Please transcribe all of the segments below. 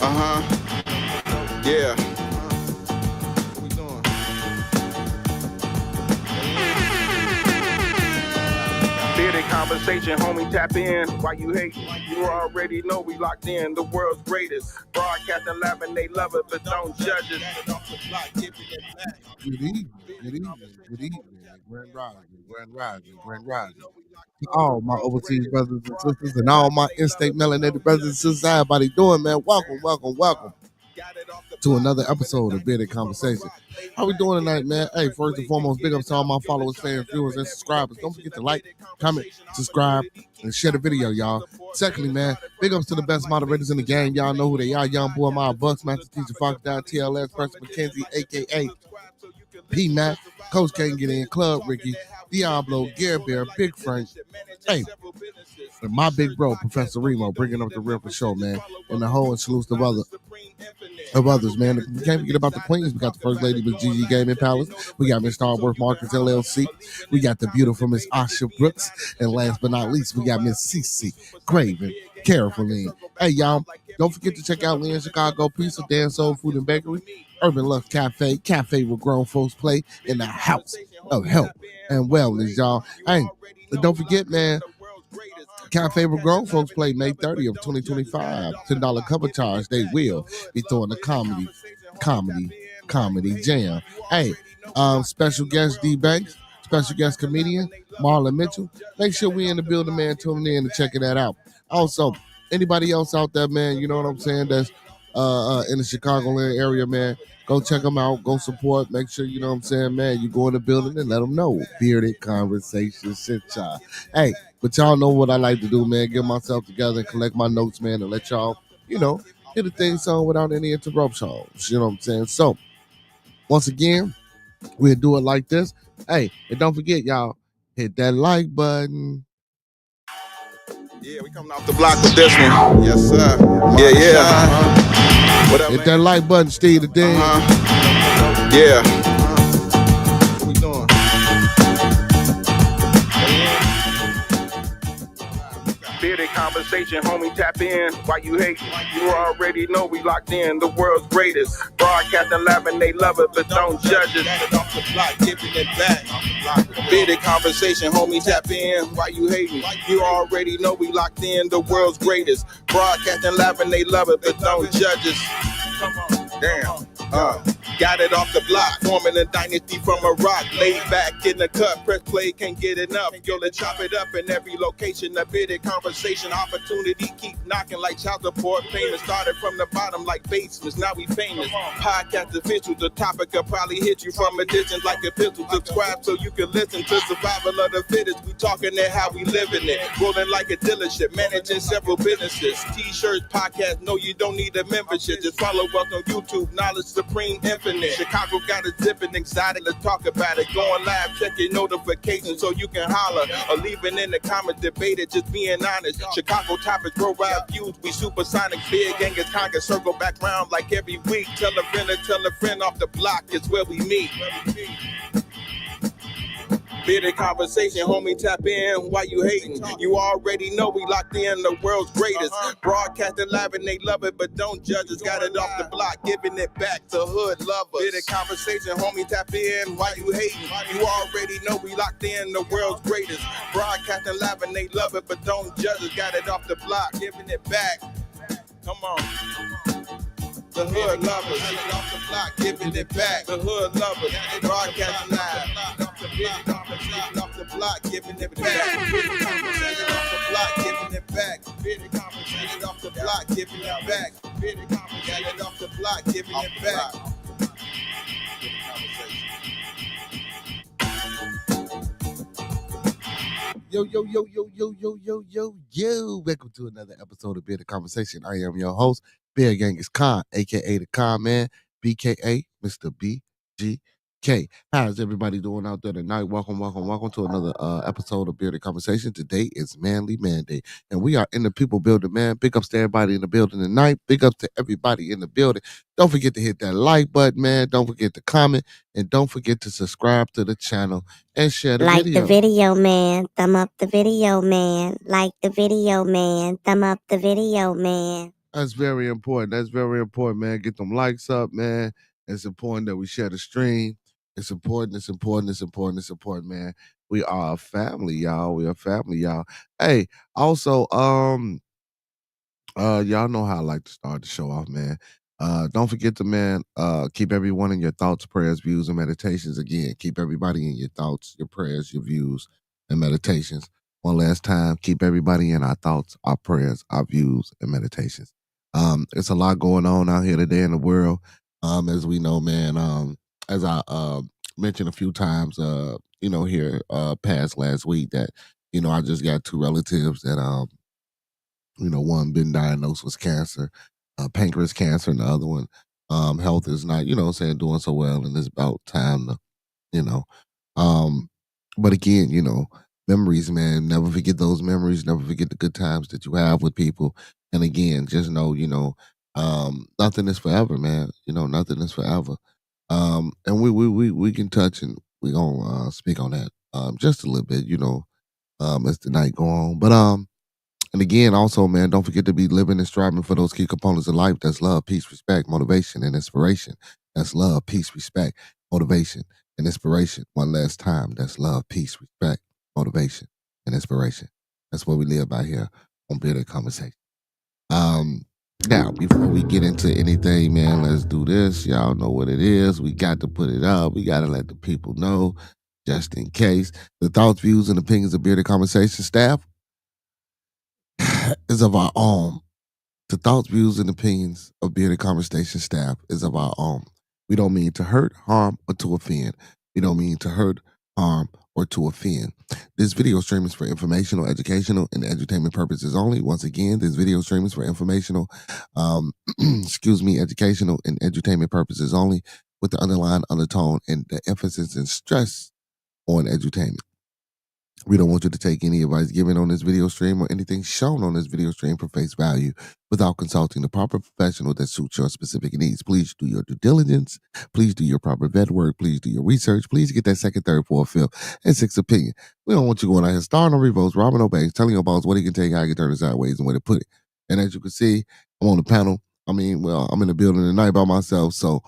Yeah. What we doing? Bearded conversation, homie, tap in. Why you hate? You already know we locked in. The world's greatest. Broadcasting live and they love it, but don't judge it. Good evening, good evening, good evening. Grand Rising, Grand Rising, Grand Rising. To all my overseas brothers and sisters and all my in-state melanated brothers and sisters, how everybody doing, man? Welcome, welcome, welcome to another episode of Bearded Conversation. How we doing tonight, man? Hey, first and foremost, big ups to all my followers, fans, viewers, and subscribers. Don't forget to like, comment, subscribe, and share the video, y'all. Secondly, man, big ups to the best moderators in the game. Y'all know who they are. Young boy, my Bucks, Master Teacher Fox Down, TLS, Preston McKenzie, a.k.a. P-Mac, Coach Can't Get In, Club Ricky, Diablo, Gare Bear, Big Frank. Hey, and my big bro, Professor Remo, bringing up the real for show, man. And the whole and salutes of others, man. We can't forget about the Queens. We got the First Lady, Miss Gigi Gaming Palace. We got Miss Starworth Markets LLC. We got the beautiful Miss Asha Brooks. And last but not least, we got Miss Cece Craven Caroline. Hey, y'all, don't forget to check out Lynn Chicago Pizza, Dan Soul Food and Bakery, Urban Lux Cafe, cafe where grown folks play in the house of health and wellness, y'all. Hey, and don't forget, man, Cafe where grown folks play May 30th, 2025. $10 cover charge. They will be throwing a comedy jam. Hey, special guest D Banks, special guest comedian Marlon Mitchell. Make sure we in the building, man, tuning in and checking that out. Also, anybody else out there, man, you know what I'm saying, that's in the Chicagoland area, man, go check them out, go support, make sure, you know what I'm saying, man, you go in the building and let them know. Bearded Conversation, shit, y'all. Hey, but y'all know what I like to do, man, get myself together and collect my notes, man, and let y'all, you know, hit the thing song without any interruptions, you know what I'm saying? So, once again, we'll do it like this. Hey, and don't forget, y'all, hit that like button. Yeah, we coming off the block with this one. Yes, sir. Yeah. What up, Hit man? that like button, Steve, today. Yeah. What we doing? Bearded conversation, homie, tap in. Why you hate? You already know we locked in. The world's greatest. Broadcasting live and they love it, but don't judge it. Off the block, giving it back. Bearded conversation, homie, tap in. Why you hating? You already know we locked in. The world's greatest. Broadcasting live and they love it, but don't judge us. Damn. Got it off the block, forming a dynasty from a rock. Laid back in the cut, press play, can't get enough. Yo, let's chop it up in every location. A bearded conversation, opportunity keep knocking like child support payments. Started from the bottom like basements, now we famous. Podcast officials, the topic will probably hit you from a distance like a pistol. Subscribe so you can listen to survival of the fittest. We talking it how we living it. Rolling like a dealership, managing several businesses. T-shirts, podcasts, no, you don't need a membership. Just follow us on YouTube, Knowledge Supreme Infinite. Chicago got a zipping exotic, let's talk about it. Going live, check your notifications so you can holler. Or leave it in the comments, debate it, just being honest. Chicago topics, road ride views, we supersonic. Big Angus Conga, circle back round like every week. Tell a friend off the block, it's where we meet. Bearded conversation, homie, tap in. Why you hating? You already know we locked in. The world's greatest. Broadcasting live and they love it, but don't judge us. Got it off the block, giving it back to hood lovers. Bearded conversation, homie, tap in. Why you hating? You already know we locked in. The world's greatest. Broadcasting live and they love it, but don't judge us. Got it off the block, giving it back. Come on. The hood lovers, off the block, giving it back. The hood lovers, broadcasting live. Off the block, giving it back. Off the block, giving it back. Off the block, giving it back. Got it off the block, giving it back. Yo. Welcome to another episode of Bearded Conversation. I am your host, Beard Gang is Khan, a.k.a. the Khan Man, BKA, Mr. BGK. How's everybody doing out there tonight? Welcome to another episode of Bearded Conversation. Today is Manly Manday, and we are in the people building, man. Big ups to everybody in the building tonight. Big ups to everybody in the building. Don't forget to hit that like button, man. Don't forget to comment, and don't forget to subscribe to the channel and share the Like video. the video, man. Thumb up the video, man. Like the video, man. Thumb up the video, man. That's very important. That's very important, man. Get them likes up, man. It's important that we share the stream. It's important. It's important. It's important. It's important, man. We are a family, y'all. We are a family, y'all. Hey, also, y'all know how I like to start the show off, man. Don't forget to, man, keep everyone in your thoughts, prayers, views, and meditations. Again, keep everybody in your thoughts, your prayers, your views, and meditations. One last time, keep everybody in our thoughts, our prayers, our views, and meditations. It's a lot going on out here today in the world. As we know, man, as I mentioned a few times, here past last week that, I just got two relatives that one been diagnosed with cancer, pancreas cancer, and the other one, health is not, doing so well, and it's about time to, you know, um, but again, memories, man, never forget those memories, never forget the good times that you have with people, and again, just know, nothing is forever, man. Nothing is forever, and we can touch and we gonna speak on that, just a little bit, as the night go on, but and again, also, man, don't forget to be living and striving for those key components of life. That's love, peace, respect, motivation, and inspiration. That's love, peace, respect, motivation, and inspiration. One last time. That's love, peace, respect, motivation, and inspiration. That's what we live by here on Bearded Conversation. Um, Now, before we get into anything, man, let's do this. Y'all know what it is. We got to put it up. We got to let the people know, just in case. The thoughts, views, and opinions of Bearded Conversation staff is of our own. The thoughts, views, and opinions of Bearded Conversation staff is of our own. We don't mean to hurt, harm, or to offend. We don't mean to hurt, harm, or to offend. This video stream is for informational, educational, and entertainment purposes only. Once again, this video stream is for informational, educational, and entertainment purposes only, with the underlying undertone and the emphasis and stress on edutainment. We don't want you to take any advice given on this video stream or anything shown on this video stream for face value without consulting the proper professional that suits your specific needs. Please do your due diligence. Please do your proper vet work. Please do your research. Please get that second, third, fourth, fifth, and sixth opinion. We don't want you going out here starting no revotes, robbing no banks, telling your boss what he can take, how he can turn it sideways, and where to put it. And as you can see, I'm on the panel. I'm in the building tonight by myself, so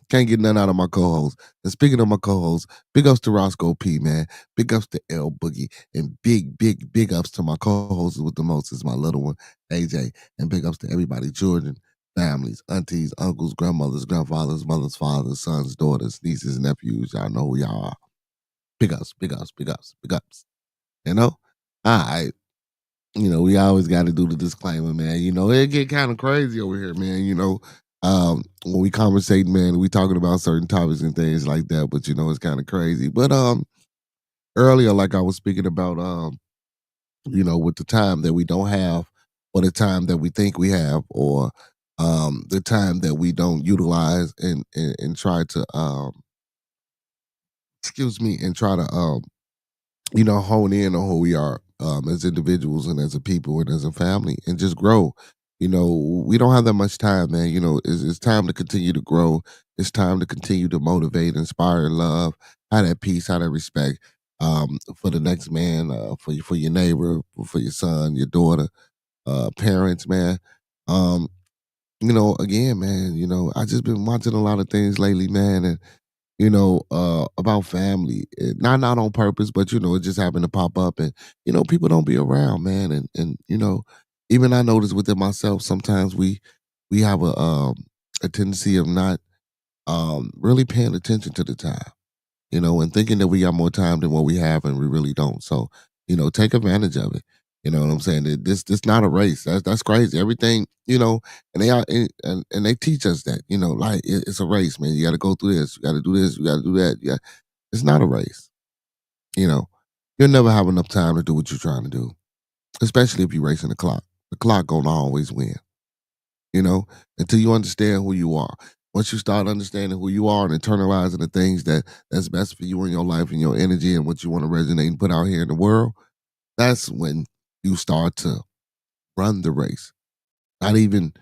can't get none out of my co-host. And speaking of my co-host, big ups to Roscoe P, man. Big ups to L Boogie. And big ups to my co-host with the most is my little one, AJ. And big ups to everybody, children, families, aunties, uncles, grandmothers, grandfathers, mothers, fathers, sons, daughters, nieces, nephews. Y'all know who y'all are. Big ups, big ups, big ups, big ups. You know? All right. We always got to do the disclaimer, man. It get kind of crazy over here, man. When we conversate, man, we talking about certain topics and things like that, but it's kind of crazy. But earlier, like I was speaking about, with the time that we don't have, or the time that we think we have, or the time that we don't utilize and try to and try to hone in on who we are as individuals and as a people and as a family and just grow. We don't have that much time, man. It's time to continue to grow. It's time to continue to motivate, inspire, love, have that peace, have that respect for the next man, for your neighbor, for your son, your daughter, parents, man. Um, again, man, I just been watching a lot of things lately, man, and about family. Not on purpose, but it just happened to pop up and people don't be around, man. And even I notice within myself, sometimes we have a tendency of not really paying attention to the time, and thinking that we got more time than what we have and we really don't. So, take advantage of it. You know what I'm saying? This not a race. That's crazy. Everything, and they are and they teach us that, like it's a race, man. You gotta go through this, you gotta do this, you gotta do that. Yeah. It's not a race. You know, you'll never have enough time to do what you're trying to do, especially if you're racing the clock. The clock gonna always win, until you understand who you are. Once you start understanding who you are and internalizing the things that's best for you in your life and your energy and what you want to resonate and put out here in the world, that's when you start to run the race, not even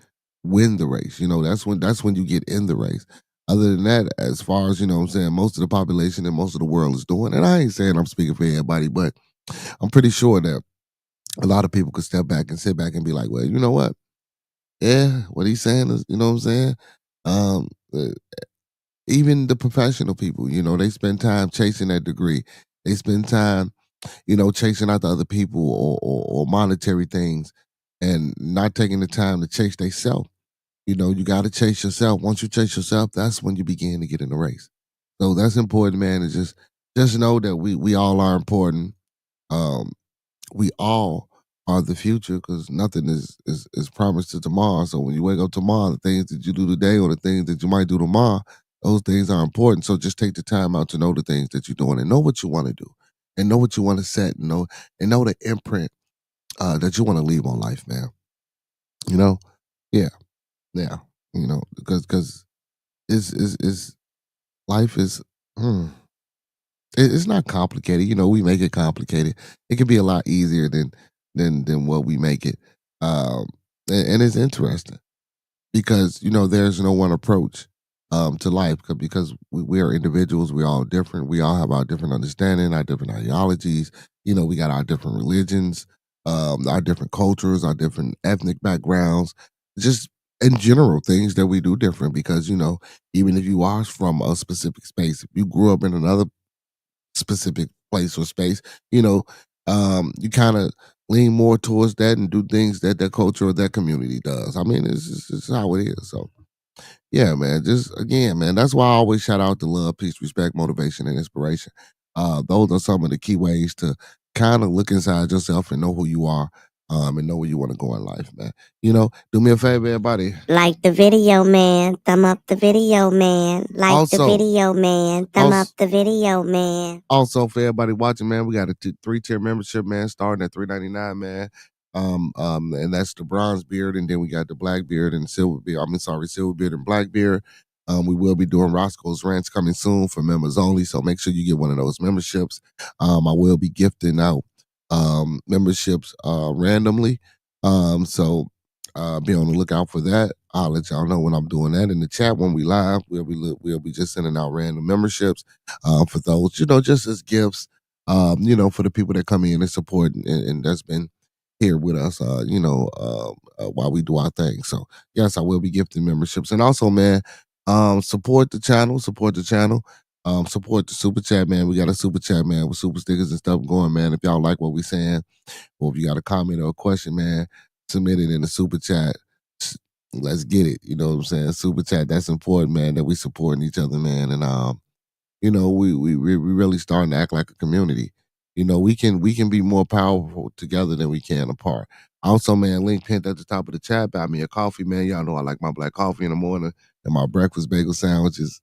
win the race. That's when you get in the race. Other than that, as far as what I'm saying, most of the population and most of the world is doing, and I ain't saying I'm speaking for everybody, but I'm pretty sure that a lot of people could step back and sit back and be like, well, you know what? Yeah, what he's saying is, you know what I'm saying? Um, uh, Even the professional people, they spend time chasing that degree. They spend time, chasing after other people or monetary things and not taking the time to chase themselves. You got to chase yourself. Once you chase yourself, that's when you begin to get in the race. So that's important, man. Is just know that we all are important. Um, we all are the future because nothing is promised to tomorrow. So when you wake up tomorrow, the things that you do today or the things that you might do tomorrow, those things are important. So just take the time out to know the things that you're doing and know what you want to do and know what you want to set and know the imprint that you want to leave on life, man. You know, yeah, yeah. Because is life is. Hmm, it's not complicated. We make it complicated. It can be a lot easier than what we make it. Um, and it's interesting because there's no one approach to life because we are individuals. We're all different. We all have our different understanding, our different ideologies. We got our different religions, our different cultures, our different ethnic backgrounds. Just in general, things that we do different because even if you are from a specific space, if you grew up in another specific place or space, you know, you kind of lean more towards that and do things that that culture or that community does. I mean, it's how it is. So, yeah, man. Just again, man. That's why I always shout out to love, peace, respect, motivation, and inspiration. Those are some of the key ways to kind of look inside yourself and know who you are, and know where you want to go in life, man. Do me a favor, everybody. Like the video, man. Thumb up the video, man. Like the Also, video, man. Thumb up the video, man. Also, for everybody watching, man, we got a 3-tier membership, man, starting at $3.99, man. And that's the bronze beard, and then we got the black beard and silver beard. Silver beard and black beard. We will be doing Roscoe's Rants coming soon for members only, so make sure you get one of those memberships. I will be gifting out memberships randomly. So be on the lookout for that. I'll let y'all know when I'm doing that in the chat when we live. We'll be just sending out random memberships for those, just as gifts, for the people that come in and support and that's been here with us, while we do our thing. So yes, I will be gifting memberships, and also, man, support the channel, support the channel. Support the super chat, man. We got a super chat, man, with super stickers and stuff going, man. If y'all like what we saying, or if you got a comment or a question, man, submit it in the super chat. Let's get it. You know what I'm saying? Super chat, that's important, man, that we supporting each other, man. And we really starting to act like a community. We can be more powerful together than we can apart. Also, man, link pinned at the top of the chat. Buy me a coffee, man. Y'all know I like my black coffee in the morning and my breakfast bagel sandwiches.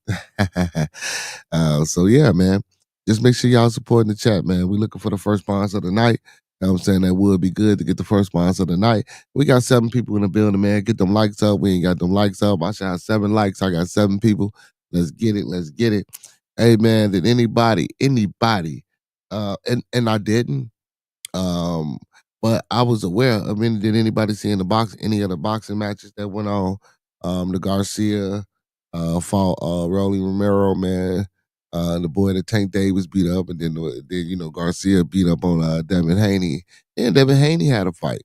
So yeah, man. Just make sure y'all supporting the chat, man. We looking for the first sponsor of the night. You know what I'm saying? That would be good to get the first sponsor of the night. We got 7 people in the building, man. Get them likes up. We ain't got them likes up. I should have 7 likes. I got 7 people. Let's get it. Let's get it. Hey man, did anybody, and I didn't, um, but I was aware. I mean, did anybody see in the box any of the boxing matches that went on? The Garcia fought Rolly Romero, man. The boy that Tank Davis beat up, and then Garcia beat up on Devin Haney, and Devin Haney had a fight.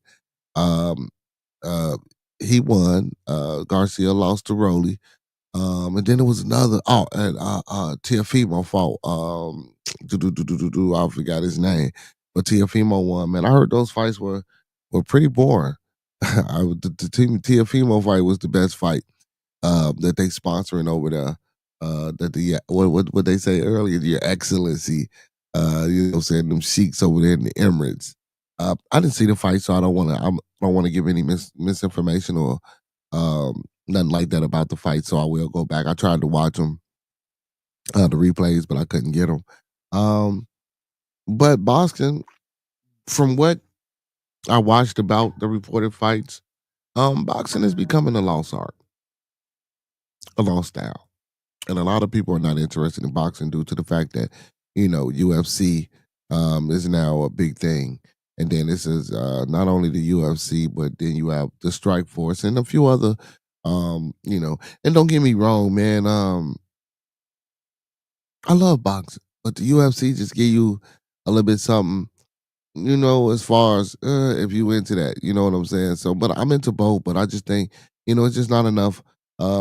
Um, uh, he won. Garcia lost to Rolly. And then there was another. Oh, and Tiafimo fought. I forgot his name, but Tiafimo won. Man, I heard those fights were pretty boring. The team Tiafimo fight was the best fight that they sponsoring over there. That the what they say earlier, Your Excellency. Saying them sheiks over there in the Emirates. I didn't see the fight, so I don't want to. I don't want to give any misinformation or nothing like that about the fight. So I will go back. I tried to watch them, the replays, but I couldn't get them. But boxing, from what I watched about the reported fights, boxing is becoming a lost art, a lost style. And a lot of people are not interested in boxing due to the fact that UFC is now a big thing, and then this is not only the UFC, but then you have the Strike Force and a few other, And don't get me wrong, man. I love boxing, but the UFC just give you a little bit something as far as if you into that, you know what I'm saying? So, but I'm into both, but I just think, it's just not enough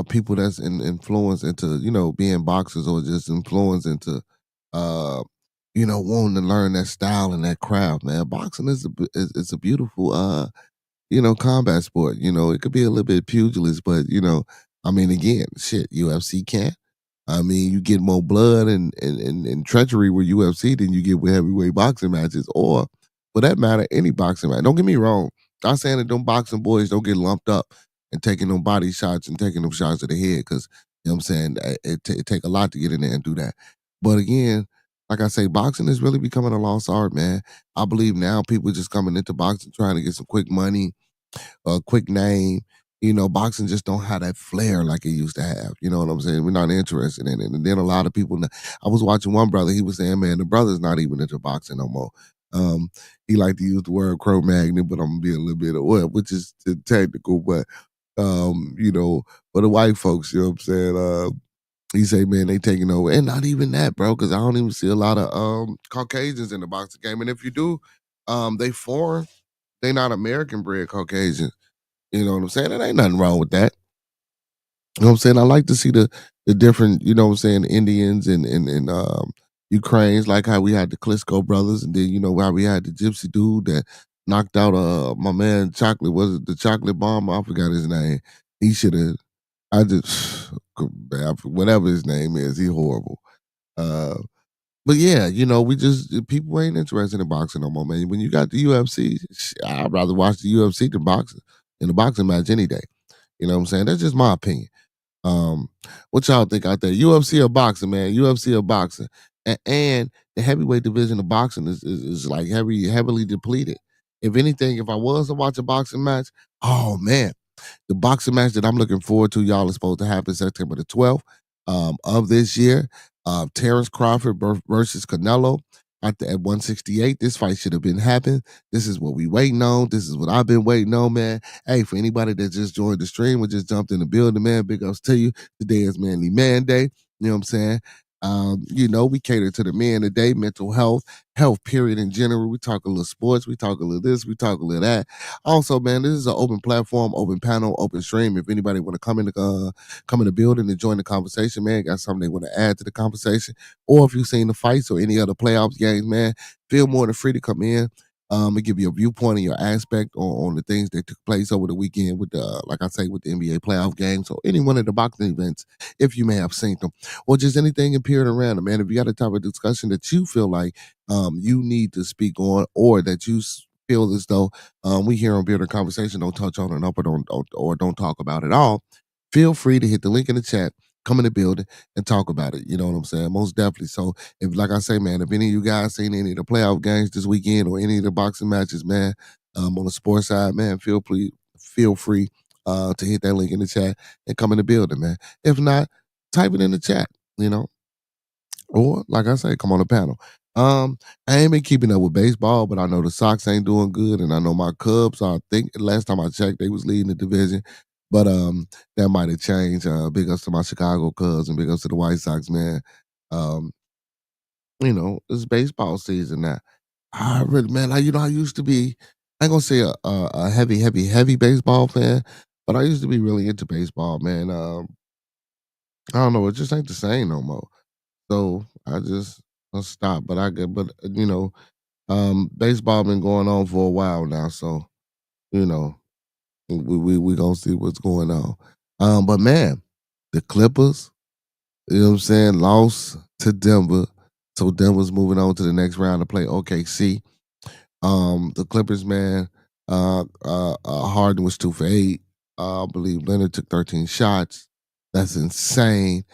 people that's influenced into, being boxers or just influenced into uh wanting to learn that style and that craft, man. Boxing is a beautiful combat sport. It could be a little bit pugilist, but I mean again, shit, UFC can't. I mean, you get more blood and treachery with UFC than you get with heavyweight boxing matches, or for that matter, any boxing match. Don't get me wrong. Not saying that them boxing boys don't get lumped up and taking them body shots and taking them shots to the head, because what I'm saying, it take a lot to get in there and do that. But again, like I say, boxing is really becoming a lost art, man. I believe now people just coming into boxing trying to get some quick money, a quick name. Boxing just don't have that flair like it used to have. You know what I'm saying? We're not interested in it. And then a lot of people, I was watching one brother, he was saying, man, the brother's not even into boxing no more. Um, he liked to use the word Cro-Magnon, but I'm gonna be a little bit of what, which is technical, but for the white folks, you know what I'm saying? He say, man, they taking over. And not even that, bro, because I don't even see a lot of Caucasians in the boxing game. And if you do, they foreign, they not American bred Caucasians. You know what I'm saying? There ain't nothing wrong with that. You know what I'm saying? I like to see the different, Indians and Ukrainians, like how we had the Klitschko brothers, and then how we had the gypsy dude that knocked out my man Chocolate, was it the Chocolate Bomb? I forgot his name. He should have I just whatever his name is, he horrible. Uh but yeah, we just people ain't interested in boxing no more, man. When you got the UFC, I'd rather watch the UFC than boxing in a boxing match any day. You know what I'm saying? That's just my opinion. Um, what y'all think out there? UFC or boxing, man? UFC or boxing? And the heavyweight division of boxing is like heavily depleted. If anything, if I was to watch a boxing match, oh man, the boxing match that I'm looking forward to, y'all, is supposed to happen September the 12th of this year. Terrence Crawford versus Canelo at 168. This fight should have been happening. This is what we waiting on. This is what I've been waiting on, man. Hey, for anybody that just joined the stream or just jumped in the building, man, big ups to you. Today is Manly Manday. You know what I'm saying? We cater to the men today, mental health period in general. We talk a little sports, we talk a little this, we talk a little that. Also, man, this is an open platform, open panel, open stream. If anybody want to come in the building and join the conversation, man, got something they want to add to the conversation, or if you've seen the fights or any other playoffs games, man, feel more than free to come in. And give you a viewpoint and your aspect on the things that took place over the weekend with like I say, with the NBA playoff games or any one of the boxing events, if you may have seen them, or just anything in period around them, man. If you got a type of discussion that you feel like you need to speak on, or that you feel as though we here on Bearded Conversation don't touch on it up or don't talk about it all, feel free to hit the link in the chat, come in the building and talk about it. You know what I'm saying? Most definitely. So if, like I say, man, if any of you guys seen any of the playoff games this weekend or any of the boxing matches, man, on the sports side, man, feel free to hit that link in the chat and come in the building, man. If not, type it in the chat, you know. Or, like I say, come on the panel. I ain't been keeping up with baseball, but I know the Sox ain't doing good, and I know my Cubs. I think last time I checked, they was leading the division, but that might have changed. Big ups to my Chicago Cubs and big ups to the White Sox, man. Um, it's baseball season now. I really, man, I used to be. I ain't gonna say a heavy baseball fan, but I used to be really into baseball, man. I don't know, it just ain't the same no more. So I stopped. Baseball been going on for a while now, so you know, we gonna see what's going on. But man, the Clippers, you know what I'm saying, lost to Denver. So Denver's moving on to the next round to play OKC. The Clippers, man, Harden was 2 for 8. I believe Leonard took 13 shots. That's insane.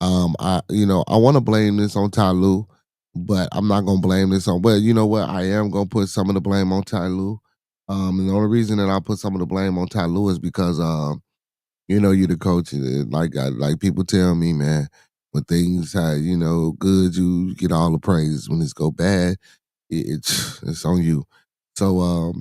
I want to blame this on Ty Lue, but I'm not gonna blame this on. Well, you know what? I am gonna put some of the blame on Ty Lue. And the only reason that I put some of the blame on Ty Lue is because you're the coach. And like people tell me, man, when things are good, you get all the praise. When it's go bad, it's on you. So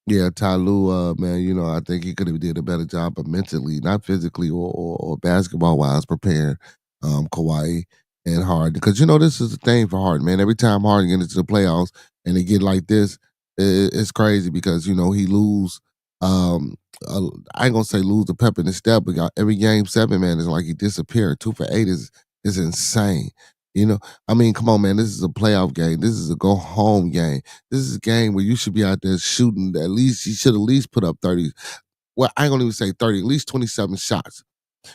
yeah, Ty Lue, man, I think he could have did a better job of mentally, not physically or basketball wise, preparing Kawhi and Harden. Because this is the thing for Harden, man. Every time Harden gets into the playoffs and they get like this, It's crazy because he lose. Um, I ain't gonna say lose the pep in his step, but every game 7, man, is like he disappeared. 2 for 8 is insane. I mean, come on, man. This is a playoff game. This is a go home game. This is a game where you should be out there shooting. At least you should at least put up 30. Well, I ain't gonna even say 30. At least 27 shots.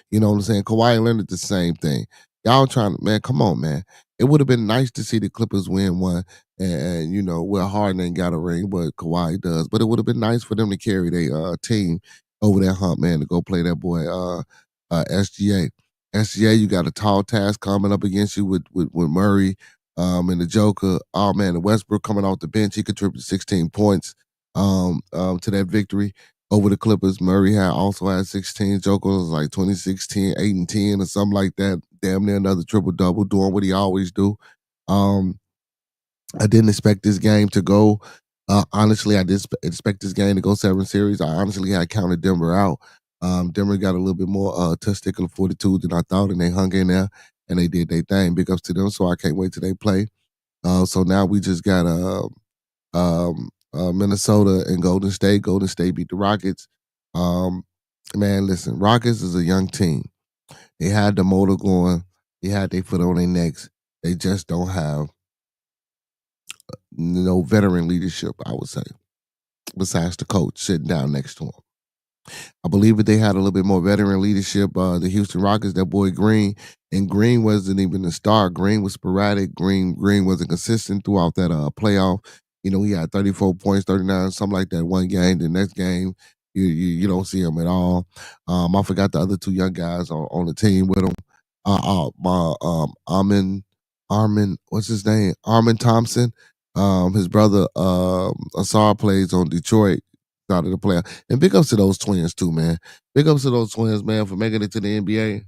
You know what I'm saying? Kawhi Leonard the same thing. Y'all trying to, man, come on, man. It would have been nice to see the Clippers win one. And Will Harden ain't got a ring, but Kawhi does. But it would have been nice for them to carry their team over that hump, man, to go play that boy SGA. SGA, you got a tall task coming up against you with Murray and the Joker. Oh man, the Westbrook coming off the bench, he contributed 16 points to that victory over the Clippers. Murray also had 16. Joker was like 26, 10, 8, and 10 or something like that. Damn near another triple-double, doing what he always do. I didn't expect this game to go. Honestly, I did expect this game to go 7 series. I honestly had counted Denver out. Denver got a little bit more testicular fortitude than I thought, and they hung in there, and they did their thing. Big ups to them, so I can't wait till they play. So now we just got Minnesota and Golden State. Golden State beat the Rockets. Man, listen, Rockets is a young team. They had the motor going. They had their foot on their necks. They just don't have no veteran leadership, I would say, besides the coach sitting down next to him. I believe if they had a little bit more veteran leadership, the Houston Rockets, that boy Green, and Green wasn't even a star. Green was sporadic. Green wasn't consistent throughout that playoff. He had 34 points, 39, something like that one game. The next game, you don't see him at all. I forgot the other 2 young guys on the team with him. Armin, what's his name? Armin Thompson. His brother Asar plays on Detroit out of the playoff. And big ups to those twins too, man. Big ups to those twins, man, for making it to the NBA.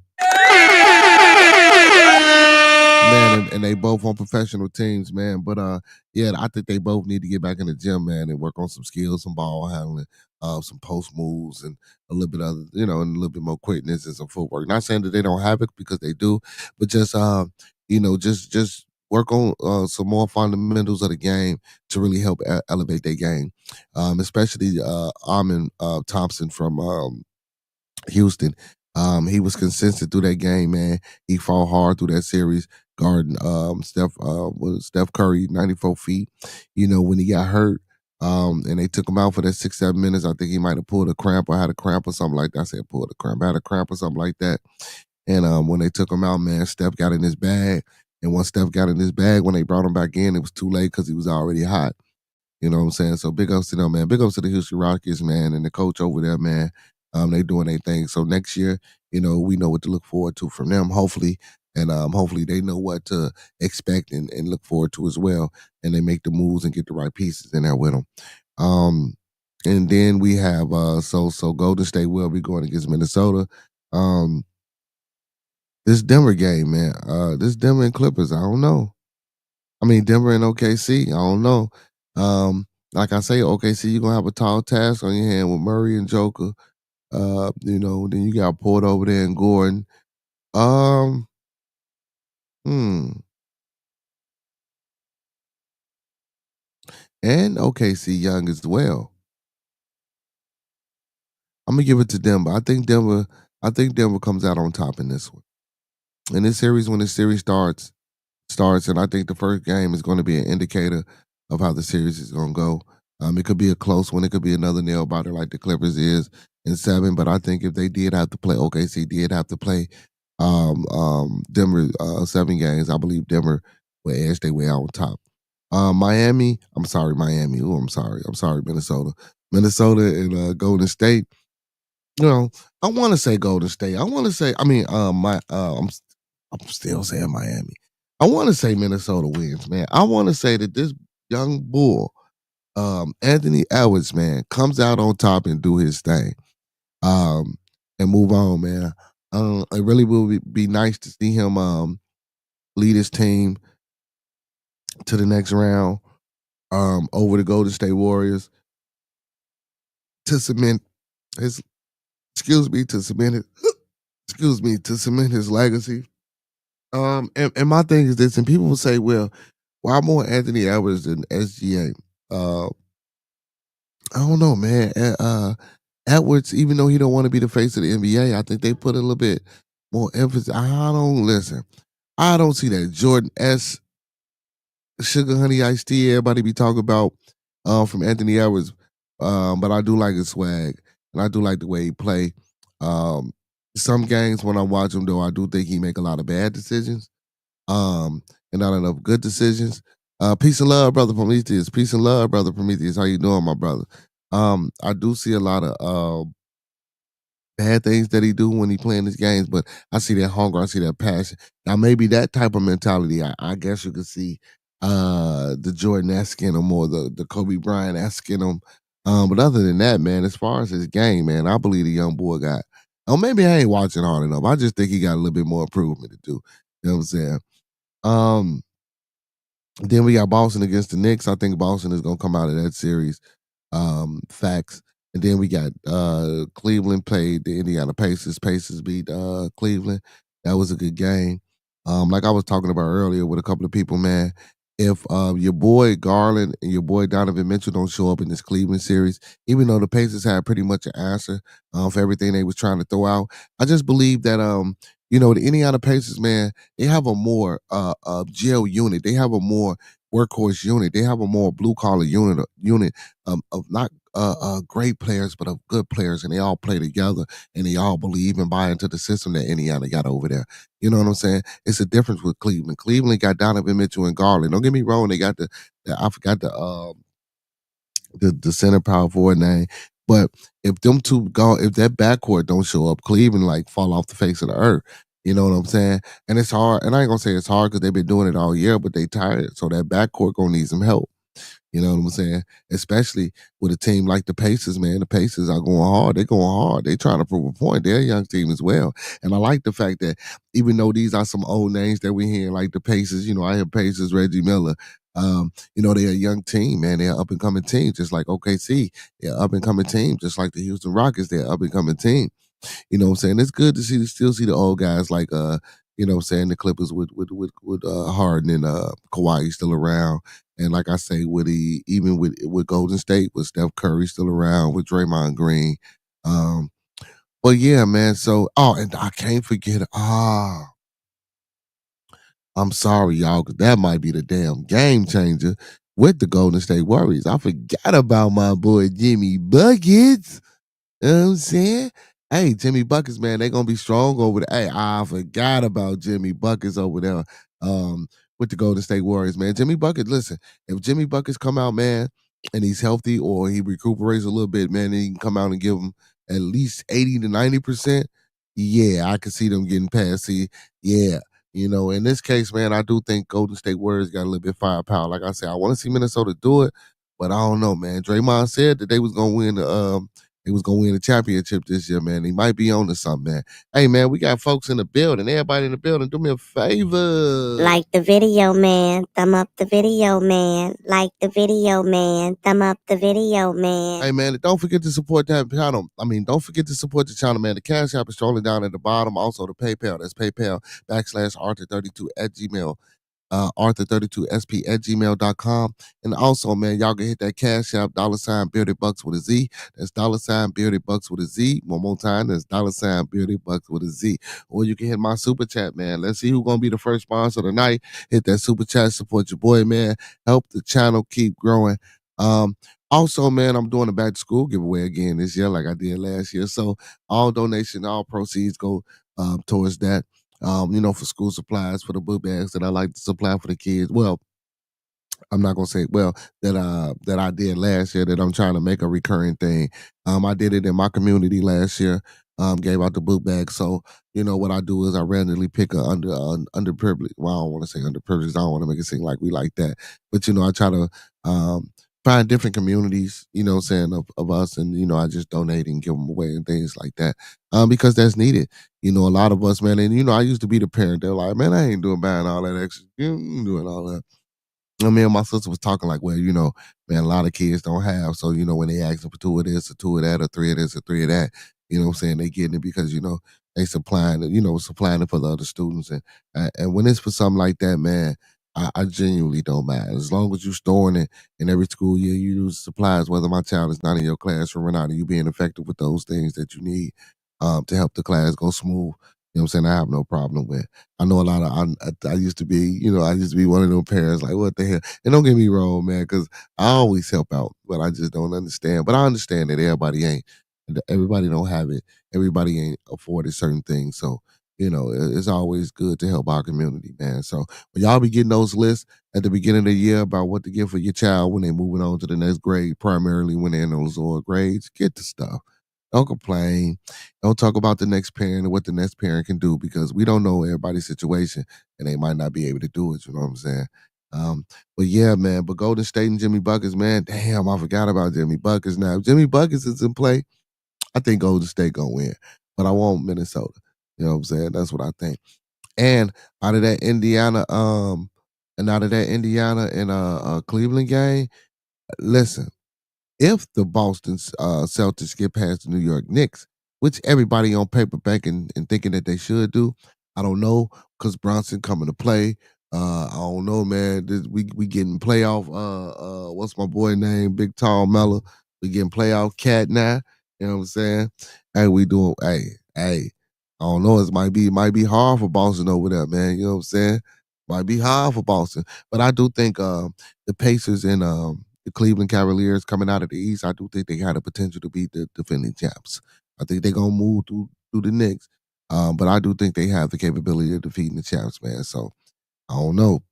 Man, and they both on professional teams, man. But yeah, I think they both need to get back in the gym, man, and work on some skills, some ball handling, some post moves, and a little bit of, and a little bit more quickness and some footwork. Not saying that they don't have it, because they do, but just just work on some more fundamentals of the game to really help elevate their game. Especially Armin Thompson from Houston. He was consistent through that game, man. He fought hard through that series, guarding Steph Curry, 94 feet. When he got hurt, and they took him out for that 6-7 minutes, I think he might have pulled a cramp or had a cramp or something like that. I said pulled a cramp, had a cramp or something like that. And when they took him out, man, Steph got in his bag. And once Steph got in his bag, when they brought him back in, it was too late because he was already hot. You know what I'm saying? So big ups to them, man. Big ups to the Houston Rockets, man, and the coach over there, man. They doing their thing. So next year, we know what to look forward to from them, hopefully. And hopefully they know what to expect and look forward to as well. And they make the moves and get the right pieces in there with them. And then we have so Golden State will be going against Minnesota. This Denver game, man. This Denver and Clippers, I don't know. I mean, Denver and OKC, I don't know. Like I say, OKC, you're gonna have a tall task on your hand with Murray and Joker. Then you got Port over there and Gordon. Um, hmm. And OKC young as well. I'm gonna give it to Denver. I think Denver comes out on top in this one. In this series, when this series starts, and I think the first game is going to be an indicator of how the series is going to go. It could be a close one. It could be another nail biter like the Clippers is in 7. But I think if they did have to play, OKC did have to play Denver 7 games, I believe Denver will edge their way out on top. Miami. Ooh, I'm sorry, Minnesota. Minnesota and Golden State. I want to say Golden State. I want to say. I'm still saying Miami. I want to say Minnesota wins, man. I want to say that this young bull, Anthony Edwards, man, comes out on top and do his thing, and move on, man. It really will be nice to see him lead his team to the next round, over the Golden State Warriors, to cement his, to cement his legacy. And my thing is this, and people will say, well, why more Anthony Edwards than SGA? I don't know, man. Edwards, even though he don't want to be the face of the NBA, I think they put a little bit more emphasis. I don't listen. I don't see that Jordan S. Sugar Honey Iced Tea. Everybody be talking about from Anthony Edwards, but I do like his swag and I do like the way he play. Um, some games when I watch him though, I do think he make a lot of bad decisions, um, and not enough good decisions. Peace and love, brother Prometheus. Peace and love, brother Prometheus. How you doing, my brother? I do see a lot of bad things that he do when he playing his games, but I see that hunger, I see that passion. Now maybe that type of mentality, I guess you could see the Jordan-esque in him or the Kobe Bryant-esque in him. But other than that, man, as far as his game, man, I believe the young boy got. Oh, maybe I ain't watching hard enough. I just think he got a little bit more improvement to do. You know what I'm saying? Um, then we got Boston against the Knicks. I think Boston is gonna come out of that series. Facts. And then we got Cleveland played the Indiana Pacers. Pacers beat Cleveland. That was a good game. Like I was talking about earlier with a couple of people, man. If your boy Garland and your boy Donovan Mitchell don't show up in this Cleveland series, even though the Pacers had pretty much an answer for everything they was trying to throw out, I just believe that the Indiana Pacers, man, they have a more jail unit. They have a more workhorse unit. They have a more blue collar unit of not great players, but of good players, and they all play together, and they all believe and buy into the system that Indiana got over there. You know what I'm saying? It's a difference with Cleveland. Cleveland got Donovan Mitchell and Garland. Don't get me wrong; they got the I forgot the center power forward name. But if them two go, if that backcourt don't show up, Cleveland like fall off the face of the earth. You know what I'm saying? And it's hard. And I ain't gonna say it's hard because they've been doing it all year, but they tired. So that backcourt gonna need some help. You know what I'm saying? Especially with a team like the Pacers, man. The Pacers are going hard. They're going hard. They're trying to prove a point. They're a young team as well. And I like the fact that even though these are some old names that we hear, like the Pacers, I hear Pacers, Reggie Miller. They're a young team, man. They're an up and coming team, just like OKC. They're an up and coming team, just like the Houston Rockets. They're an up and coming team. You know what I'm saying? It's good to still see the old guys like what I'm saying, the Clippers with Harden and Kawhi still around. And like I say, even with Golden State, with Steph Curry still around, with Draymond Green. But yeah, man. So and I can't forget I'm sorry, y'all, because that might be the damn game changer with the Golden State Warriors. I forgot about my boy Jimmy Buckets. You know what I'm saying? Hey, Jimmy Buckets, man, they gonna be strong over there. Hey, I forgot about Jimmy Buckets over there with the Golden State Warriors, man. Jimmy Buckets, listen, if Jimmy Buckets come out, man, and he's healthy or he recuperates a little bit, man, then he can come out and give him at least 80 to 90%. Yeah, I can see them getting past. See, yeah. In this case, man, I do think Golden State Warriors got a little bit firepower. Like I said, I want to see Minnesota do it, but I don't know, man. Draymond said that they was gonna win the championship this year, man. He might be on to something, man. Hey, man, we got folks in the building. Everybody in the building, do me a favor. Like the video, man. Thumb up the video, man. Like the video, man. Thumb up the video, man. Hey, man, don't forget to support that channel. Don't forget to support the channel, man. The Cash App is scrolling down at the bottom. Also, the PayPal. That's PayPal.com/Arthur32 at Gmail. Arthur32sp at gmail.com. And also, man, y'all can hit that Cash App, $BeardedBuckz with a Z. That's $BeardedBuckz with a Z. One more time, that's $BeardedBuckz with a Z. Or you can hit my super chat, man. Let's see who's going to be the first sponsor tonight. Hit that super chat, support your boy, man. Help the channel keep growing. Also, man, I'm doing a back to school giveaway again this year, like I did last year. So all donation, all proceeds go towards that. For school supplies, for the book bags that I like to supply for the kids. Well, I'm not gonna say that I did last year that I'm trying to make a recurring thing. I did it in my community last year. Gave out the book bag. So what I do is I randomly pick a underprivileged. Well, I don't want to say underprivileged. I don't want to make it seem like we like that. But I try to find different communities. Of us, and I just donate and give them away and things like that. Because that's needed. A lot of us, man, and I used to be the parent. They're like, man, I ain't buying all that extra. You ain't doing all that. Me and my sister was talking like, well, man, a lot of kids don't have. So, when they ask them for two of this or two of that or three of this or three of that, what I'm saying? They getting it because, they supplying it, supplying it for the other students. And when it's for something like that, man, I genuinely don't mind. As long as you storing it in every school year, you use supplies, whether my child is not in your classroom or not, and you being effective with those things that you need to help the class go smooth. You know what I'm saying? I have no problem with. I know a lot of. I used to be, I used to be one of those parents like, what the hell? And don't get me wrong, man, because I always help out, but I just don't understand. But I understand that everybody ain't. Everybody don't have it. Everybody ain't afforded certain things. So it's always good to help our community, man. So when y'all be getting those lists at the beginning of the year about what to get for your child when they're moving on to the next grade, primarily when they're in those lower grades, get the stuff. Don't complain. Don't talk about the next parent and what the next parent can do because we don't know everybody's situation and they might not be able to do it. You know what I'm saying? But yeah, man. But Golden State and Jimmy Buckets, man. Damn, I forgot about Jimmy Buckets. Now, if Jimmy Buckets is in play, I think Golden State gonna win. But I want Minnesota. You know what I'm saying? That's what I think. And out of that Indiana, and Cleveland game, listen, if the Boston Celtics get past the New York Knicks, which everybody on paper banking and thinking that they should do, I don't know because Bronson coming to play. I don't know, man. We getting playoff. What's my boy name? Big Tall Mella. We getting playoff cat now. You know what I'm saying? Hey, we doing. Hey. I don't know. It might be hard for Boston over there, man. You know what I'm saying? Might be hard for Boston, but I do think the Pacers and the Cleveland Cavaliers coming out of the East, I do think they got the potential to beat the defending champs. I think they're gonna move through the Knicks, but I do think they have the capability of defeating the champs, man. So I don't know.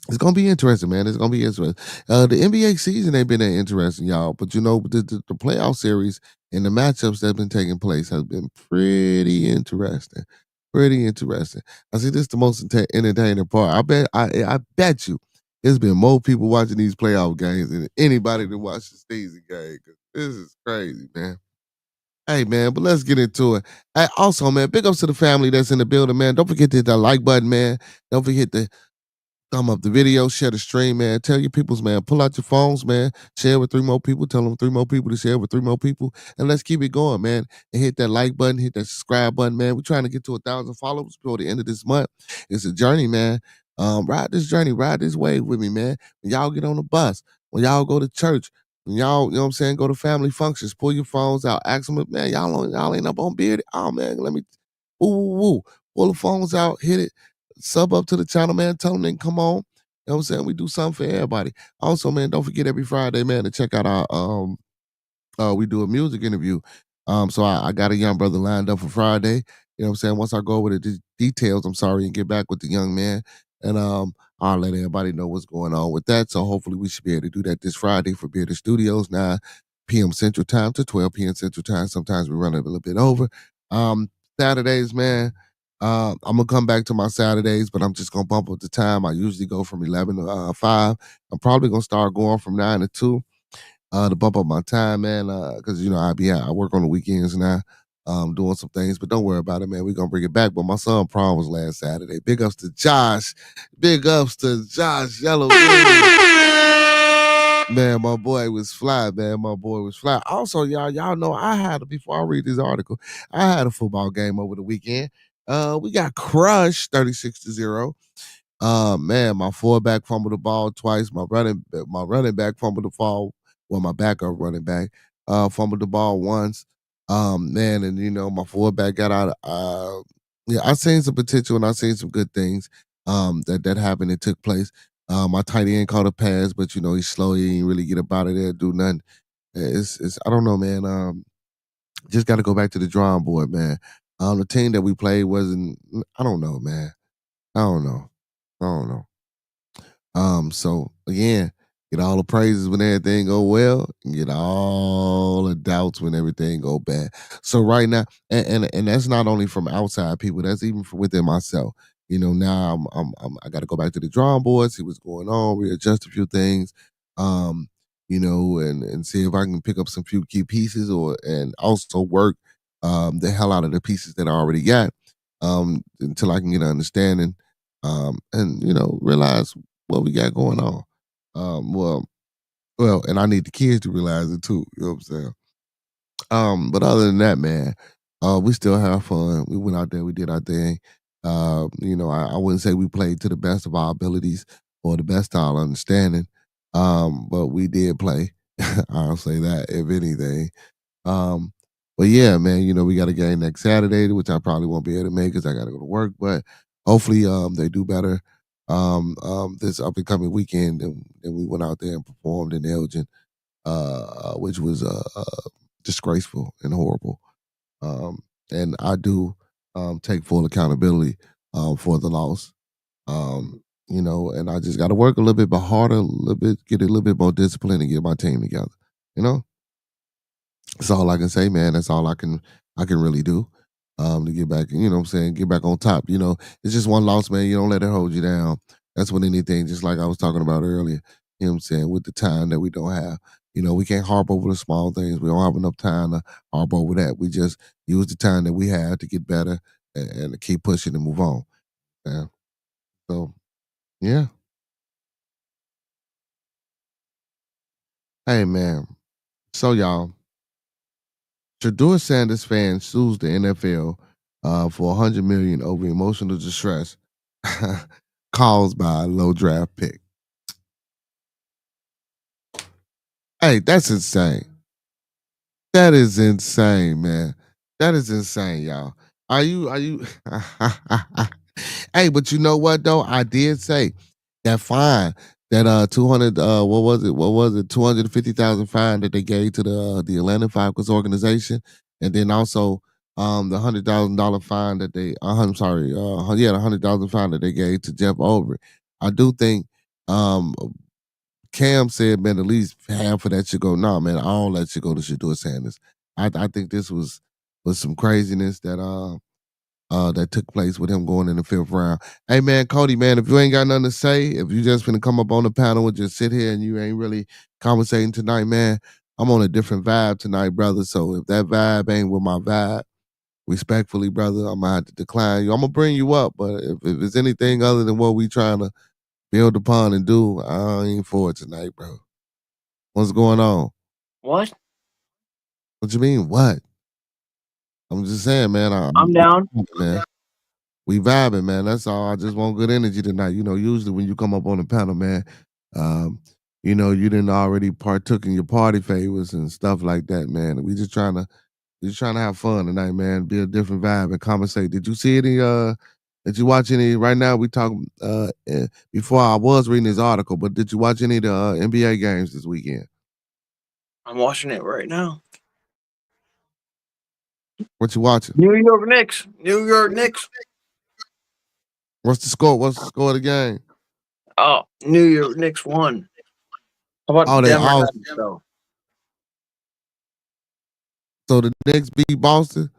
It's gonna be interesting, man. It's gonna be interesting. The NBA season ain't been that interesting, y'all. But the playoff series and the matchups that have been taking place has been pretty interesting. Pretty interesting. I see this is the most entertaining part. I bet you there's been more people watching these playoff games than anybody that watched the season game. 'Cause this is crazy, man. Hey man, but let's get into it. Hey, also, man, big ups to the family that's in the building, man. Don't forget to hit that like button, man. Don't forget to thumb up the video, share the stream, man. Tell your peoples, man. Pull out your phones, man. Share with 3 more people. Tell them 3 more people to share with 3 more people. And let's keep it going, man. And hit that like button, hit that subscribe button, man. We're trying to get to 1,000 followers before the end of this month. It's a journey, man. Ride this journey, ride this wave with me, man. When y'all get on the bus, when y'all go to church, when y'all, you know what I'm saying, go to family functions, pull your phones out, ask them, man, y'all ain't up on beard. Oh man, let me woo. Pull the phones out, hit it, sub up to the channel, man. Tell them they can come on. You know what I'm saying? We do something for everybody. Also, man, don't forget every Friday, man, to check out our we do a music interview. So I got a young brother lined up for Friday. You know what I'm saying? Once I go over the details, I'm sorry, and get back with the young man. And I'll let everybody know what's going on with that. So hopefully we should be able to do that this Friday for Bearded Studios, 9 p.m. Central Time to 12 p.m. Central Time. Sometimes we run it a little bit over. Saturdays, man. I'm gonna come back to my Saturdays, but I'm just gonna bump up the time. I usually go from 11 to 5. I'm probably gonna start going from 9 to 2 to bump up my time, man. Because I work on the weekends now, doing some things. But don't worry about it, man. We're gonna bring it back. But my son prom was last Saturday. Big ups to Josh. Big ups to Josh Yellow. Man, my boy was fly, man. My boy was fly. Also, y'all know before I read this article, I had a football game over the weekend. We got crushed 36-0. Man, my fullback fumbled the ball twice. My running back fumbled the ball. Well, my backup running back fumbled the ball once. Man, and my fullback got out. Yeah, I seen some potential and I seen some good things. That happened. It took place. My tight end caught a pass, but he's slow. He didn't really get up out of there, do nothing. It's I don't know, man. Just got to go back to the drawing board, man. The team that we played wasn't. I don't know, man. I don't know. I don't know. So again, get all the praises when everything go well, and get all the doubts when everything go bad. So right now, and that's not only from outside people, that's even from within myself. Now I got to go back to the drawing board, see what's going on, readjust a few things, and see if I can pick up some few key pieces, and also work the hell out of the pieces that I already got, until I can get an understanding, and realize what we got going on. And I need the kids to realize it too. You know what I'm saying? But other than that, man, we still have fun. We went out there, we did our thing. I wouldn't say we played to the best of our abilities, or the best to our understanding. But we did play. I'll say that if anything. Um, but yeah, man, we got a game next Saturday, which I probably won't be able to make because I got to go to work. But hopefully, they do better this up and coming weekend. And we went out there and performed in Elgin, which was disgraceful and horrible. Um, and I do take full accountability for the loss. And I just got to work a little bit harder, a little bit, get a little bit more discipline, and get my team together. You know. That's all I can say, man. That's all I can really do. To get back, what I'm saying, get back on top. It's just one loss, man. You don't let it hold you down. That's when anything, just like I was talking about earlier, I'm saying, with the time that we don't have. We can't harp over the small things. We don't have enough time to harp over that. We just use the time that we have to get better and to keep pushing and move on. Yeah. So yeah. Hey man. So y'all, Shador Sanders fan sues the NFL for 100 million over emotional distress caused by a low draft pick. Hey, that's insane. That is insane, man. That is insane, y'all. Are you Hey, but you know what though? I did say that fine, that 200 what was it? What was it? 250,000 fine that they gave to the Atlanta Falcons organization, and then also the $100,000 fine that they I'm sorry, yeah, the 100,000 fine that they gave to Jeff Over. I do think um Cam said, man, at least half of that should go. Nah, man, all that should go to Shador Sanders. I think this was some craziness that took place with him going in the fifth round. Hey man, Cody, man, if you ain't got nothing to say, if you just finna come up on the panel and just sit here and you ain't really conversating tonight, man, I'm on a different vibe tonight, brother. So if that vibe ain't with my vibe, respectfully, brother, I'm gonna have to decline you. I'm gonna bring you up, but if it's anything other than what we trying to build upon and do, I ain't for it tonight, bro. What's going on? What? What you mean? What? I'm just saying, man. I'm down. Man. We vibing, man. That's all. I just want good energy tonight. Usually when you come up on the panel, man, um, you didn't already partook in your party favors and stuff like that, man. We just trying to have fun tonight, man. Be a different vibe and conversate. Did you see any? Did you watch any? Right now, we talking. Before I was reading this article, but did you watch any of the NBA games this weekend? I'm watching it right now. What you watching? New York Knicks. New York Knicks. What's the score? What's the score of the game? Oh, New York Knicks won. How about Oh, the they Denver all. Nuggets though? So the Knicks beat Boston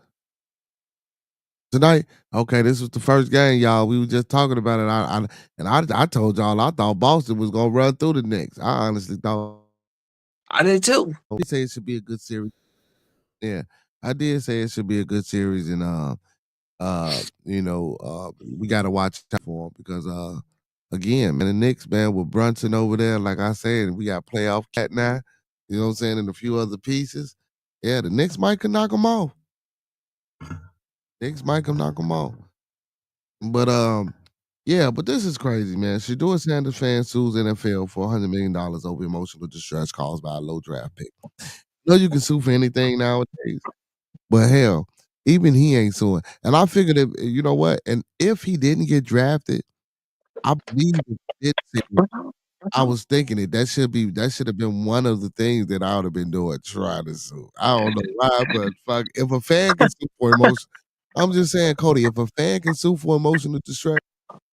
tonight. Okay, this was the first game, y'all. We were just talking about it. I told y'all I thought Boston was gonna run through the Knicks. I honestly thought. I did too. I did say it should be a good series. Yeah, I did say it should be a good series, and we got to watch out for 'em because again, man, the Knicks, man, with Brunson over there, like I said, we got playoff cat now. You know what I'm saying, and a few other pieces. Yeah, the Knicks might can knock them off. Knicks might come knock them off. But yeah, but this is crazy, man. Shador Sanders fan sues NFL for $100 million over emotional distress caused by a low draft pick. You can sue for anything nowadays, but hell, even he ain't suing. And I figured, if you know what, and if he didn't get drafted, I believe if he did sue, I was thinking that should have been one of the things that I would have been doing, trying to sue. I don't know why, but fuck, if a fan can sue for emotion, I'm just saying, Cody, if a fan can sue for emotional distress,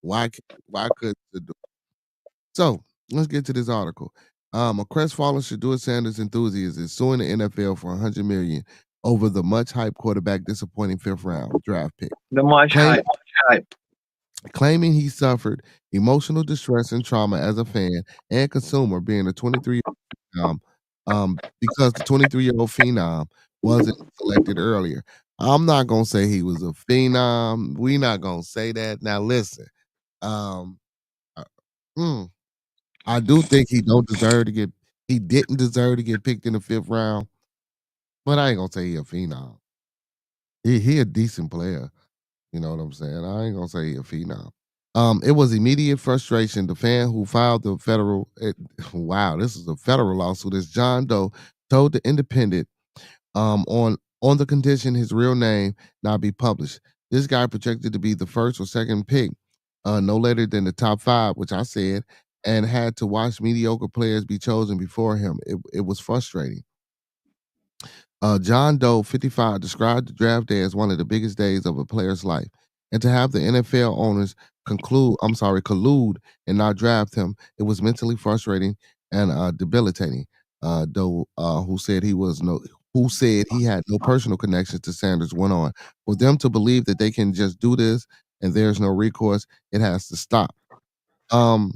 why could the so let's get to this article. A crestfallen Shador Sanders enthusiast is suing the NFL for 100 million over the much hyped quarterback disappointing fifth round draft pick, The much claiming hype. Hype. claiming he suffered emotional distress and trauma as a fan and consumer, being a 23 phenom, because the 23-year-old phenom wasn't selected earlier. I'm not gonna say he was a phenom. We not gonna say that. Now listen, um, uh, mm, I do think he didn't deserve to get picked in the fifth round, but I ain't gonna say he a phenom. He a decent player. You know what I'm saying? I ain't gonna say he a phenom. It was immediate frustration. The fan who filed the federal wow, this is a federal lawsuit. Is John Doe told the Independent on the condition his real name not be published. This guy projected to be the first or second pick, no later than the top 5, which I said, and had to watch mediocre players be chosen before him. It was frustrating. John Doe, 55, described the draft day as one of the biggest days of a player's life. And to have the NFL owners collude and not draft him, it was mentally frustrating and debilitating. Doe, who said he had no personal connections to Sanders, went on. For them to believe that they can just do this and there's no recourse, it has to stop. Um,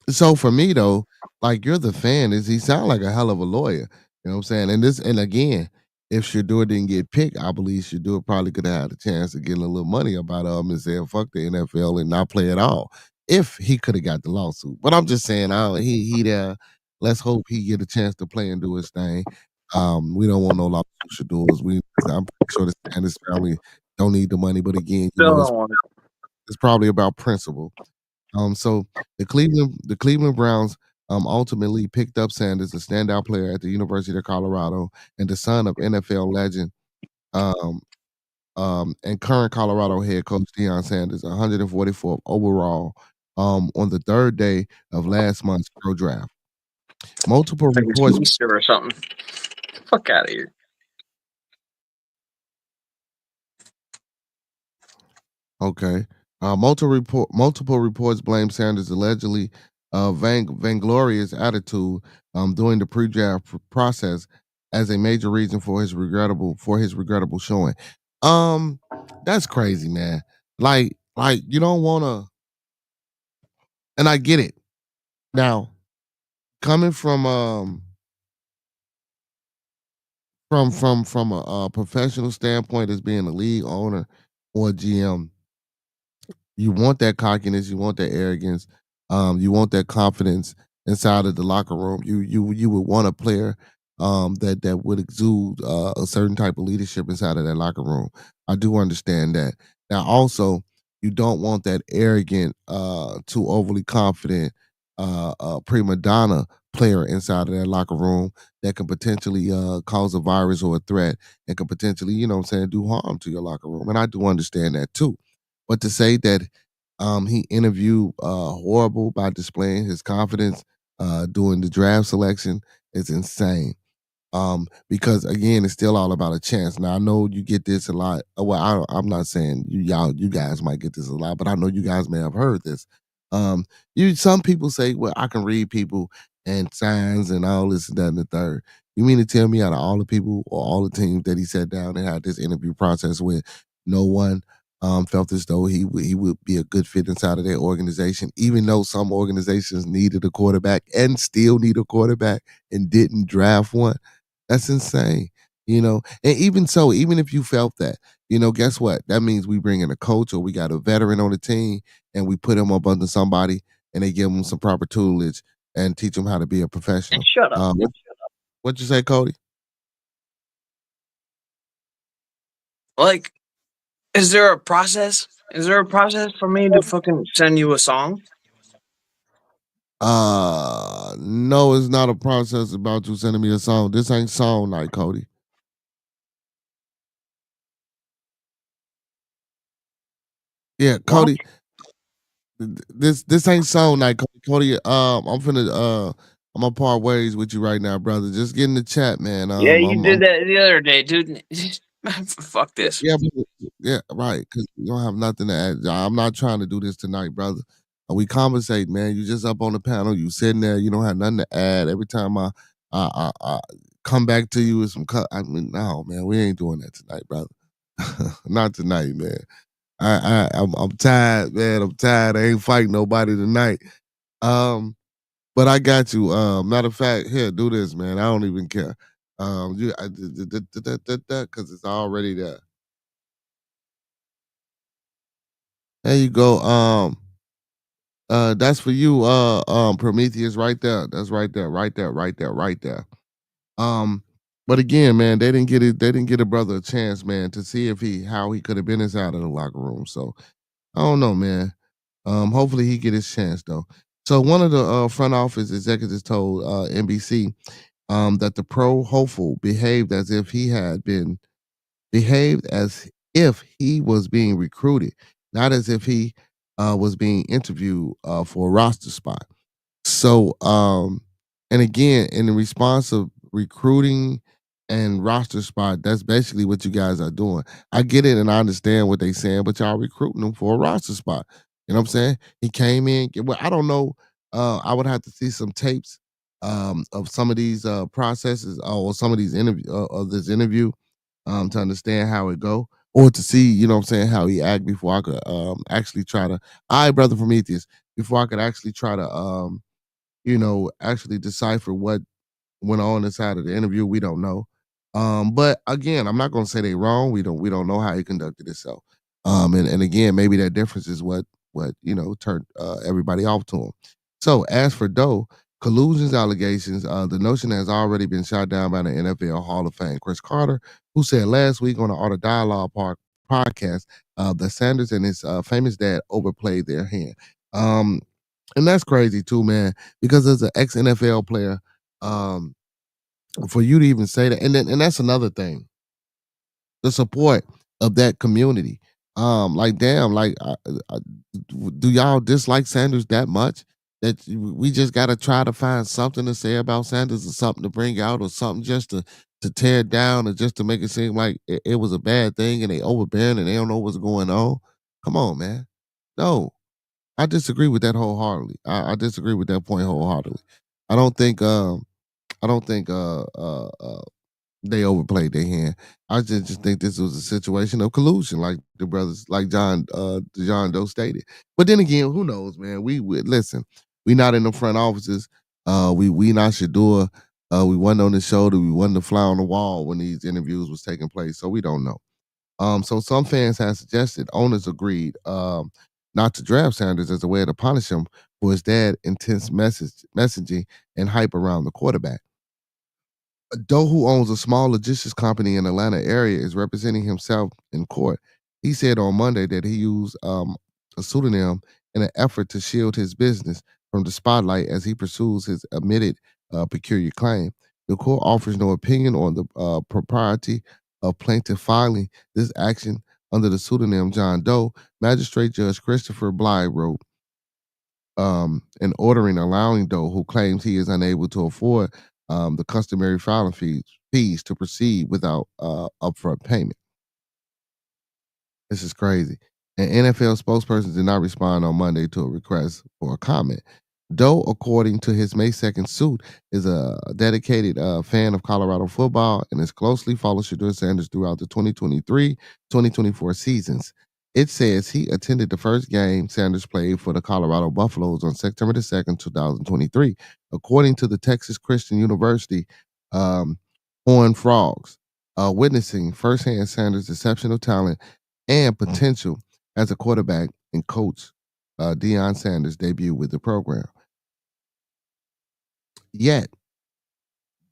so for me though, like you're the fan, is he sound like a hell of a lawyer. You know what I'm saying? And again, if Shador didn't get picked, I believe Shador probably could have had a chance to get a little money about and saying fuck the NFL and not play at all. If he could have got the lawsuit. But I'm just saying, he there. Let's hope he get a chance to play and do his thing. We don't want no lawsuit Shador's. I'm pretty sure the Sanders family don't need the money, but again, Still don't want it. it's probably about principle. So the Cleveland Browns ultimately picked up Sanders, a standout player at the University of Colorado, and the son of NFL legend um, and current Colorado head coach Deion Sanders, 144th overall on the third day of last month's pro draft. Multiple Like reports. it's Easter or something. Fuck out of here. Okay. Multiple reports blame Sanders' allegedly vainglorious attitude during the pre-draft process as a major reason for his regrettable showing. That's crazy, man. Like you don't want to, and I get it. Now, coming from a professional standpoint as being a league owner or GM, you want that cockiness, you want that arrogance, you want that confidence inside of the locker room. You would want a player that would exude a certain type of leadership inside of that locker room. I do understand that. Now, also, you don't want that arrogant, too overly confident, prima donna player inside of that locker room that can potentially cause a virus or a threat and can potentially, do harm to your locker room. And I do understand that too. But to say that he interviewed horrible by displaying his confidence during the draft selection is insane. Because again, it's still all about a chance. Now I know you get this a lot. Well, I'm not saying you guys might get this a lot, but I know you guys may have heard this. Some people say, well, I can read people and signs and all this and that and the third. You mean to tell me out of all the people or all the teams that he sat down and had this interview process with, no one felt as though he would be a good fit inside of their organization, even though some organizations needed a quarterback and still need a quarterback and didn't draft one? That's insane. And even so, even if you felt that, guess what? That means we bring in a coach or we got a veteran on the team and we put him up under somebody and they give him some proper tutelage and teach him how to be a And professional. shut up. What'd you say, Cody? Like, is there a process? Is there a process for me to fucking send you a song? No, it's not a process about you sending me a song. This ain't song night, Cody. Yeah, What? Cody. This ain't song night, Cody. I'm gonna part ways with you right now, brother. Just get in the chat, man. Yeah, you did that the other day, dude. Fuck this. Yeah, yeah, right. Because you don't have nothing to add. I'm not trying to do this tonight, brother. We conversate, man. You just up on the panel. You sitting there. You don't have nothing to add. Every time I come back to you with some I mean, no, man. We ain't doing that tonight, brother. Not tonight, man. I'm tired, man. I'm tired. I ain't fighting nobody tonight. But I got you. Matter of fact, here, do this, man. I don't even care. Because it's already there. There you go. That's for you, Prometheus, right there. That's right there, right there, right there, right there. Um, but again, man, they didn't get a brother a chance, man, to see if how he could have been inside of the locker room. So I don't know, man. Hopefully he get his chance though. So one of the front office executives told NBC that the pro hopeful behaved as if he was being recruited, not as if he was being interviewed for a roster spot. So, and again, in the response of recruiting and roster spot, that's basically what you guys are doing. I get it and I understand what they're saying, but y'all recruiting him for a roster spot. You know what I'm saying? He came in. Well, I don't know. I would have to see some tapes of some of these processes or some of these interview of this interview to understand how it go or to see, you know what I'm saying, how he act before I could actually try to I brother Prometheus, before I could actually try to actually decipher what went on inside of the interview. We don't know. But again, I'm not gonna say they wrong. We don't know how he conducted himself. And again, maybe that difference is what turned everybody off to him. So as for Doe, collusions allegations, the notion has already been shot down by the NFL Hall of Fame. Chris Carter, who said last week on the Art of Dialogue podcast that Sanders and his famous dad overplayed their hand. And that's crazy too, man, because as an ex NFL player, um, for you to even say that, and that's another thing, the support of that community. Like damn, like I, do y'all dislike Sanders that much that we just got to try to find something to say about Sanders or something to bring out or something just to tear it down or just to make it seem like it was a bad thing and they overbearing and they don't know what's going on? Come on, man. No, I disagree with that wholeheartedly. I disagree with that point wholeheartedly. I don't think I don't think they overplayed their hand. I just think this was a situation of collusion, like the brothers, like John Doe stated. But then again, who knows, man? We listen. We not in the front offices. We not Shador. We wasn't on the shoulder. We wasn't the fly on the wall when these interviews was taking place. So we don't know. So some fans have suggested owners agreed not to draft Sanders as a way to punish him for his dad intense messaging and hype around the quarterback. Doe, who owns a small logistics company in Atlanta area, is representing himself in court. He said on Monday that he used a pseudonym in an effort to shield his business from the spotlight as he pursues his admitted peculiar claim. The court offers no opinion on the propriety of plaintiff filing this action under the pseudonym John Doe. Magistrate Judge Christopher Bly wrote in ordering allowing Doe, who claims he is unable to afford the customary filing fees to proceed without upfront payment. This is crazy. An NFL spokesperson did not respond on Monday to a request for a comment. Doe, according to his May 2nd suit, is a dedicated fan of Colorado football and has closely followed Shedeur Sanders throughout the 2023-2024 seasons. It says he attended the first game Sanders played for the Colorado Buffaloes on September the 2nd, 2023. According to the Texas Christian University Horned Frogs, witnessing firsthand Sanders' exceptional talent and potential as a quarterback and coach Deion Sanders' debut with the program. Yet,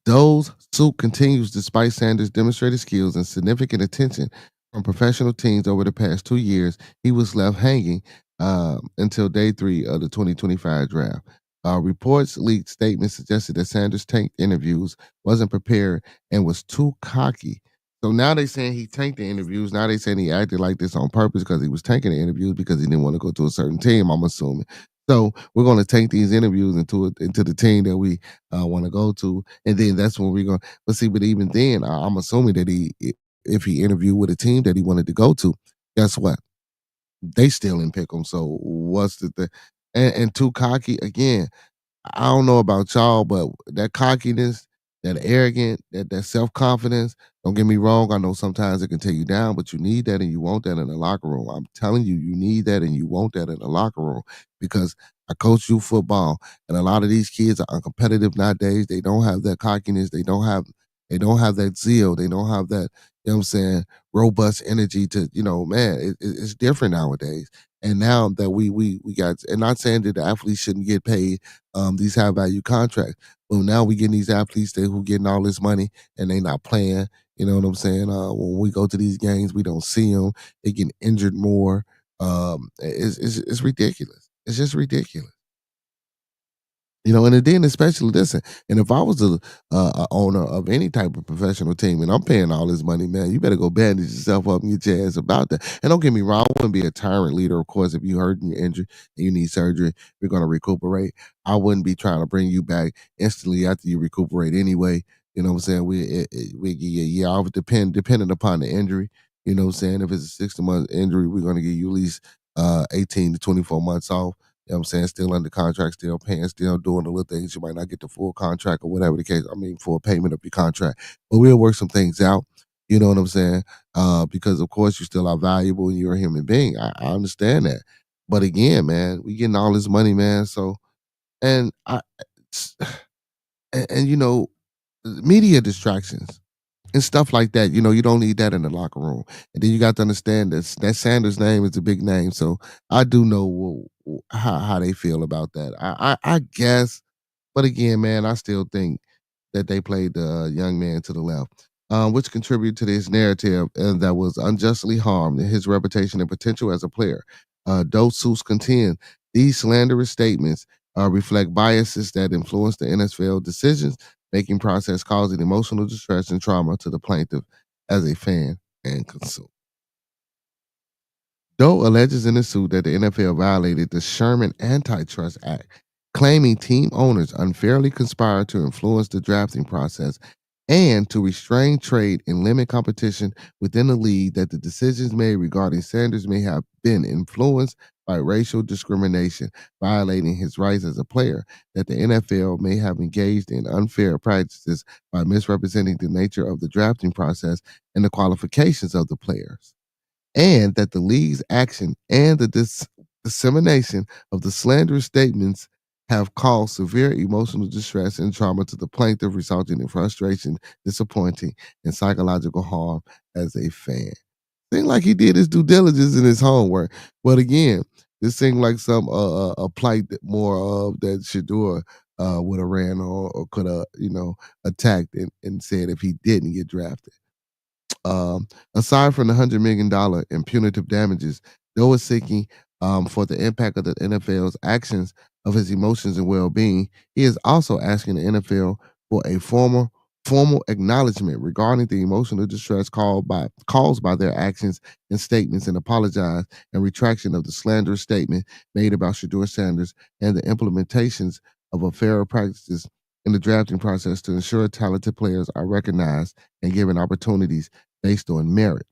Doe's suit continues despite Sanders' demonstrated skills and significant attention from professional teams over the past 2 years. He was left hanging until day 3 of the 2025 draft. Reports leaked statements suggested that Sanders tanked interviews, wasn't prepared, and was too cocky. So now they saying he tanked the interviews. Now they saying he acted like this on purpose because he was tanking the interviews because he didn't want to go to a certain team, I'm assuming. So we're going to tank these interviews into the team that we want to go to, and then that's when we're going. But see, but even then, I'm assuming that if he interviewed with a team that he wanted to go to, guess what? They still didn't pick him. So what's the thing? And too cocky again. I don't know about y'all, but that cockiness, that arrogant, that self-confidence, don't get me wrong, I know sometimes it can take you down, but you need that and you want that in the locker room. I'm telling you, you need that and you want that in the locker room because I coach youth football and a lot of these kids are uncompetitive nowadays. They don't have that cockiness. They don't have that zeal. They don't have that, you know what I'm saying, robust energy to, man, it's different nowadays. And now that we got, and not saying that the athletes shouldn't get paid these high value contracts, but now we getting these athletes who getting all this money and they not playing. You know what I'm saying? When we go to these games, we don't see them. They get injured more. It's ridiculous. It's just ridiculous. And then especially listen, and if I was a owner of any type of professional team and I'm paying all this money, man, you better go bandage yourself up and get your ass about that. And don't get me wrong, I wouldn't be a tyrant leader. Of course, if you hurt and you're injured and you need surgery, you're going to recuperate. I wouldn't be trying to bring you back instantly after you recuperate anyway. You know what I'm saying? We give you a year off, depending upon the injury. You know what I'm saying? If it's a 60-month injury, we're going to give you at least 18 to 24 months off. You know what I'm saying? Still under contract, still paying, still doing the little things. You might not get the full contract or whatever the case. I mean, full payment of your contract. But we'll work some things out. You know what I'm saying? Because, of course, you still are valuable and you're a human being. I understand that. But again, man, we getting all this money, man. So, and and media distractions and stuff like that. You don't need that in the locker room. And then you got to understand that Sanders name is a big name. So I do know how they feel about that. I guess, but again, man, I still think that they played the young man to the left, which contributed to this narrative that was unjustly harmed his reputation and potential as a player. Those who contend these slanderous statements reflect biases that influence the NFL decisions making process, causing emotional distress and trauma to the plaintiff as a fan and consumer. Doe alleges in the suit that the NFL violated the Sherman Antitrust Act, claiming team owners unfairly conspired to influence the drafting process and to restrain trade and limit competition within the league, that the decisions made regarding Sanders may have been influenced by racial discrimination, violating his rights as a player, that the NFL may have engaged in unfair practices by misrepresenting the nature of the drafting process and the qualifications of the players, and that the league's action and the dissemination of the slanderous statements have caused severe emotional distress and trauma to the plaintiff, resulting in frustration, disappointing, and psychological harm as a fan. Seemed like he did his due diligence and his homework, but again, this seemed like some a plight that more of that Shador would have ran on or could have attacked and said if he didn't get drafted. Aside from the $100 million in punitive damages, Doe is seeking for the impact of the NFL's actions of his emotions and well-being. He is also asking the NFL for a formal acknowledgement regarding the emotional distress caused by their actions and statements, and apologize and retraction of the slanderous statement made about Shador Sanders and the implementations of a fairer practices in the drafting process to ensure talented players are recognized and given opportunities based on merit.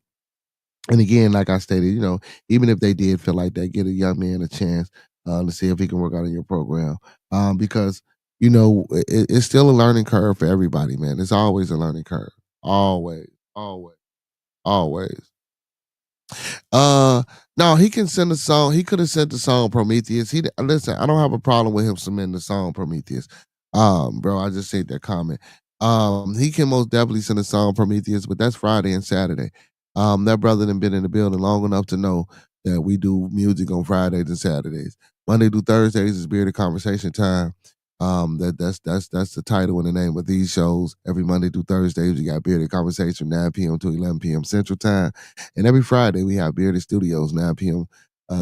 And again, like I stated, even if they did feel like that, get a young man a chance to see if he can work out in your program. Because, it's still a learning curve for everybody, man. It's always a learning curve. Always, always, always. No, he can send a song. He could have sent the song Prometheus. Listen, I don't have a problem with him submitting the song Prometheus. Bro, I just said that comment. He can most definitely send a song Prometheus, but that's Friday and Saturday. That brother done been in the building long enough to know that we do music on Fridays and Saturdays. Monday through Thursdays is Bearded Conversation Time. That's the title and the name of these shows. Every Monday through Thursdays, we got Bearded Conversation 9 p.m. to 11 p.m. Central Time, and every Friday we have Bearded Studios 9 p.m.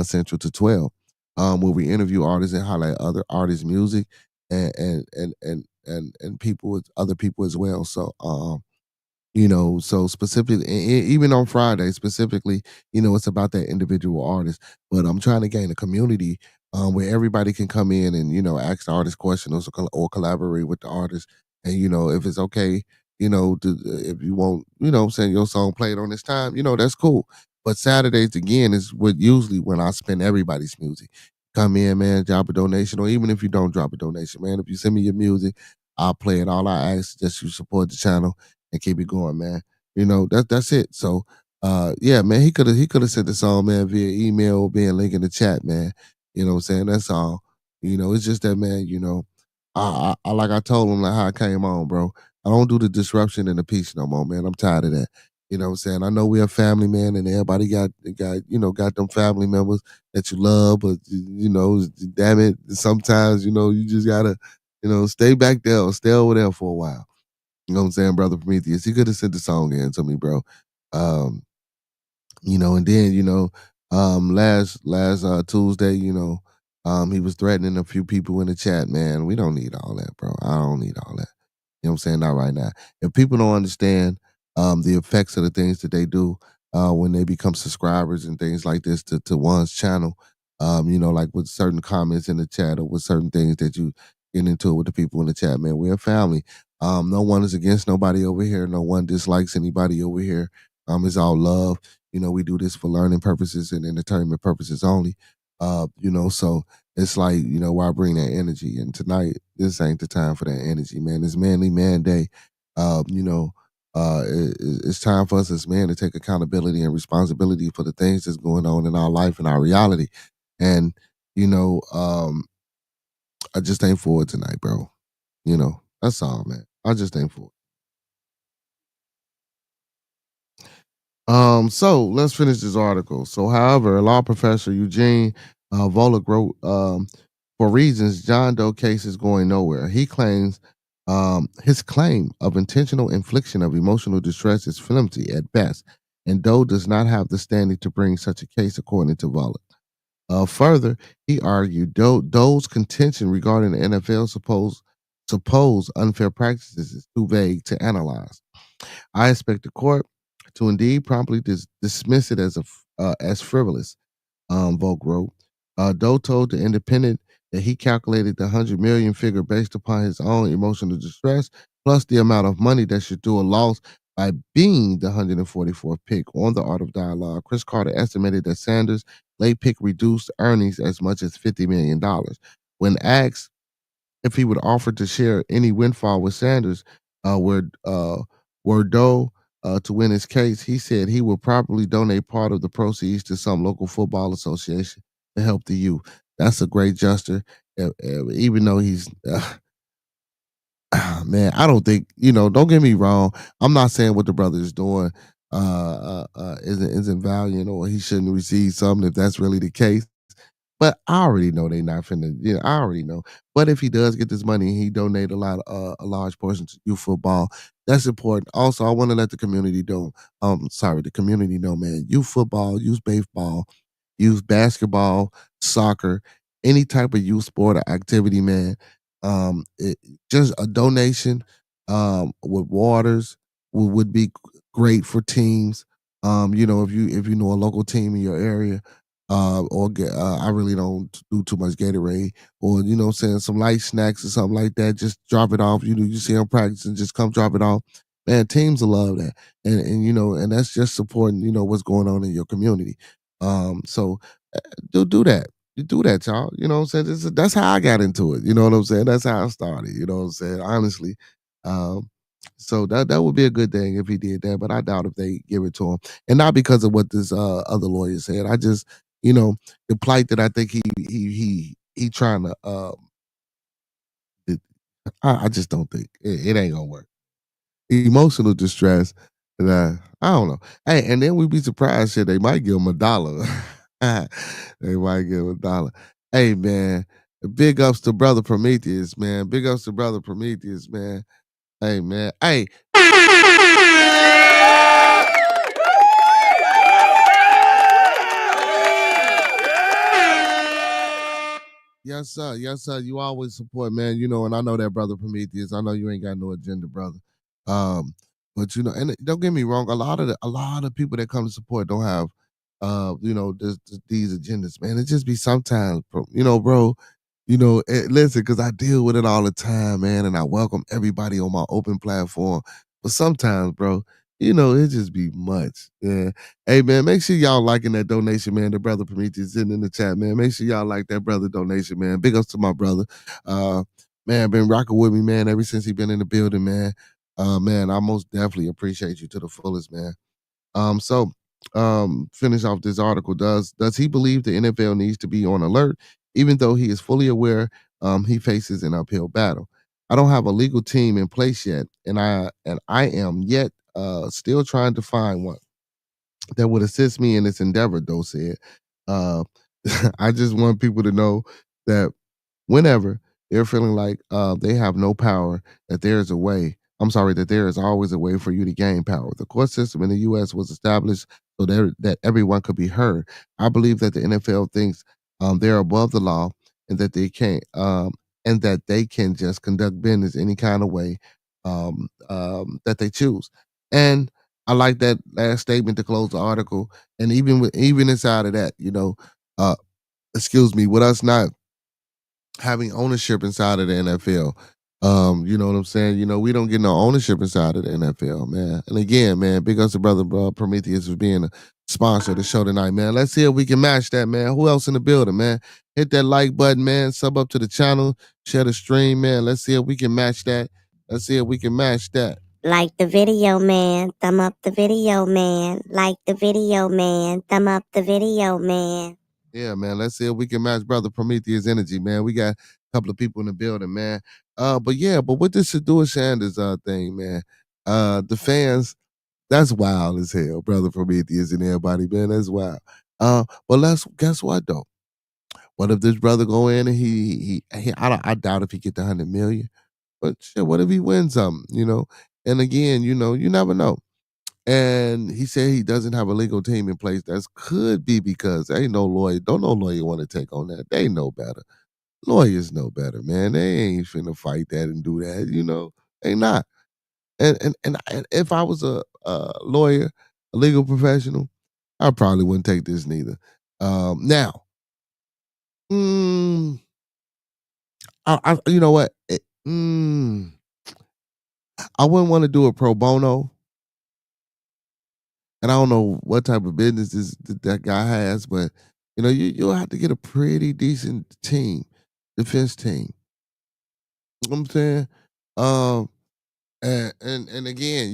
Central to 12, where we interview artists and highlight other artists' music and people with other people as well. So so specifically, even on Friday specifically, it's about that individual artist. But I'm trying to gain a community where everybody can come in and ask the artist questions or collaborate with the artist. And if it's okay, if you want, I'm saying your song played on this time, that's cool. But Saturdays again is usually when I spend everybody's music. Come in, man, drop a donation, or even if you don't drop a donation, man, if you send me your music, I'll play it. All I ask is just you support the channel and keep it going, man. That's it. So yeah, man, he could have sent the song, man, via email, being link in the chat, man. You know what I'm saying? That's all. It's just that, man, I like I told him like how I came on, bro. I don't do the disruption and the peace no more, man. I'm tired of that. You know what I'm saying? I know we're a family, man, and everybody got them family members that you love, but damn it, sometimes, you just gotta, stay back there or stay over there for a while. You know what I'm saying, brother Prometheus? He could have sent the song in to me, bro. And then, Last Tuesday, he was threatening a few people in the chat. Man, we don't need all that, bro. I don't need all that. You know what I'm saying? Not right now. If people don't understand the effects of the things that they do when they become subscribers and things like this to one's channel, like with certain comments in the chat or with certain things that you get into it with the people in the chat, man, we're a family. No one is against nobody over here. No one dislikes anybody over here. It's all love. We do this for learning purposes and entertainment purposes only. So it's like, why bring that energy? And tonight, this ain't the time for that energy, man. It's Manly Man Day. It's time for us as men to take accountability and responsibility for the things that's going on in our life and our reality. And, you know, um, I just ain't for it tonight, bro. That's all, man. I just ain't for it. So let's finish this article. So, however, law professor Eugene Volokh wrote, for reasons John Doe case is going nowhere. He claims his claim of intentional infliction of emotional distress is flimsy at best, and Doe does not have the standing to bring such a case, according to Volokh. Further, he argued Doe's contention regarding the NFL supposed unfair practices is too vague to analyze. I expect the court to indeed promptly dismiss it as frivolous. Volk wrote. Doe told the Independent that he calculated the 100 million figure based upon his own emotional distress plus the amount of money that should do a loss by being the 144th pick on the Art of Dialogue. Chris Carter estimated that Sanders' late pick reduced earnings as much as $50 million. When asked if he would offer to share any windfall with Sanders, were Doe to win his case, he said he would probably donate part of the proceeds to some local football association to help the youth. That's a great gesture, even though he's. Man, I don't think Don't get me wrong. I'm not saying what the brother is doing isn't valiant or he shouldn't receive something if that's really the case. But I already know they not finna. I already know. But if he does get this money, he donate a large portion to youth football. That's important. Also, I want to let the community know. The community know, man. Youth football, youth baseball, youth basketball, soccer, any type of youth sport or activity, man. Just a donation with waters would be great for teams. If you know a local team in your area, I really don't do too much Gatorade, or what I'm saying, some light snacks or something like that. Just drop it off. You see them practicing, just come drop it off. Man, teams will love that, and that's just supporting what's going on in your community. So do that. You do that, y'all. You know what I'm saying? That's how I got into it. You know what I'm saying? That's how I started. You know what I'm saying? Honestly. Um, so that would be a good thing if he did that, but I doubt if they give it to him. And not because of what this other lawyer said. I just, the plight that I think he trying to I just don't think it ain't gonna work. Emotional distress. And I don't know. Hey, and then we'd be surprised shit. They might give him $1. They might give him $1. Hey man, big ups to brother Prometheus, man. Big ups to brother Prometheus, man. Hey man. Hey. Yes, sir. Yes, sir. You always support, man. And I know that brother Prometheus. I know you ain't got no agenda, brother. But and don't get me wrong. A lot of people that come to support don't have, these agendas, man. It just be sometimes, bro. Listen, because I deal with it all the time, man, and I welcome everybody on my open platform. But sometimes, bro, it just be much. Yeah. Hey man, make sure y'all liking that donation, man. The brother Prometheus sitting in the chat, man. Make sure y'all like that brother donation, man. Big ups to my brother. Man, been rocking with me, man, ever since he been in the building, man. Man, I most definitely appreciate you to the fullest, man. Finish off this article. Does he believe the NFL needs to be on alert, even though he is fully aware he faces an uphill battle? I don't have a legal team in place yet, and I am yet still trying to find one that would assist me in this endeavor, Doe said. Uh, I just want people to know that whenever they're feeling like they have no power, that there is a way. I'm sorry, that there is always a way for you to gain power. The court system in the U.S. was established so that everyone could be heard. I believe that the NFL thinks they're above the law and that they can't and that they can just conduct business any kind of way that they choose. And I like that last statement to close the article. And even inside of that, uh, excuse me, with us not having ownership inside of the NFL. You know what I'm saying? We don't get no ownership inside of the NFL, man. And again, man, big ups to brother Prometheus for being a sponsor of the show tonight, man. Let's see if we can match that, man. Who else in the building, man? Hit that like button, man. Sub up to the channel, share the stream, man. Let's see if we can match that. Let's see if we can match that. Like the video, man. Thumb up the video, man. Like the video, man. Thumb up the video, man. Yeah, man. Let's see if we can match brother Prometheus energy, man. We got a couple of people in the building, man. But with this Shadua Sanders thing, man, the fans, that's wild as hell, brother Prometheus and everybody, man. That's wild. But let's guess what though? What if this brother go in and I doubt if he get the 100 million. But shit, what if he wins something, And again, you never know. And he said he doesn't have a legal team in place. That could be because ain't no lawyer, don't no lawyer want to take on that. They know better. Lawyers know better, man. They ain't finna fight that and do that, They not. And if I was a lawyer, a legal professional, I probably wouldn't take this neither. Now, you know what? I wouldn't want to do it pro bono. And I don't know what type of business that guy has, but you'll have to get a pretty decent team, defense team. You know what I'm saying? And again,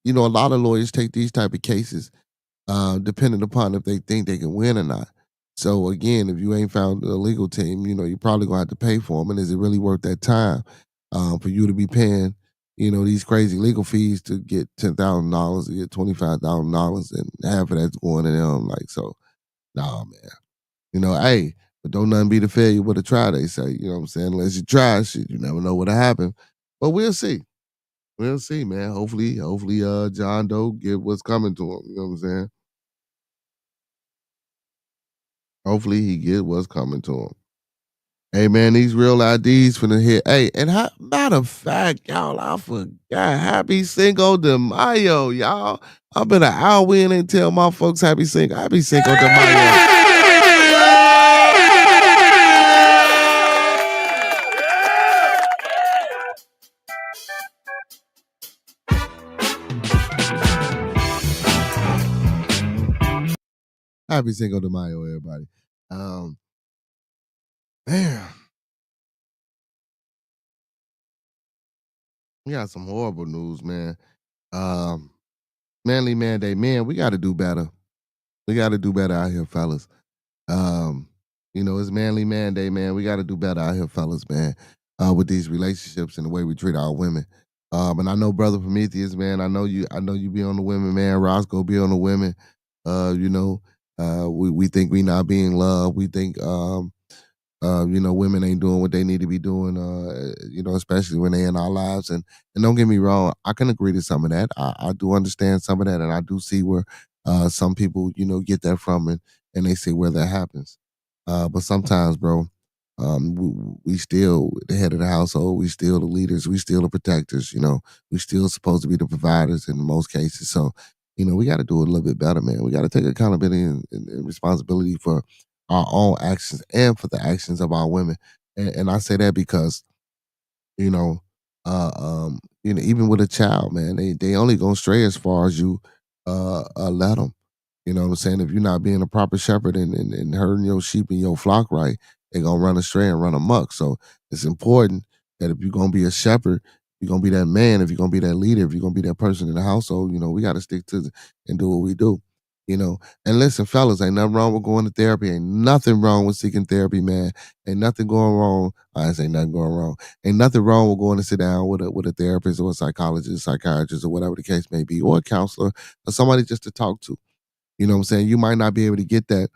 a lot of lawyers take these type of cases, depending upon if they think they can win or not. So again, if you ain't found a legal team, you're probably gonna have to pay for them. And is it really worth that time for you to be paying, these crazy legal fees to get $10,000, to get $25,000, and half of that's going to them? Like, so, nah, man. Hey, but don't nothing beat a failure with a try, they say. You know what I'm saying? Unless you try, shit, you never know what'll happen. But we'll see. We'll see, man. Hopefully, John Doe get what's coming to him. You know what I'm saying? Hopefully he get what's coming to him. Hey, man, these real IDs finna hit. Hey, and matter of fact, y'all, I forgot. Happy Cinco de Mayo, y'all. I've been an hour in and tell my folks Happy Cinco de Mayo. Happy Cinco de Mayo, everybody. Man, we got some horrible news, man. Manly Manday, man, we got to do better. We got to do better out here, fellas. It's Manly Manday, man. We got to do better out here, fellas, man. With these relationships and the way we treat our women. And I know, brother Prometheus, man. I know you be on the women, man. Roscoe be on the women. We think we not being loved. We think women ain't doing what they need to be doing, especially when they in our lives. And don't get me wrong, I can agree to some of that. I do understand some of that, and I do see where some people, get that from, and they see where that happens. But sometimes, bro, we still the head of the household. We still the leaders. We still the protectors. We still supposed to be the providers in most cases. So, we got to do it a little bit better, man. We got to take accountability and responsibility for our own actions and for the actions of our women. And I say that because, even with a child, man, they only gonna stray as far as you let them. You know what I'm saying? If you're not being a proper shepherd and herding your sheep and your flock right, they're gonna run astray and run amok. So it's important that if you're gonna be a shepherd, you're gonna be that man, if you're gonna be that leader, if you're gonna be that person in the household, we gotta stick to and do what we do. And listen, fellas, ain't nothing wrong with going to therapy. Ain't nothing wrong with seeking therapy, man. Ain't nothing going wrong. I say nothing going wrong. Ain't nothing wrong with going to sit down with a therapist or a psychologist, psychiatrist, or whatever the case may be, or a counselor, or somebody just to talk to. You know what I'm saying? You might not be able to get that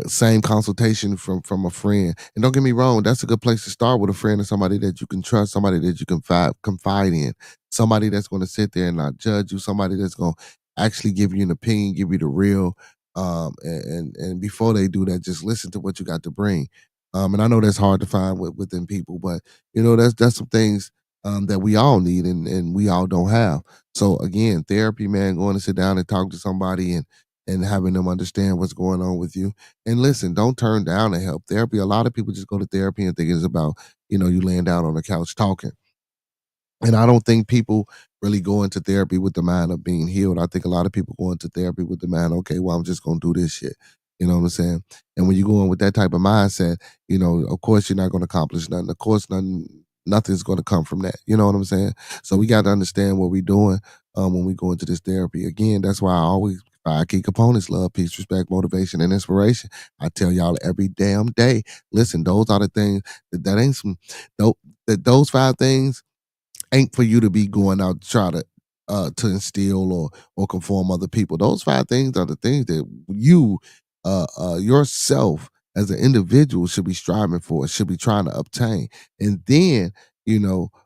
same consultation from a friend. And don't get me wrong, that's a good place to start with a friend or somebody that you can trust, somebody that you can confide in, somebody that's going to sit there and not judge you, somebody that's going to actually give you an opinion, give you the real. And before they do that, just listen to what you got to bring. And I know that's hard to find within people, but that's some things that we all need and we all don't have. So again, therapy, man, going to sit down and talk to somebody and having them understand what's going on with you. And listen, don't turn down the help. Therapy, a lot of people just go to therapy and think it's about, you laying down on the couch talking. And I don't think people really go into therapy with the mind of being healed. I think a lot of people go into therapy with the mind, okay, well, I'm just going to do this shit. You know what I'm saying? And when you go in with that type of mindset, of course you're not going to accomplish nothing. Of course, nothing's going to come from that. You know what I'm saying? So we got to understand what we're doing when we go into this therapy. Again, that's why I always 5 key components: love, peace, respect, motivation, and inspiration. I tell y'all every damn day. Listen, those are the things that ain't some. Those 5 things ain't for you to be going out to try to instill or conform other people. Those 5 things are the things that you yourself as an individual should be striving for, should be trying to obtain. And then,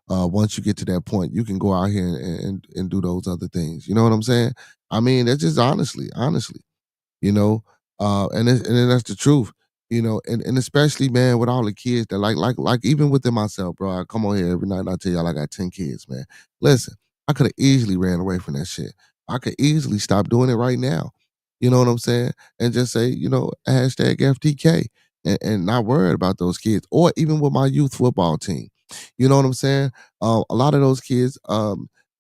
once you get to that point, you can go out here and do those other things. You know what I'm saying? I mean, that's just honestly you know. And then that's the truth, and especially, man, with all the kids that like even within myself, bro. I come on here every night and I tell y'all I got 10 kids, man. Listen, I could have easily ran away from that shit. I could easily stop doing it right now. You know what I'm saying? And just say, hashtag FTK and not worried about those kids. Or even with my youth football team. You know what I'm saying? A lot of those kids,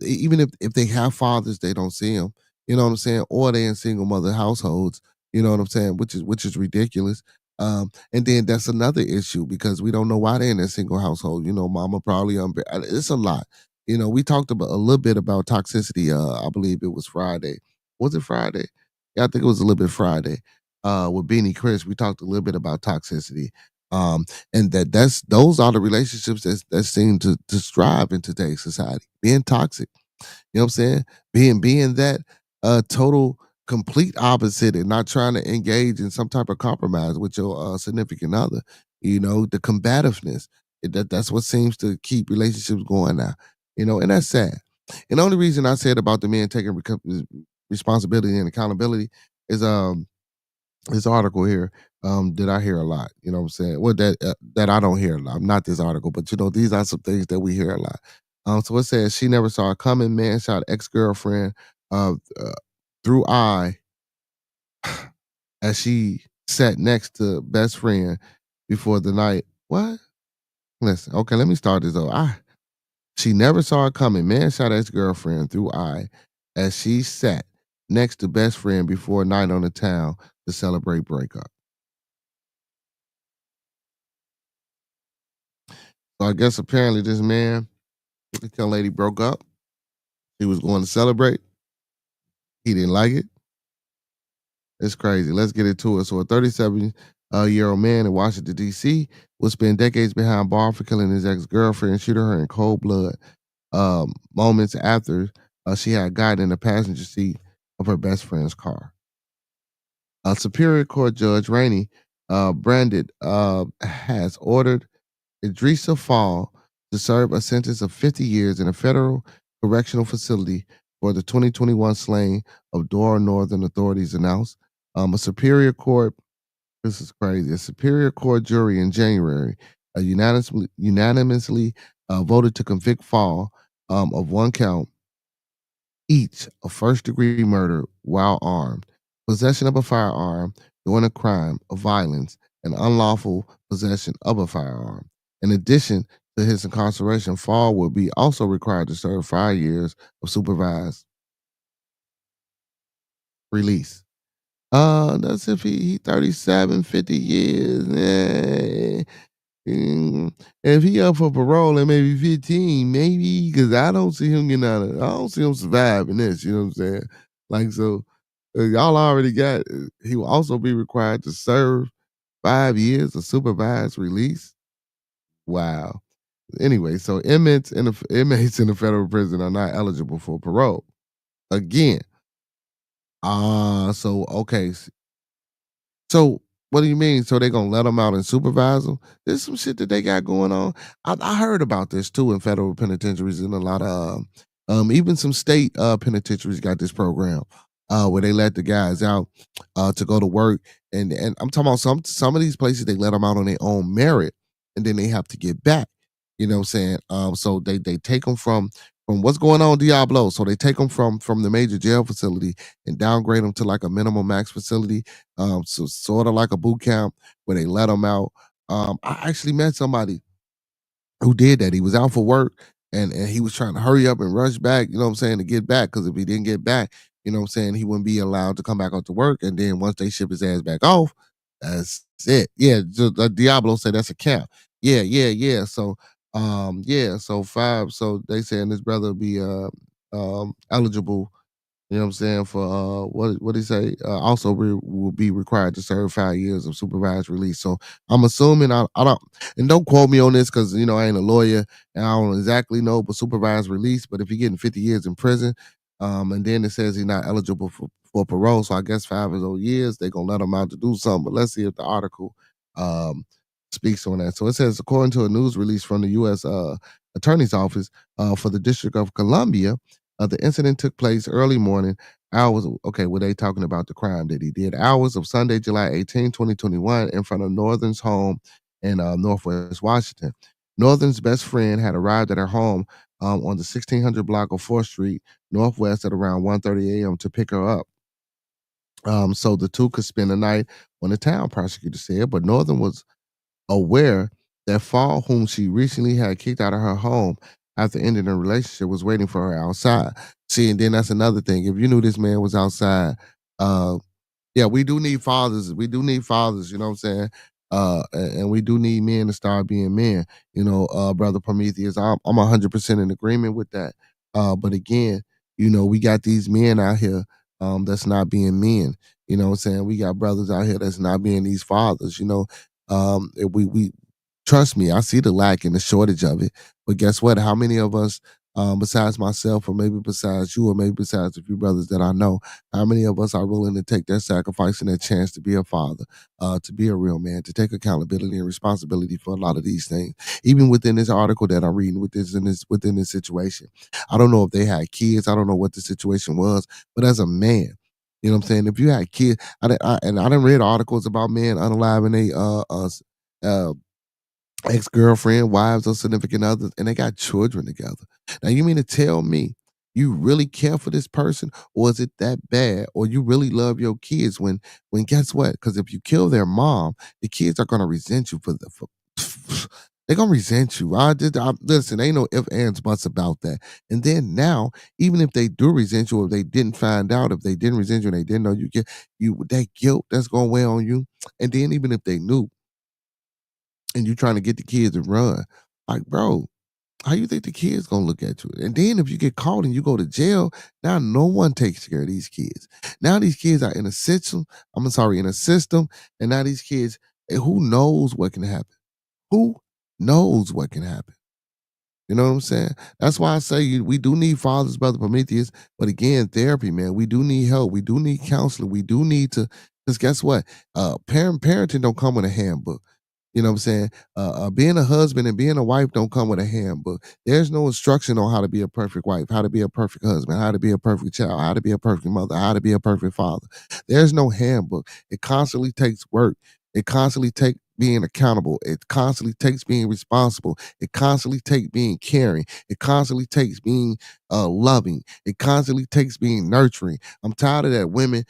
even if they have fathers, they don't see them. You know what I'm saying? Or they in single mother households. You know what I'm saying? Which is ridiculous. And then that's another issue because we don't know why they're in a single household. Mama probably it's a lot. We talked about a little bit about toxicity. I believe it was Friday. Was it Friday? Yeah, I think it was a little bit Friday. With Beanie Chris, we talked a little bit about toxicity. And those are the relationships that seem to strive in today's society. Being toxic. You know what I'm saying? Being that total complete opposite and not trying to engage in some type of compromise with your significant other. The combativeness. That's what seems to keep relationships going now. And that's sad. And the only reason I said about the men taking responsibility and accountability is this article here that I hear a lot. You know what I'm saying? Well, that I don't hear a lot. Not this article, but these are some things that we hear a lot. So it says she never saw it coming. Man shot ex-girlfriend through eye as she sat next to best friend before the night. What? Listen, okay, let me start this over. She never saw it coming. Man shot ex-girlfriend through eye as she sat next to best friend before a night on the town to celebrate breakup. So I guess apparently this man, this young lady broke up. He was going to celebrate. He didn't like it. It's crazy. Let's get into it. So a 37-year-old man in Washington, D.C. will spend decades behind bar for killing his ex-girlfriend and shooting her in cold blood moments after she had gotten in the passenger seat of her best friend's car. A Superior Court Judge Rainey Branded has ordered Idrissa Fall to serve a sentence of 50 years in a federal correctional facility for the 2021 slaying of Dora Northern, authorities announced. A Superior Court, this is crazy, a Superior Court jury in January unanimously voted to convict Fall of one count each of first-degree murder while armed, possession of a firearm during a crime of violence, and unlawful possession of a firearm. In addition to his incarceration, Fall will be also required to serve 5 years of supervised release. That's if he 37, 50 years. If he up for parole and maybe 15, maybe, because I don't see him getting out of I don't see him surviving this, you know what I'm saying? Like, so y'all already got, he will also be required to serve 5 years of supervised release. Wow. Anyway, so inmates in the federal prison are not eligible for parole. Again, so okay. So What do you mean? So they gonna let them out and supervise them? There's some shit that they got going on. I heard about this too in federal penitentiaries and a lot of even some state penitentiaries got this program where they let the guys out to go to work and I'm talking about some of these places they let them out on their own merit and then they have to get back. You know what I'm saying? So they take them from what's going on Diablo. So they take them from the major jail facility and downgrade them to like a minimum max facility, so sort of like a boot camp where they let them out. I actually met somebody who did that. He was out for work and he was trying to hurry up and rush back, you know what I'm saying, to get back. Cause if he didn't get back, you know what I'm saying, he wouldn't be allowed to come back out to work. And then once they ship his ass back off, that's it. Yeah, Diablo said that's a camp. Yeah. So yeah, so five. So they saying this brother will be eligible, you know what I'm saying, for what he say? Also will be required to serve 5 years of supervised release. So I'm assuming I don't, and don't quote me on this because you know I ain't a lawyer and I don't exactly know, but supervised release. But if you're getting 50 years in prison, and then it says he's not eligible for parole, so I guess 5 of those years they're gonna let him out to do something. But let's see if the article um speaks on that. So it says according to a news release from the U.S. Attorney's Office for the District of Columbia. The incident took place early morning hours. Okay, were they talking about the crime that he did? Hours of Sunday, July 18, 2021, in front of Northern's home in Northwest Washington. Northern's best friend had arrived at her home on the 1600 block of 4th Street Northwest at around 1:30 a.m. to pick her up. So the two could spend the night on the town, prosecutor said, but Northern was aware that Fall, whom she recently had kicked out of her home after ending a relationship, was waiting for her outside. See, and then that's another thing. If you knew this man was outside, uh, yeah, we do need fathers. We do need fathers, you know what I'm saying? And we do need men to start being men, you know, brother Prometheus. I'm 100% in agreement with that. But again, you know, we got these men out here that's not being men. You know what I'm saying? We got brothers out here that's not being these fathers, you know. We trust me, I see the lack and the shortage of it. But guess what? How many of us, besides myself, or maybe besides you, or maybe besides a few brothers that I know, how many of us are willing to take that sacrifice and that chance to be a father, to be a real man, to take accountability and responsibility for a lot of these things? Even within this article that I'm reading, within this situation, I don't know if they had kids. I don't know what the situation was, but as a man. You know what I'm saying? If you had kids, and I done read articles about men unaliving they uh ex-girlfriend, wives, or significant others, and they got children together. Now, you mean to tell me you really care for this person, or is it that bad, or you really love your kids when guess what? Because if you kill their mom, the kids are gonna resent you for they're gonna resent you. Listen, ain't no ifs, ands, buts about that. And then now, even if they do resent you, or they didn't find out, if they didn't resent you and they didn't know you get you that guilt that's gonna weigh on you. And then even if they knew, and you trying to get the kids to run. Like, bro, how you think the kids gonna look at you? And then if you get caught and you go to jail, now no one takes care of these kids. Now these kids are in a system. I'm sorry, in a system, and now these kids, who knows what can happen? Who knows what can happen? You know what I'm saying? That's why I say we do need fathers, brother Prometheus. But again, therapy, man. We do need help. We do need counseling. We do need to. Because guess what? Parenting don't come with a handbook. You know what I'm saying? Being a husband and being a wife don't come with a handbook. There's no instruction on how to be a perfect wife, how to be a perfect husband, how to be a perfect child, how to be a perfect mother, how to be a perfect father. There's no handbook. It constantly takes work. It constantly takes being accountable. It constantly takes being responsible. It constantly takes being caring. It constantly takes being loving. It constantly takes being nurturing. I'm tired of that women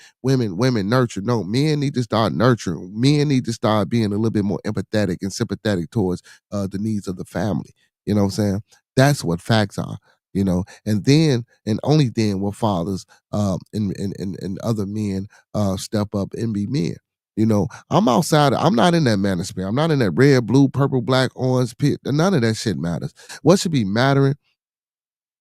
nurture. No, men need to start nurturing. Men need to start being a little bit more empathetic and sympathetic towards the needs of the family. You know what I'm saying? That's what facts are. You know, and then and only then will fathers and other men step up and be men. You know, I'm outside. I'm not in that manosphere. I'm not in that red, blue, purple, black, orange pit. None of that shit matters. What should be mattering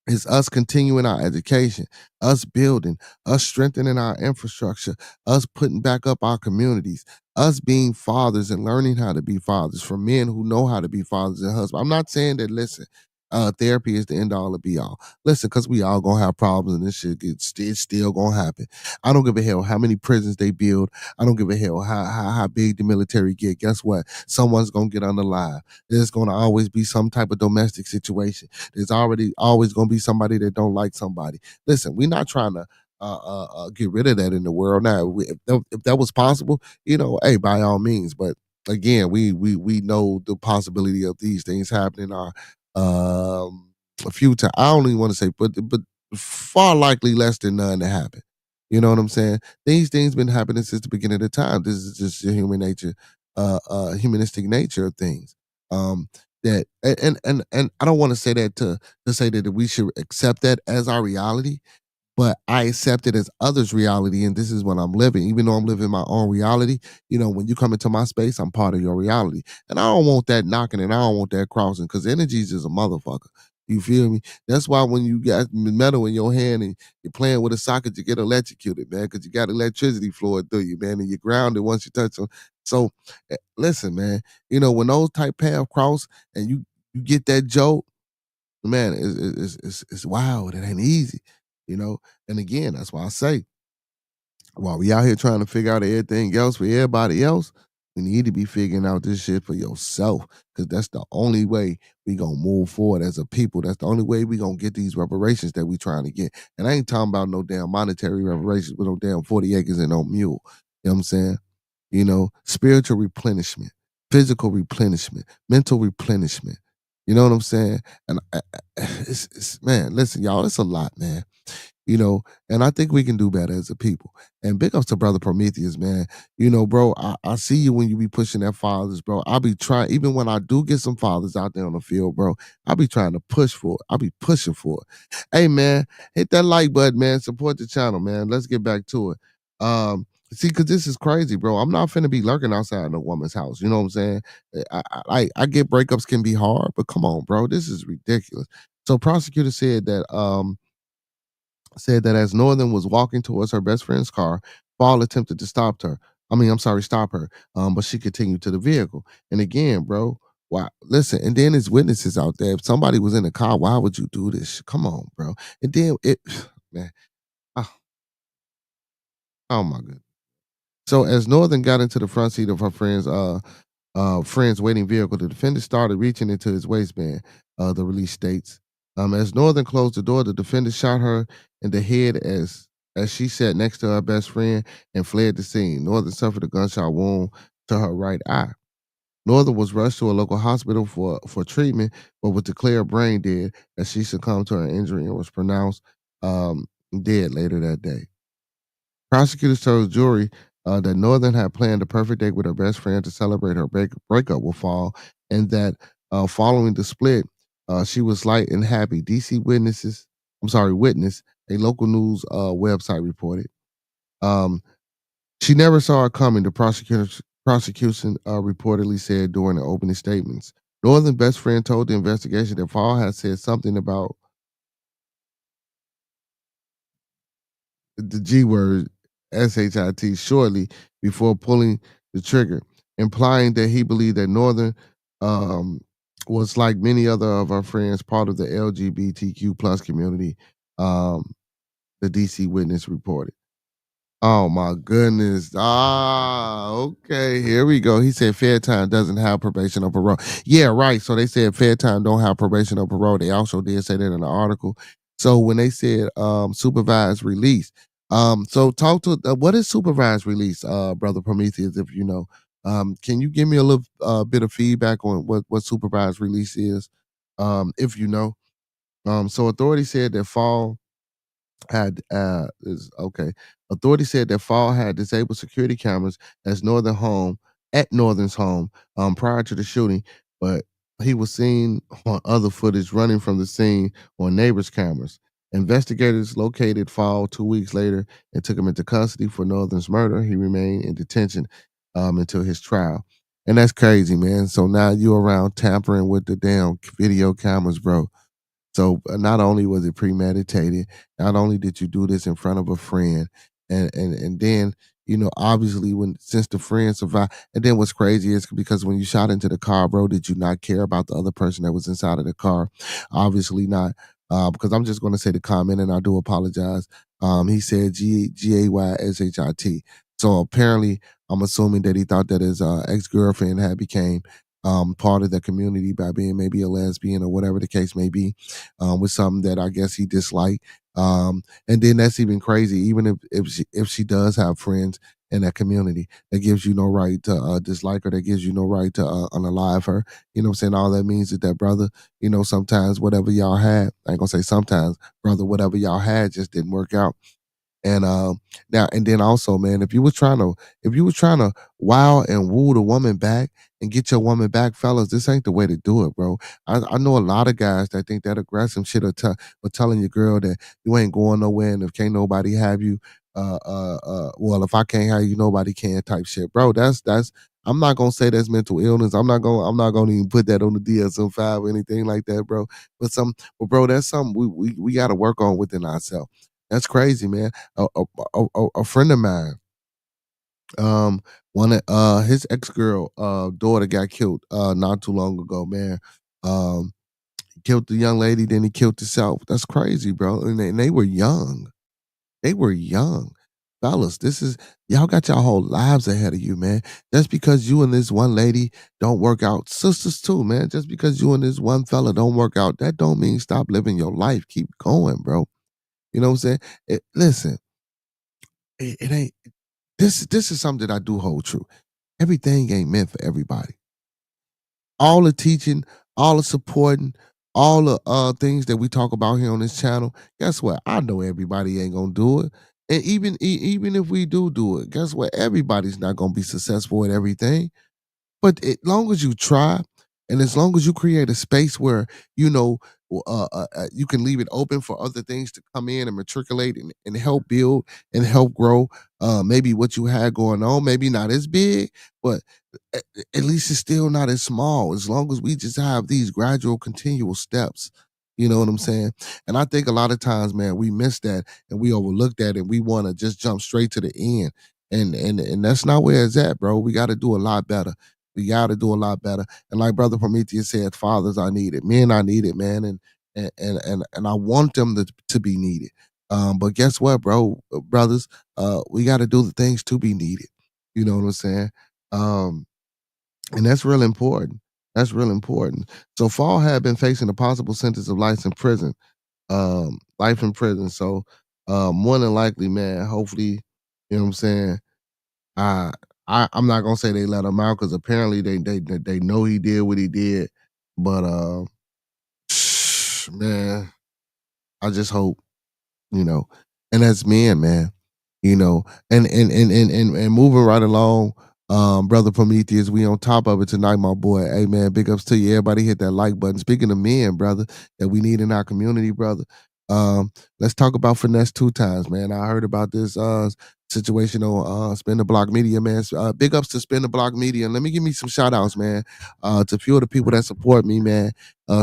is us continuing our education, us building, us strengthening our infrastructure, us putting back up our communities, us being fathers and learning how to be fathers from men who know how to be fathers and husbands. I'm not saying that, listen, therapy is the end all to be all. Listen, because we all gonna have problems and this shit it's still gonna happen. I don't give a hell how many prisons they build. I don't give a hell how big the military get. Guess what? Someone's gonna get unalive. There's gonna always be some type of domestic situation. There's already always gonna be somebody that don't like somebody. Listen, we're not trying to get rid of that in the world now. If that was possible, hey, by all means. But again, we know the possibility of these things happening are a few times. I don't even want to say, but far likely less than none to happen. You know what I'm saying? These things been happening since the beginning of the time. This is just the human nature, humanistic nature of things. That and I don't want to say that to say that we should accept that as our reality, but I accept it as others' reality, and this is what I'm living. Even though I'm living my own reality, when you come into my space, I'm part of your reality. And I don't want that knocking and I don't want that crossing because energy's just a motherfucker. You feel me? That's why when you got metal in your hand and you're playing with a socket, you get electrocuted, man, because you got electricity flowing through you, man, and you're grounded once you touch them. So, listen, man, when those type paths cross and you get that jolt, man, it's wild. It ain't easy, you know. And again, that's why I say, while we out here trying to figure out everything else for everybody else, we need to be figuring out this shit for yourself, because that's the only way we gonna move forward as a people. That's the only way we gonna get these reparations that we trying to get. And I ain't talking about no damn monetary reparations with no damn 40 acres and no mule. You know what I'm saying? Spiritual replenishment, physical replenishment, mental replenishment. You know what I'm saying? And man, listen, y'all, it's a lot, man. And I think we can do better as a people. And big ups to Brother Prometheus, man. Bro, I see you when you be pushing that fathers, bro. I'll be trying, even when I do get some fathers out there on the field, bro, I'll be trying to push for it. I'll be pushing for it. Hey, man, hit that like button, man. Support the channel, man. Let's get back to it. See, because this is crazy, bro. I'm not finna be lurking outside no woman's house. You know what I'm saying? I get breakups can be hard, but come on, bro. This is ridiculous. So prosecutor said that as Northern was walking towards her best friend's car, Fall attempted to stop her. Stop her. But she continued to the vehicle. And again, bro, why? Listen, and then there's witnesses out there. If somebody was in the car, why would you do this? Come on, bro. And then man, oh, oh my goodness. So as Northern got into the front seat of her friend's waiting vehicle, the defendant started reaching into his waistband. The release states, as Northern closed the door, the defendant shot her in the head as she sat next to her best friend and fled the scene. Northern suffered a gunshot wound to her right eye. Northern was rushed to a local hospital for treatment, but was declared brain dead as she succumbed to her injury and was pronounced dead later that day. Prosecutors told the jury that Northern had planned a perfect date with her best friend to celebrate her breakup with Fall, and that following the split, she was light and happy. DC witness, a local news website reported. She never saw it coming, the prosecution reportedly said during the opening statements. Northern's best friend told the investigation that Fall had said something about the G word, SHIT, shortly before pulling the trigger, implying that he believed that Northern was, like many other of our friends, part of the LGBTQ plus community, the DC witness reported. Oh my goodness. Okay. Here we go. He said Fair Time doesn't have probation or parole. Yeah, right. So they said Fair Time don't have probation or parole. They also did say that in the article. So when they said supervised release, so talk to what is supervised release, brother Prometheus, if you know. Can you give me a little bit of feedback on what supervised release is, if you know? So authorities said that Fall had is okay. Authorities said that Fall had disabled security cameras at Northern's home prior to the shooting, but he was seen on other footage running from the scene on neighbors' cameras. Investigators located Fall 2 weeks later and took him into custody for Northern's murder. He remained in detention until his trial. And that's crazy, man. So now you're around tampering with the damn video cameras, bro. So not only was it premeditated, not only did you do this in front of a friend, and then obviously since the friend survived, and then what's crazy is because when you shot into the car, bro, did you not care about the other person that was inside of the car? Obviously not. Because I'm just going to say the comment, and I do apologize. He said GAYSHIT. So apparently, I'm assuming that he thought that his ex girlfriend had became part of the community by being maybe a lesbian or whatever the case may be, with something that I guess he disliked. And then that's even crazy. Even if she does have friends in that community, that gives you no right to dislike her. That gives you no right to unalive her. You know what I'm saying? All that means is that, brother, sometimes whatever y'all had, I ain't gonna say sometimes, brother, whatever y'all had just didn't work out. And now and then also, man, if you was trying to wow and woo the woman back and get your woman back, fellas, this ain't the way to do it, bro. I know a lot of guys that think that aggressive shit or telling your girl that you ain't going nowhere, and if can't nobody have you, well, if I can't have you, nobody can type shit, bro. That's I'm not gonna say that's mental illness. I'm not gonna even put that on the DSM-5 or anything like that, bro. But bro, that's something we got to work on within ourselves. That's crazy, man. A friend of mine, one of his ex girl daughter got killed not too long ago, man. He killed the young lady, then he killed himself. That's crazy, bro. And they were young. They were young. Fellas, this is y'all got your whole lives ahead of you, man. Just because you and this one lady don't work out, sisters too, man. Just because you and this one fella don't work out, that don't mean stop living your life. Keep going, bro. You know what I'm saying? Listen, it ain't this is something that I do hold true. Everything ain't meant for everybody. All the teaching, all the supporting, all the things that we talk about here on this channel, guess what? I know everybody ain't gonna do it. And even if we do it, guess what? Everybody's not gonna be successful at everything. But as long as you try, and as long as you create a space where you know you can leave it open for other things to come in and matriculate and help build and help grow. Maybe what you had going on, maybe not as big, but at, at least it's still not as small. As long as we just have these gradual, continual steps. You know what I'm saying? And I think a lot of times, man, we miss that and we overlook that and we want to just jump straight to the end. And that's not where it's at, bro. We got to do a lot better. We got to do a lot better. And like Brother Prometheus said, fathers are needed. Men are needed, man. And I want them to be needed. But guess what, bro? Brothers, we got to do the things to be needed. You know what I'm saying? Um, and that's real important. That's real important. So Fall had been facing a possible sentence of life in prison. Life in prison. So more than likely, man, hopefully, you know what I'm saying? I I'm not gonna say they let him out because apparently they know he did what he did, but man, I just hope you know. And that's men, man. And moving right along, brother Prometheus, we on top of it tonight, my boy. Hey man, big ups to you. Everybody hit that like button. Speaking of men, brother, that we need in our community, brother. Let's talk about finesse two times, man. I heard about this situation on Spin the Block Media, man. Big ups to Spin the Block Media. And let me give me some shout outs, man. To a few of the people that support me, man.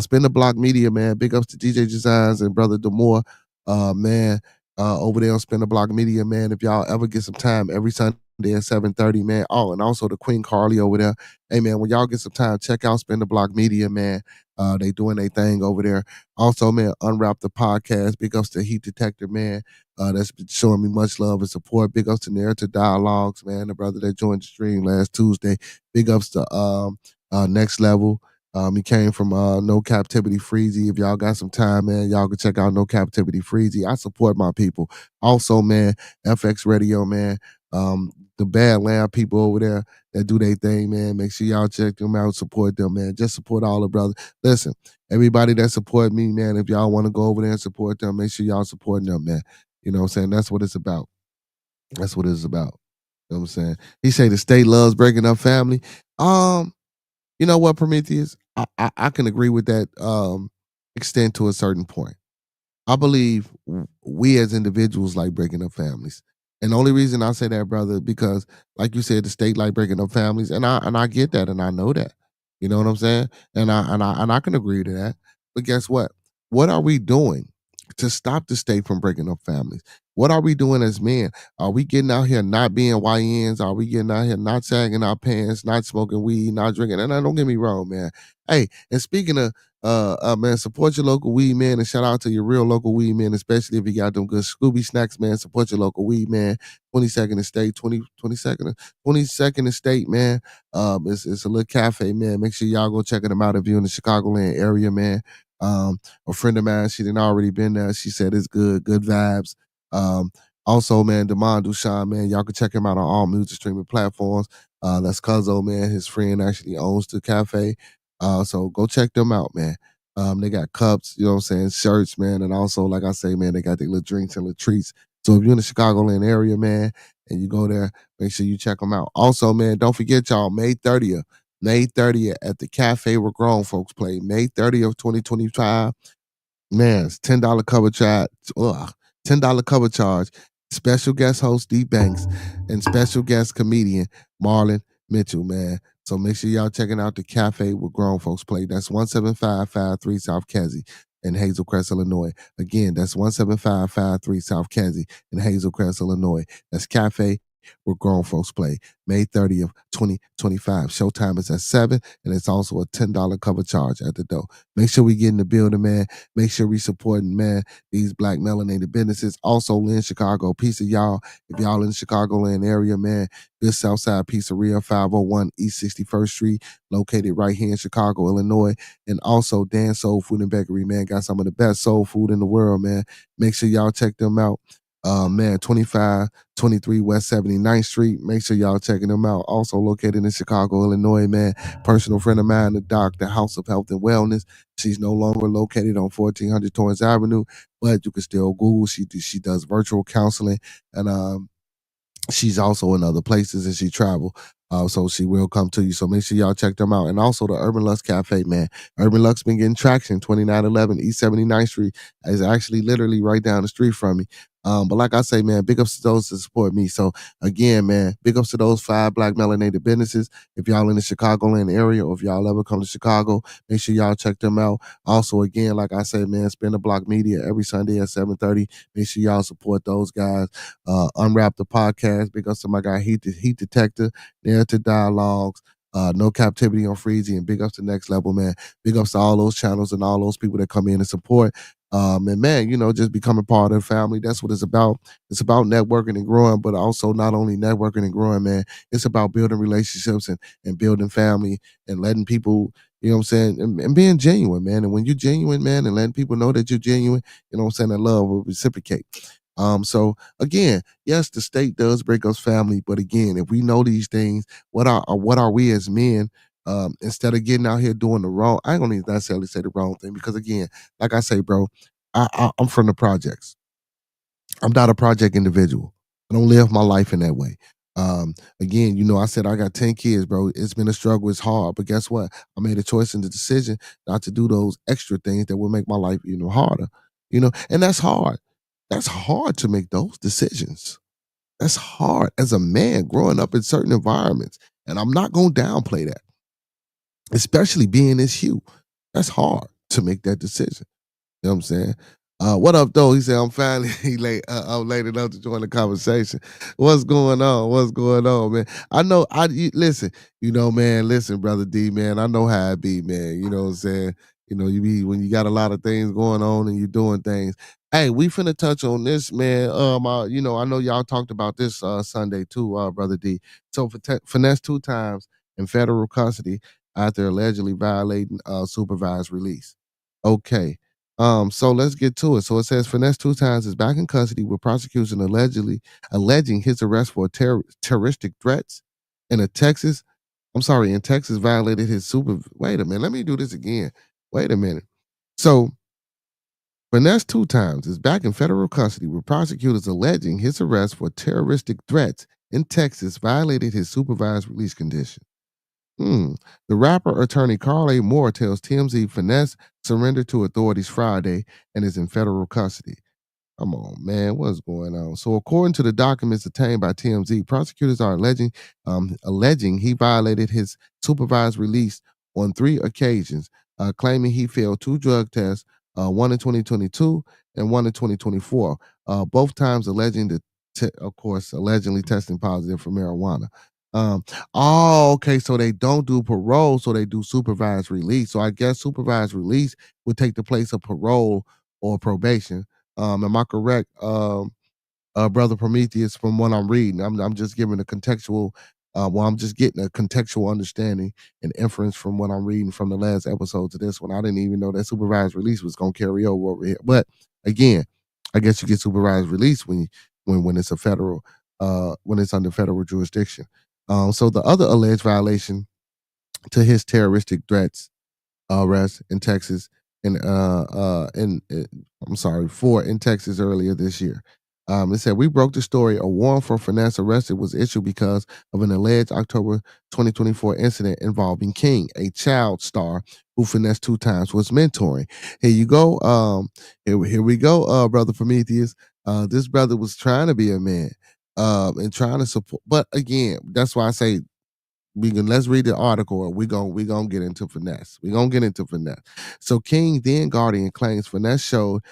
Spin the Block Media, man. Big ups to DJ Designs and brother Demore. Man, over there on Spin the Block Media, man. If y'all ever get some time every Sunday at 7:30, man. Oh, and also the Queen Carly over there. Hey man, when y'all get some time, check out Spin the Block Media, man. They doing their thing over there. Also, man, Unwrap the Podcast. Big ups to Heat Detector, man. That's been showing me much love and support. Big ups to Narrative Dialogues, man. The brother that joined the stream last Tuesday. Big ups to Next Level. He came from No Captivity Freezy. If y'all got some time, man, y'all can check out No Captivity Freezy. I support my people. Also, man, FX Radio, man. The Bad Lamb people over there that do their thing, man. Make sure y'all check them out, support them, man. Just support all the brothers. Listen, everybody that support me, man, if y'all want to go over there and support them, make sure y'all supporting them, man. You know what I'm saying? That's what it's about. That's what it's about. You know what I'm saying? He say the state loves breaking up family. You know what, Prometheus? I can agree with that extent to a certain point. I believe we as individuals like breaking up families. And the only reason I say that, brother, because like you said, the state like breaking up families, and I get that and I know that. You know what I'm saying? And I can agree to that. But guess what? What are we doing to stop the state from breaking up families? What are we doing as men? Are we getting out here not being YNs? Are we getting out here not sagging our pants, not smoking weed, not drinking? And don't get me wrong, man. Hey, and speaking of man, support your local weed man, and shout out to your real local weed man, especially if you got them good Scooby snacks, man. Support your local weed man. 22nd Estate, 22nd Estate, man. It's a little cafe, man. Make sure y'all go checking them out if you're in the Chicagoland area, man. A friend of mine, she didn't already been there. She said it's good vibes. Um, Also, man, Damon Dushan, man, y'all can check him out on all music streaming platforms. That's Cuzzo, man. His friend actually owns the cafe. So go check them out, man. They got cups, you know what I'm saying, shirts, man, and also, like I say, man, they got their little drinks and little treats. So if you're in the Chicagoland area, man, and you go there, make sure you check them out. Also, man, don't forget y'all, May 30th at the cafe where grown folks play. May 30th, 2025. Man, it's $10 cover charge. $10 cover charge. Special guest host D Banks and special guest comedian Marlon Mitchell, man. So make sure y'all checking out the cafe where grown folks play. That's 17553 South Kesey in Hazel Crest, Illinois. Again, that's 17553 South Kesey in Hazel Crest, Illinois. That's cafe where grown folks play. May 30th, 2025. Showtime is at 7, and it's also a $10 cover charge at the door. Make sure we get in the building, man. Make sure we supporting, man, these black melanated businesses. Also, Lynn Chicago. Peace of y'all. If y'all in the Chicagoland area, man, good Southside Pizzeria, 501 East 61st Street, located right here in Chicago, Illinois. And also, Dan Soul Food and Bakery, man, got some of the best soul food in the world, man. Make sure y'all check them out. Man, 2523 West 79th Street. Make sure y'all checking them out. Also located in Chicago, Illinois, man. Personal friend of mine, the doc, the House of Health and Wellness. She's no longer located on 1400 Torrance Avenue, but you can still Google. She does virtual counseling, and she's also in other places and she travel. So she will come to you. So make sure y'all check them out. And also the Urban Lux Cafe, man. Urban Lux been getting traction. 2911 East 79th Street is actually literally right down the street from me. But like I say, man, big ups to those that support me. So again, man, big ups to those 5 black melanated businesses. If y'all in the Chicagoland area or if y'all ever come to Chicago, make sure y'all check them out. Also, again, like I say, man, Spin the Block Media every Sunday at 7:30. Make sure y'all support those guys. Unwrap the podcast. Big ups to my guy Heat Detector, Narrative Dialogues, No Captivity on Freezy, and big ups to Next Level, man. Big ups to all those channels and all those people that come in and support. And man, just becoming part of the family. That's what it's about. It's about networking and growing, but also not only networking and growing, man. It's about building relationships and building family and letting people, you know what I'm saying, and being genuine, man. And when you're genuine, man, and letting people know that you're genuine, you know what I'm saying, that love will reciprocate. So again, yes, the state does break us family, but again, if we know these things, what are we as men? Instead of getting out here doing the wrong, I ain't gonna necessarily say the wrong thing because again, like I say, bro, I'm from the projects. I'm not a project individual. I don't live my life in that way. Again, I said I got 10 kids, bro. It's been a struggle. It's hard. But guess what? I made a choice and the decision not to do those extra things that will make my life, harder. And that's hard. That's hard to make those decisions. That's hard as a man growing up in certain environments. And I'm not going to downplay that, especially being this Hugh. That's hard to make that decision. You know what I'm saying? What up, though? He said, I'm finally I'm late enough to join the conversation. What's going on? What's going on, man? I know, listen, man, listen, Brother D, man, I know how it be, man. You know what I'm saying? When you got a lot of things going on and you're doing things. Hey, we finna touch on this, man. I know y'all talked about this Sunday too, Brother D. So finesse 2 times in federal custody after allegedly violating supervised release. Okay. So let's get to it. So it says finesse 2 times is back in custody with prosecution alleging his arrest for terroristic threats in Texas violated his wait a minute, let me do this again. Wait a minute. So finesse 2 times is back in federal custody with prosecutors alleging his arrest for terroristic threats in Texas violated his supervised release condition. The rapper attorney Carl A. Moore tells TMZ Finesse surrendered to authorities Friday and is in federal custody. Come on, man, what's going on? So, according to the documents obtained by TMZ, prosecutors are alleging he violated his supervised release on 3 occasions, claiming he failed 2 drug tests, one in 2022 and one in 2024. Both times allegedly testing positive for marijuana. Um, oh, okay. So they don't do parole, so they do supervised release. So I guess supervised release would take the place of parole or probation. Am I correct? Brother Prometheus, from what I'm reading. I'm just giving a contextual. I'm just getting a contextual understanding and inference from what I'm reading from the last episode to this one. I didn't even know that supervised release was going to carry over here. But again, I guess you get supervised release when it's a federal when it's under federal jurisdiction. So the other alleged violation to his terroristic threats arrest in Texas four in Texas earlier this year. It said, we broke the story. A warrant for finesse arrested was issued because of an alleged October 2024 incident involving King, a child star who finessed 2 times, was mentoring. Here you go. Here we go, Brother Prometheus. This brother was trying to be a man and trying to support. But again, that's why I say let's read the article or we gonna get into finesse. We're gonna get into finesse. So King then Guardian claims finesse showed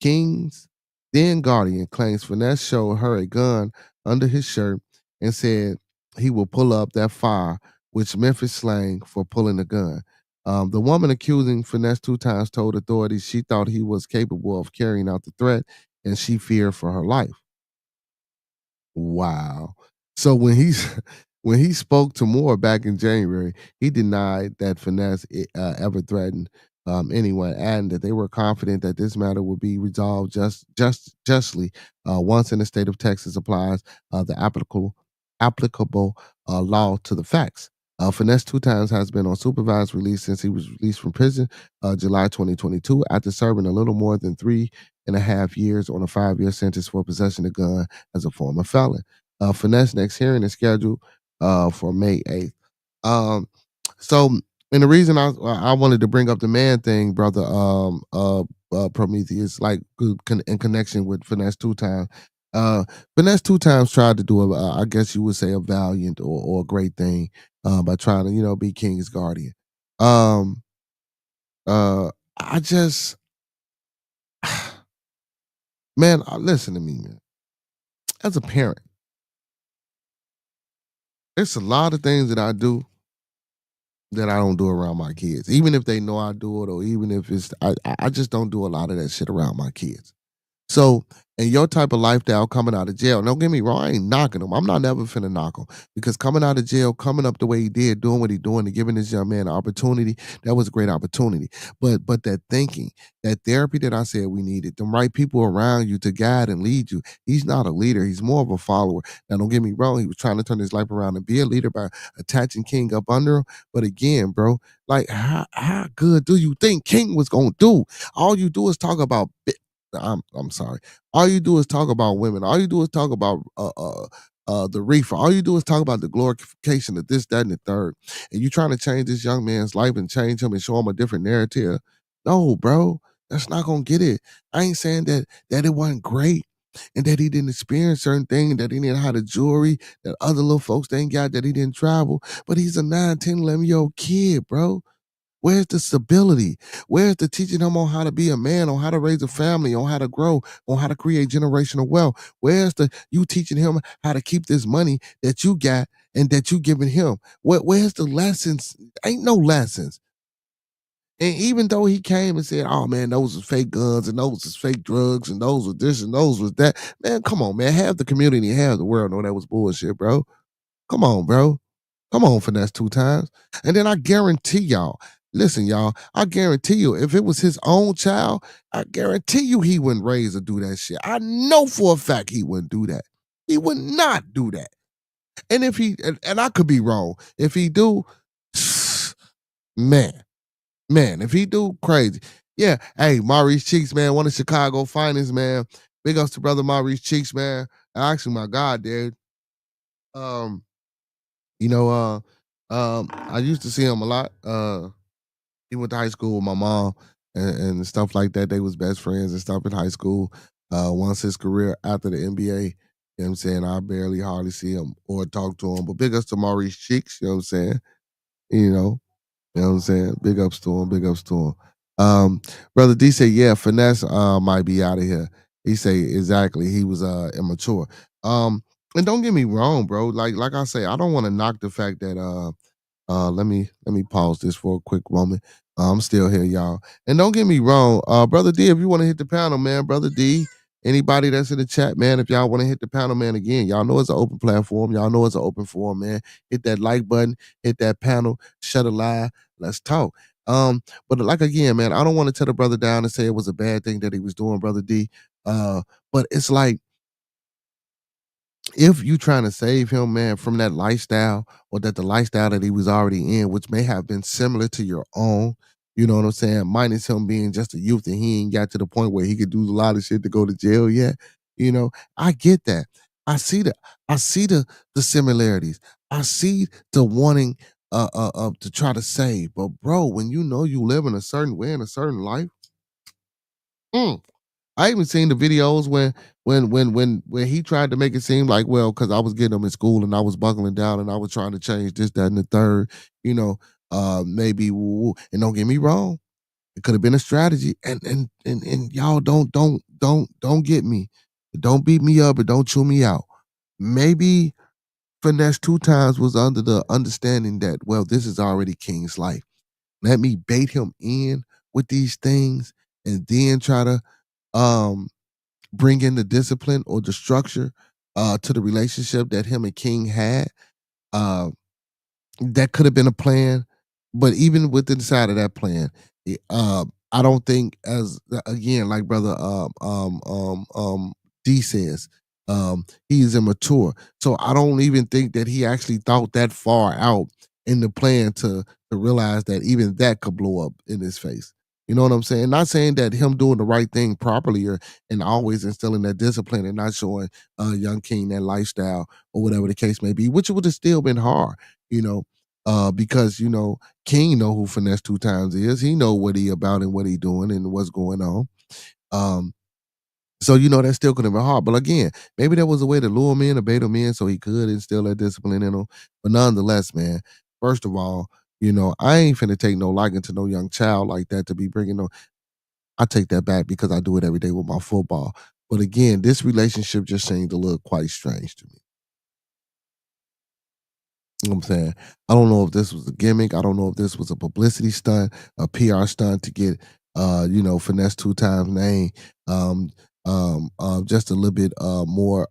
King's then Guardian claims finesse showed her a gun under his shirt and said he will pull up that fire, which Memphis slang for pulling a gun. The woman accusing finesse 2 times told authorities she thought he was capable of carrying out the threat and she feared for her life. Wow. So when he's when he spoke to Moore back in January, he denied that finesse ever threatened anyone, and that they were confident that this matter would be resolved justly once in the state of Texas applies the applicable law to the facts. Finesse 2 times has been on supervised release since he was released from prison July 2022 after serving a little more than 3.5 years on a 5-year sentence for possession of a gun as a former felon. Finesse next hearing is scheduled for May 8th. So, and the reason I wanted to bring up the man thing, brother Prometheus, like in connection with Finesse 2 times. Finesse 2 times tried to do I guess you would say a valiant or a great thing by trying to be King's guardian. Um, I just man, listen to me, man. As a parent, there's a lot of things that I do that I don't do around my kids. Even if they know I do it, or even if it's I just don't do a lot of that shit around my kids. So, and your type of lifestyle coming out of jail, don't get me wrong, I ain't knocking him. I'm not never finna knock him because coming out of jail, coming up the way he did, doing what he doing, and giving this young man an opportunity, that was a great opportunity. But that thinking, that therapy that I said we needed, the right people around you to guide and lead you. He's not a leader. He's more of a follower. Now, don't get me wrong. He was trying to turn his life around and be a leader by attaching King up under him. But again, bro, like how good do you think King was gonna do? All you do is talk about. I'm sorry. All you do is talk about women. All you do is talk about the reefer. All you do is talk about the glorification of this, that, and the third. And you trying to change this young man's life and change him and show him a different narrative. No, bro, that's not gonna get it. I ain't saying that it wasn't great and that he didn't experience certain things, that he didn't have the jewelry that other little folks they ain't got, that he didn't travel. But he's a 9, 10, 11-year-old kid, bro. Where's the stability? Where's the teaching him on how to be a man, on how to raise a family, on how to grow, on how to create generational wealth? Where's the you teaching him how to keep this money that you got and that you giving him? Where's the lessons? Ain't no lessons. And even though he came and said, "Oh man, those was fake guns and those was fake drugs and those was this and those was that," man, come on, man, half the community, half the world know that was bullshit, bro. Come on, bro. Come on, finesse 2 times. And then I guarantee y'all, listen, y'all, I guarantee you, if it was his own child, I guarantee you he wouldn't raise or do that shit. I know for a fact he wouldn't do that. He would not do that. And if he, and I could be wrong, if he do, man, if he do, crazy. Yeah, hey, Maurice Cheeks, man, one of Chicago finest, man. Big ups to brother Maurice Cheeks, man. Actually, my God, dude. Um, You know, I used to see him a lot. He went to high school with my mom and stuff like that. They was best friends and stuff in high school. Once his career after the NBA, you know what I'm saying, I barely hardly see him or talk to him. But big ups to Maurice Cheeks, you know what I'm saying? You know what I'm saying? Big ups to him, big ups to him. Um, Brother D said, yeah, finesse might be out of here. He say exactly. He was immature. Um, and don't get me wrong, bro. Like I say, I don't want to knock the fact that let me pause this for a quick moment. I'm still here, y'all. And don't get me wrong, Brother D, if you want to hit the panel, man, Brother D, anybody that's in the chat, man, if y'all want to hit the panel, man, again, y'all know it's an open platform. Y'all know it's an open forum, man. Hit that like button, hit that panel, shut a lie, let's talk. But like again, man, I don't want to tell the brother down and say it was a bad thing that he was doing, Brother D. But it's like if you trying to save him, man, from that lifestyle or that the lifestyle that he was already in, which may have been similar to your own, you know what I'm saying? Minus him being just a youth and he ain't got to the point where he could do a lot of shit to go to jail yet. You know, I get that. I see the I see the similarities. I see the wanting to try to save. But bro, when you know you live in a certain way in a certain life, mm, I even seen the videos when he tried to make it seem like, well, because I was getting him in school and I was buckling down and I was trying to change this, that, and the third, you know, maybe and don't get me wrong, it could have been a strategy. And y'all don't get me. Don't beat me up or don't chew me out. Maybe Finesse two times was under the understanding that, well, this is already King's life. Let me bait him in with these things and then try to um bring in the discipline or the structure to the relationship that him and King had. Uh, that could have been a plan, but even with inside of that plan, I don't think as again, like brother D says, he is immature. So I don't even think that he actually thought that far out in the plan to realize that even that could blow up in his face. You know what I'm saying? Not saying that him doing the right thing properly or and always instilling that discipline and not showing young King that lifestyle or whatever the case may be, which would have still been hard, you know, because King know who Finesse two times is. He know what he about and what he doing and what's going on. Um, so that still could have been hard. But again, maybe that was a way to lure him in or bait him in so he could instill that discipline in him. But nonetheless, man, first of all, I ain't finna take no liking to no young child like that to be bringing no. I take that back because I do it every day with my football. But again, this relationship just seemed to look quite strange to me. You know what I'm saying? I don't know if this was a gimmick. I don't know if this was a publicity stunt, a PR stunt to get Finesse two times name. Um just a little bit more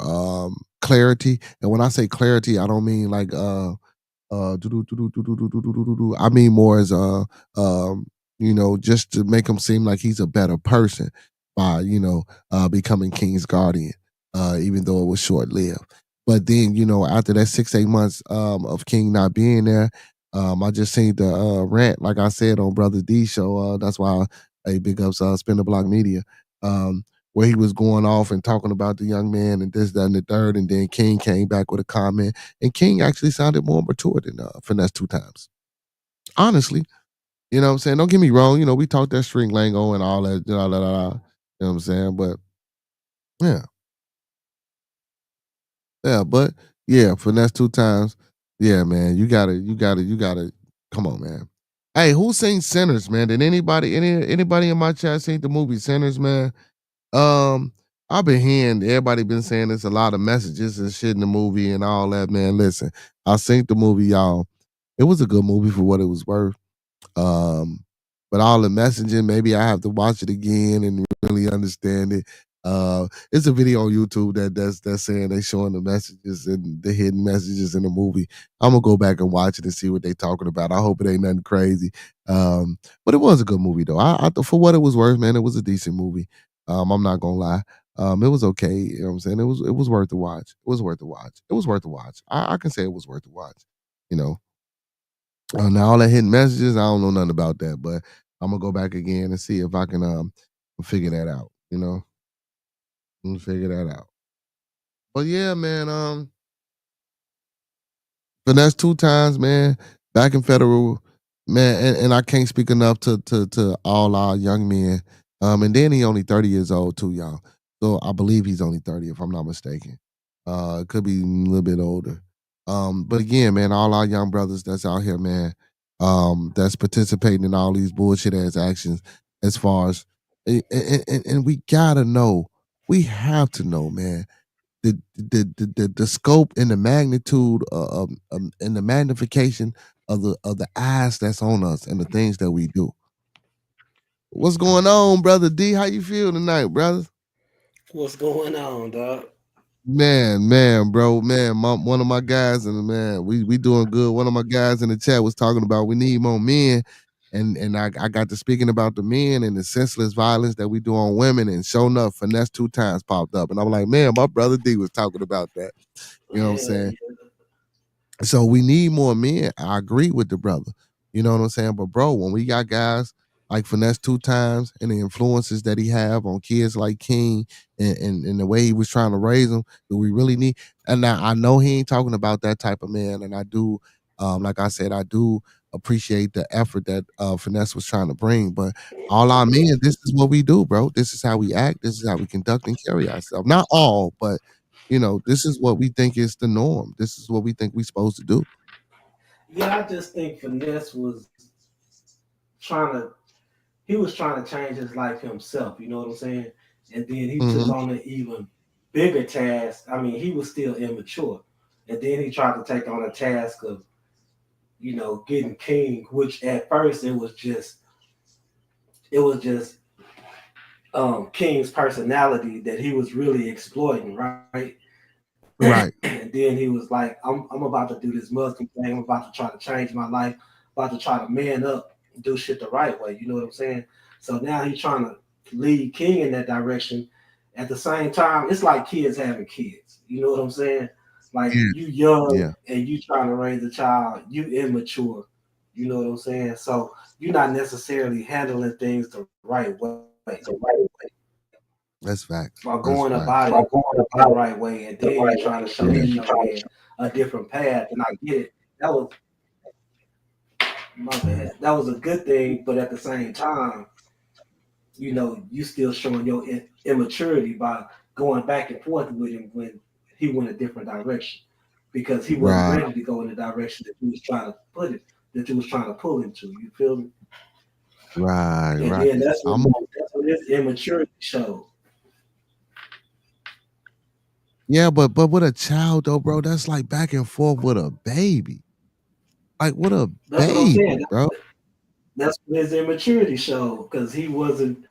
clarity. And when I say clarity, I don't mean like I mean more as just to make him seem like he's a better person by becoming King's guardian, even though it was short lived. But then after that 6 8 months of King not being there, I just seen the rant like I said on Brother D show. That's why big ups Spin the Block Media. Where he was going off and talking about the young man and this, that, and the third, and then King came back with a comment and King actually sounded more mature than Finesse two times. Honestly, you know what I'm saying? Don't get me wrong. We talked that string lingo and all that, you know what I'm saying? But yeah, yeah, but yeah, Finesse two times. Yeah, man, you gotta. Come on, man. Hey, who seen Sinners, man? Did anybody in my chat seen the movie Sinners, man? Um, I've been hearing everybody been saying there's a lot of messages and shit in the movie and all that, man. Listen, I seen the movie, y'all. It was a good movie for what it was worth. Um, but all the messaging, maybe I have to watch it again and really understand it. It's a video on YouTube that's saying they showing the messages and the hidden messages in the movie. I'm gonna go back and watch it and see what they talking about. I hope it ain't nothing crazy. But it was a good movie though. I for what it was worth, man, it was a decent movie. I'm not gonna lie. It was okay. You know what I'm saying? It was worth the watch. It was worth the watch. It was worth the watch. I can say it was worth the watch. You know, now all that hidden messages, I don't know nothing about that, but I'm gonna go back again and see if I can figure that out. Figure that out. But yeah, man, finesse two times, man, back in federal, man, and I can't speak enough to all our young men. And then he only 30 years old too, y'all. So I believe he's only 30, if I'm not mistaken. Could be a little bit older. But again, man, all our young brothers that's out here, man, that's participating in all these bullshit ass actions. as far as and we gotta know, we have to know, man, the scope and the magnitude and the magnification of the eyes that's on us and the things that we do. What's going on, brother D? How you feel tonight, brother? What's going on, dog? Man, bro, man, one of my guys and man, we doing good. One of my guys in the chat was talking about we need more men, and I got to speaking about the men and the senseless violence that we do on women, and sure enough, finesse 2 times popped up, and I'm like, man, my brother D was talking about that. You know what I'm Hell saying? yeah. So we need more men. I agree with the brother. You know what I'm saying? But bro, when we got guys like Finesse 2 times and the influences that he have on kids like King and the way he was trying to raise them, do we really need? And now I know he ain't talking about that type of man, and I do, like I said, I do appreciate the effort that Finesse was trying to bring. But all our men, this is what we do, bro. This is how we act. This is how we conduct and carry ourselves. Not all, but this is what we think is the norm. This is what we think we're supposed to do. Yeah, I just think Finesse was trying to he was trying to change his life himself, you know what I'm saying? And then he took Hmm. on an even bigger task. I mean, he was still immature. And then he tried to take on a task of, getting King, which at first it was just King's personality that he was really exploiting, right? Right. And then he was like, I'm about to do this Muslim thing. I'm about to try to change my life, about to try to man up, do shit the right way. You know what I'm saying? So now he's trying to lead King in that direction. At the same time, it's like kids having kids. You know what I'm saying? Like Yeah. you young Yeah. and you trying to raise a child, you immature. You know what I'm saying? So you're not necessarily handling things the right way That's facts. or That's going facts. about it the right way, and then you're trying to show these young men a different path. And I get it. That was my bad. That was a good thing, but at the same time, you still showing your immaturity by going back and forth with him when he went a different direction because he wasn't Right. ready to go in the direction that you was trying to that you was trying to pull him to. You feel me? Right. And Right. then that's I'm when his immaturity showed. Yeah, but with a child though, bro, that's like back and forth with a baby. Like with a That's what I'm saying. baby, bro. That's when his immaturity showed because he wasn't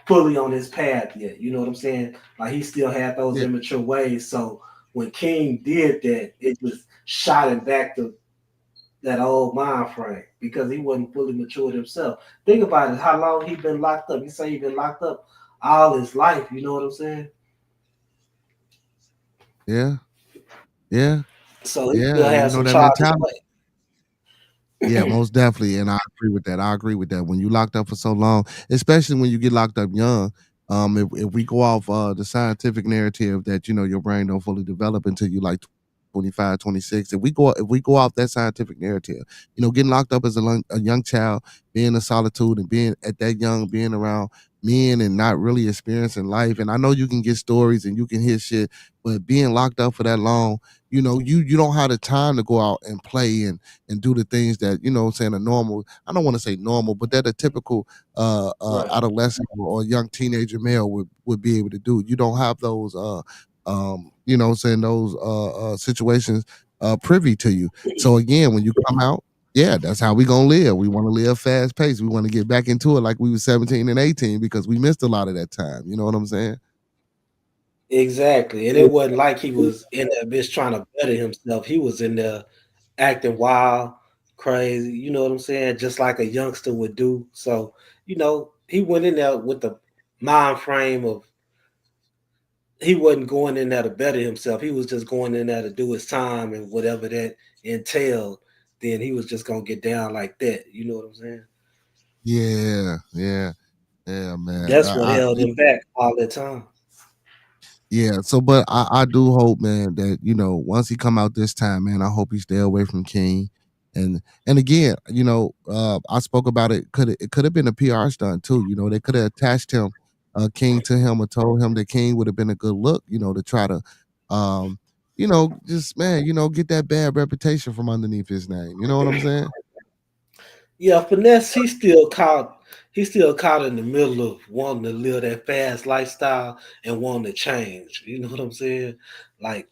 fully on his path yet. You know what I'm saying? Like he still had those Yeah. immature ways. So when King did that, it just shot him back to that old mind frame because he wasn't fully matured himself. Think about it, how long he been locked up. You say he been locked up all his life. You know what I'm saying? Yeah. Yeah. So he Yeah. still And has some that charges mentality. Yeah, most definitely, and I agree with that. I agree with that. When you locked up for so long, especially when you get locked up young, if we go off the scientific narrative that your brain don't fully develop until you like 25, 26. If we go off that scientific narrative, getting locked up as a young child, being in solitude and being at that young, being around men and not really experiencing life. And I know you can get stories and you can hear shit, but being locked up for that long, you don't have the time to go out and play and do the things that what I'm saying are normal. I don't want to say normal, but that a typical right. adolescent or young teenager male would be able to do. You don't have those what I'm saying, those situations privy to you. So again, when you come out, yeah, that's how we gonna live. We want to live fast paced. We want to get back into it like we were 17 and 18 because we missed a lot of that time. You know what I'm saying? Exactly. And it wasn't like he was in that bitch trying to better himself. He was in there acting wild, crazy, you know what I'm saying? Just like a youngster would do. So, he went in there with the mind frame of he wasn't going in there to better himself. He was just going in there to do his time and whatever that entailed. Then he was just gonna get down like that. You know what I'm saying? Yeah, yeah, yeah, man. That's what held him back all the time. Yeah, so but I do hope, man, that once he come out this time, man, I hope he stay away from King. And again, I spoke about it could have been a PR stunt too. They could have attached him, King to him or told him that King would have been a good look, to try to just man, get that bad reputation from underneath his name. You know what I'm saying? Yeah, finesse. He's still caught in the middle of wanting to live that fast lifestyle and wanting to change. You know what I'm saying? Like,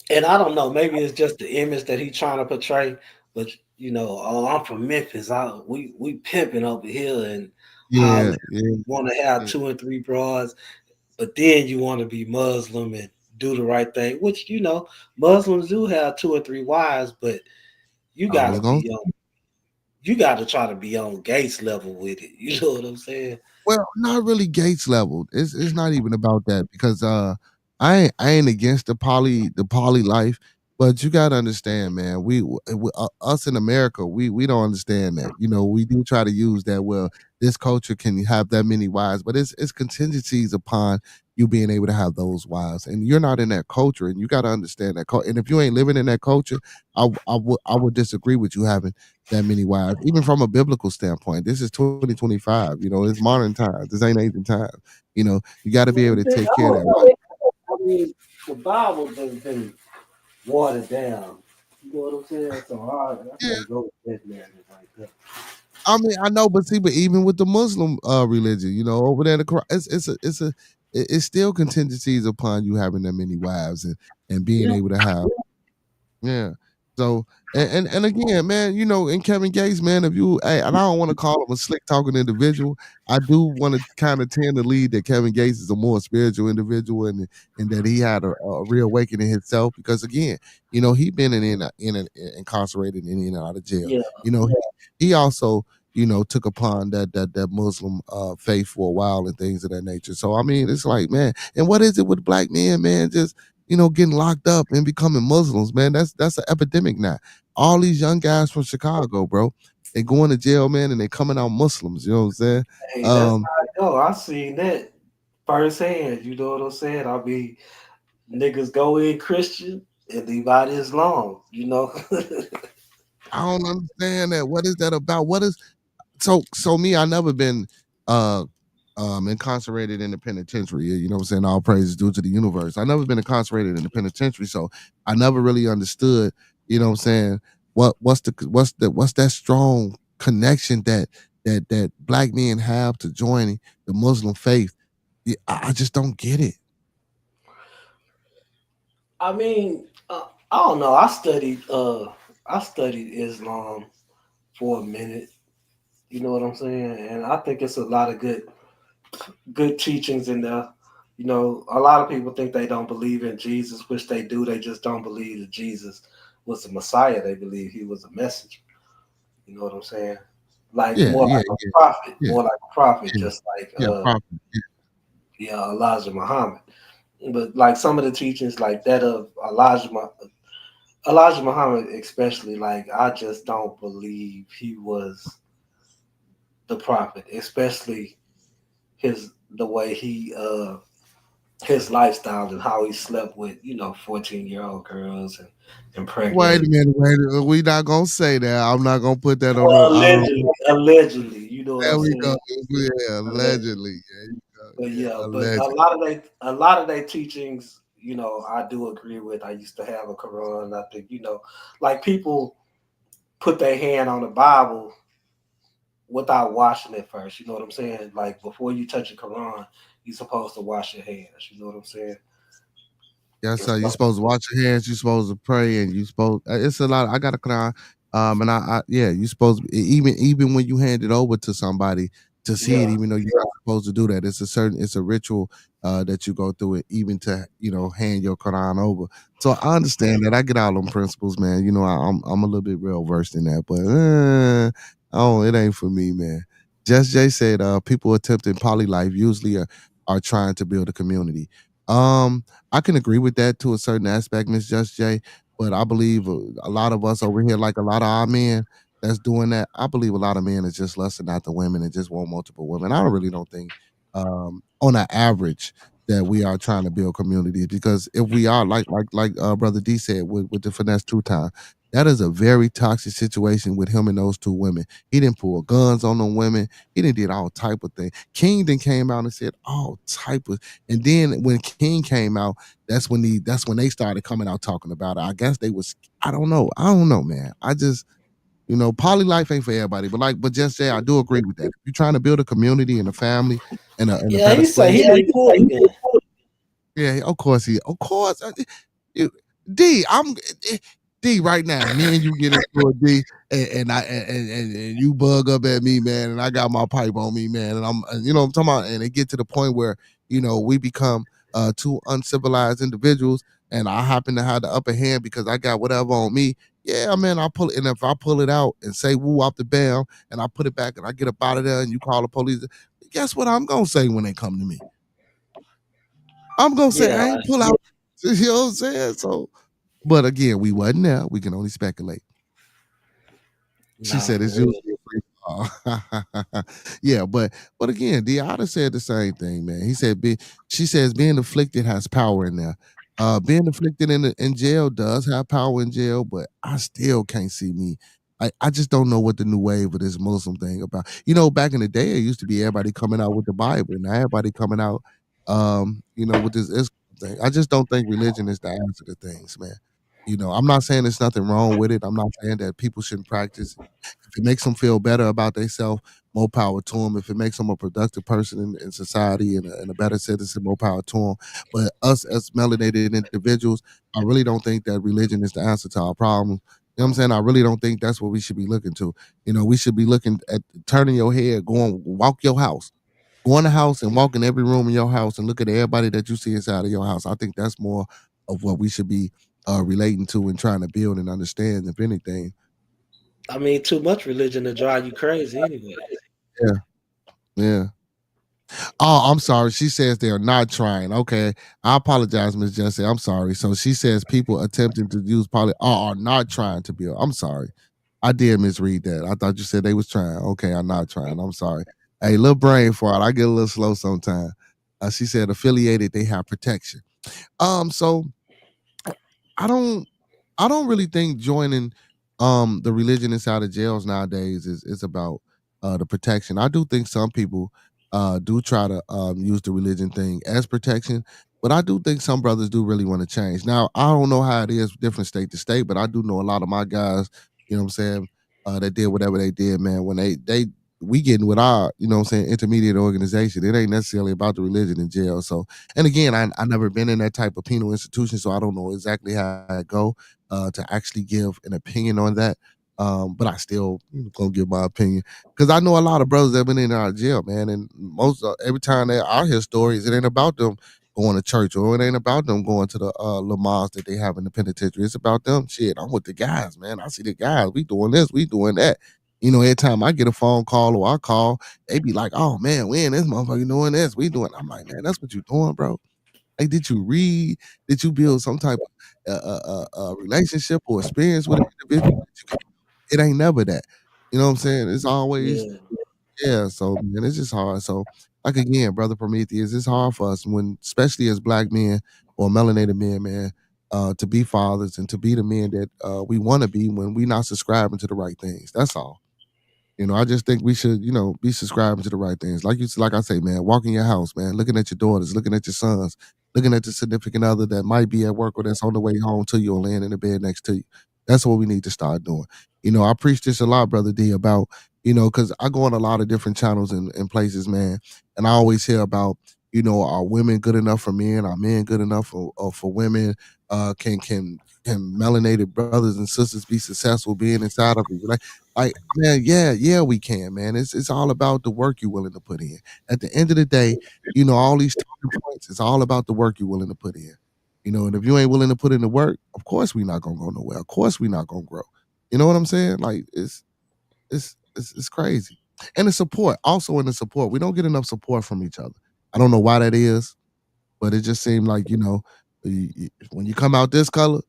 and I don't know. Maybe it's just the image that he's trying to portray. But oh, I'm from Memphis. We pimping over here and Yeah, holler. yeah, Want to have yeah. two and three broads, but then you want to be Muslim and do the right thing. Which Muslims do have two or three wives, but you I was gotta gonna be you got to try to be on Gates level with it. You know what I'm saying? Well, not really Gates level. It's not even about that because I ain't against the poly life, but you gotta understand, man. Us in America, we don't understand that. We do try to use that. Well, this culture can have that many wives, but it's contingencies upon you being able to have those wives, and you're not in that culture, and you gotta understand that. And if you ain't living in that culture, I would disagree with you having that many wives, even from a biblical standpoint. This is 2025. It's modern times. This ain't ancient times. You got to be able to take care of that wife. I mean, the Bible has been watered down. You know what I'm saying? So I Yeah, can't go with that narrative like that. I mean, I know, but see, but even with the Muslim religion, over there, it's still contingencies upon you having that many wives and being Yeah, able to have. Yeah. So and again, man, and Kevin Gates, man, if you hey, and I don't want to call him a slick talking individual. I do want to kind of tend to lead that Kevin Gates is a more spiritual individual and that he had a real awakening himself because again, he been incarcerated and in and out of jail. yeah. He also took upon that Muslim faith for a while and things of that nature. So I mean, it's like, man, and what is it with black men, man? Just getting locked up and becoming Muslims, man. That's an epidemic now. All these young guys from Chicago, bro, they going to jail, man, and they coming out Muslims. You know what I'm saying? Hey, that's Um, how I go. I seen that firsthand. You know what I'm saying? I be niggas go in Christian and leave out Islam. I don't understand that. What is that about? What is so me, I never been uh incarcerated in the penitentiary. You know what I'm saying? All praises due to the universe. I never been incarcerated in the penitentiary, so I never really understood, what I'm saying, what's that strong connection that black men have to joining the Muslim faith. Yeah, I just don't get it. I mean, I don't know. I studied Islam for a minute. You know what I'm saying? And I think it's a lot of good teachings in there. A lot of people think they don't believe in Jesus, which they do. They just don't believe that Jesus was the Messiah. They believe he was a messenger. You know what I'm saying? Like Yeah, more yeah, like a yeah, prophet, yeah, more like a prophet, yeah, just like yeah, prophet. Yeah. yeah, Elijah Muhammad. But like some of the teachings like that of Elijah Muhammad especially, like I just don't believe he was the prophet, especially the way his lifestyle and how he slept with 14-year-old girls and Wait pregnant. a minute, wait. We not gonna say that. I'm not gonna put that on Well, the. I don't. allegedly, you know what There I'm we go. saying? Yeah, Allegedly. allegedly. There you go. But Yeah, yeah, but a allegedly. lot of their teachings, I do agree with. I used to have a Quran. I think, like people put their hand on the Bible without washing it first. You know what I'm saying? Like before you touch a Quran, you're supposed to wash your hands. You know what I'm saying? Yeah, And so you so, supposed to wash your hands. You supposed to pray, and you supposed. It's a lot. I got a Quran, and yeah, you supposed even when you hand it over to somebody to see it, yeah, even though you're not supposed to do that. It's a ritual that you go through it, even to hand your Quran over. So I understand that. I get all them principles, man. I'm a little bit real versed in that, but oh, it ain't for me, man. Just Jay said, people attempting poly life usually are trying to build a community. Um, I can agree with that to a certain aspect, Miss Just Jay. But I believe a lot of us over here, like a lot of our men that's doing that, I believe a lot of men is just lusting after women and just want multiple women. I really don't think, on an average, that we are trying to build communities because if we are, like Brother D said with the finesse two time, that is a very toxic situation with him and those two women. He didn't pull guns on them women. He didn't did all type of things. King then came out and said all type of, and then when King came out, that's when they started coming out talking about it. I guess they was I don't know, man. I just Poly life ain't for everybody, but just say I do agree with that. If you're trying to build a community and a family and a Yeah, better he say space. he need pulled again. Yeah, of course. You- D, D right now. Me and you get into a D, and you bug up at me, man, and I got my pipe on me, man, and I'm talking about, and it get to the point where we become two uncivilized individuals, and I happen to have the upper hand because I got whatever on me. Yeah, man, I pull it, and if I pull it out and say woo off the bell, and I put it back, and I get up out of there, and you call the police, guess what I'm gonna say when they come to me? I'm gonna say I Yeah, ain't pull out. You know what I'm saying? So, but again, we wasn't there. We can only speculate. She nah, said for it's real. usually a free fall. Yeah, but again, Deotta said the same thing, man. She says being afflicted has power in there. Being afflicted in jail does have power in jail, but I still can't see me. I just don't know what the new wave of this Muslim thing about. Back in the day, it used to be everybody coming out with the Bible. Now everybody coming out, with this Islam thing. I just don't think religion is the answer to things, man. I'm not saying there's nothing wrong with it. I'm not saying that people shouldn't practice. If it makes them feel better about themselves, more power to them. If it makes them a productive person in society and a better citizen, more power to them. But us as melanated individuals, I really don't think that religion is the answer to our problems. You know what I'm saying? I really don't think that's what we should be looking to. We should be looking at turning your head, going walk your house. Go in the house and walk in every room in your house and look at everybody that you see inside of your house. I think that's more of what we should be relating to and trying to build and understand, if anything. I mean, too much religion to drive you crazy anyway. Yeah, yeah. Oh, I'm sorry. She says they are not trying. Okay. I apologize, Miss Jessie. I'm sorry. So she says people attempting to use are not trying to build. I'm sorry. I did misread that. I thought you said they was trying. Okay, I'm not trying. I'm sorry. Hey, little brain fart. I get a little slow sometimes. She said affiliated, they have protection. So I don't I don't really think joining the religion inside of jails nowadays is about the protection. I do think some people do try to use the religion thing as protection, but I do think some brothers do really want to change. Now, I don't know how it is different state to state, but I do know a lot of my guys, you know what I'm saying, that did whatever they did, man, when they we getting with our, intermediate organization. It ain't necessarily about the religion in jail. So, and again, I never been in that type of penal institution, so I don't know exactly how it go to actually give an opinion on that. But I still gonna give my opinion because I know a lot of brothers that have been in our jail, man, and most every time they I hear stories, it ain't about them going to church or it ain't about them going to the Lamars that they have in the penitentiary. It's about them. Shit, I'm with the guys, man. I see the guys. We doing this, we doing that. Every time I get a phone call or I call, they be like, "Oh man, we in this motherfucker doing this. We doing." I'm like, man, that's what you doing, bro. Like, did you read? Did you build some type of relationship or experience with an individual? It ain't never that. You know what I'm saying? It's always Yeah. yeah. So man, it's just hard. So like again, brother Prometheus, it's hard for us when, especially as black men or melanated men, man, to be fathers and to be the men that we want to be when we not subscribing to the right things. That's all. I just think we should, be subscribing to the right things. Like I say, man, walk in your house, man, looking at your daughters, looking at your sons, looking at the significant other that might be at work or that's on the way home to you or laying in the bed next to you. That's what we need to start doing. I preach this a lot, brother D, about, because I go on a lot of different channels and places, man, and I always hear about, are women good enough for men? Are men good enough for women? Can melanated brothers and sisters be successful being inside of it? Like, man, yeah, we can, man. It's all about the work you're willing to put in. At the end of the day, all these talking points, it's all about the work you're willing to put in. And if you ain't willing to put in the work, of course we're not gonna go nowhere. Of course we're not gonna grow. You know what I'm saying? Like it's crazy. And the support, also in the support, we don't get enough support from each other. I don't know why that is, but it just seemed like, when you come out this color,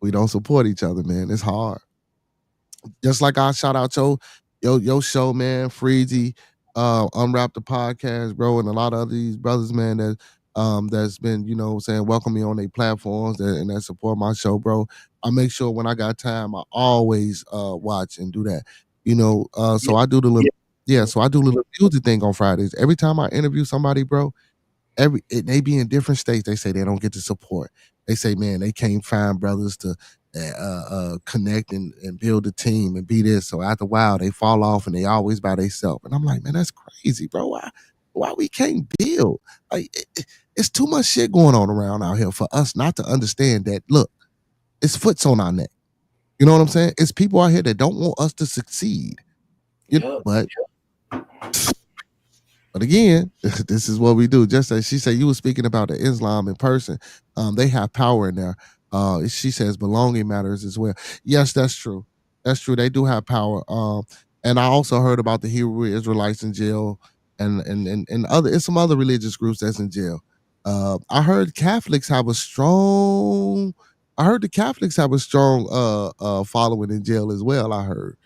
we don't support each other, man. It's hard. Just like I shout out your show, man, Freezy, Unwrap the podcast, bro, and a lot of other these brothers, man, that's been, saying welcome me on their platforms and that support my show, bro. I make sure when I got time, I always watch and do that. So I do the little so I do the little music thing on Fridays. Every time I interview somebody, bro, they be in different states. They say they don't get the support. They say, man, they can't find brothers connect and build a team and be this. So after a while, they fall off and they always by themselves. And I'm like, man, that's crazy, bro. Why we can't build? Like, it's too much shit going on around out here for us not to understand that. Look, it's foots on our neck. You know what I'm saying? It's people out here that don't want us to succeed. You know, but again, this is what we do. Just as she said, you were speaking about the Islam in person. They have power in there. She says belonging matters as well. Yes, that's true. That's true. They do have power. And I also heard about the Hebrew Israelites in jail, and other it's some other religious groups that's in jail. I heard Catholics have a strong. I heard the Catholics have a strong following in jail as well. I heard,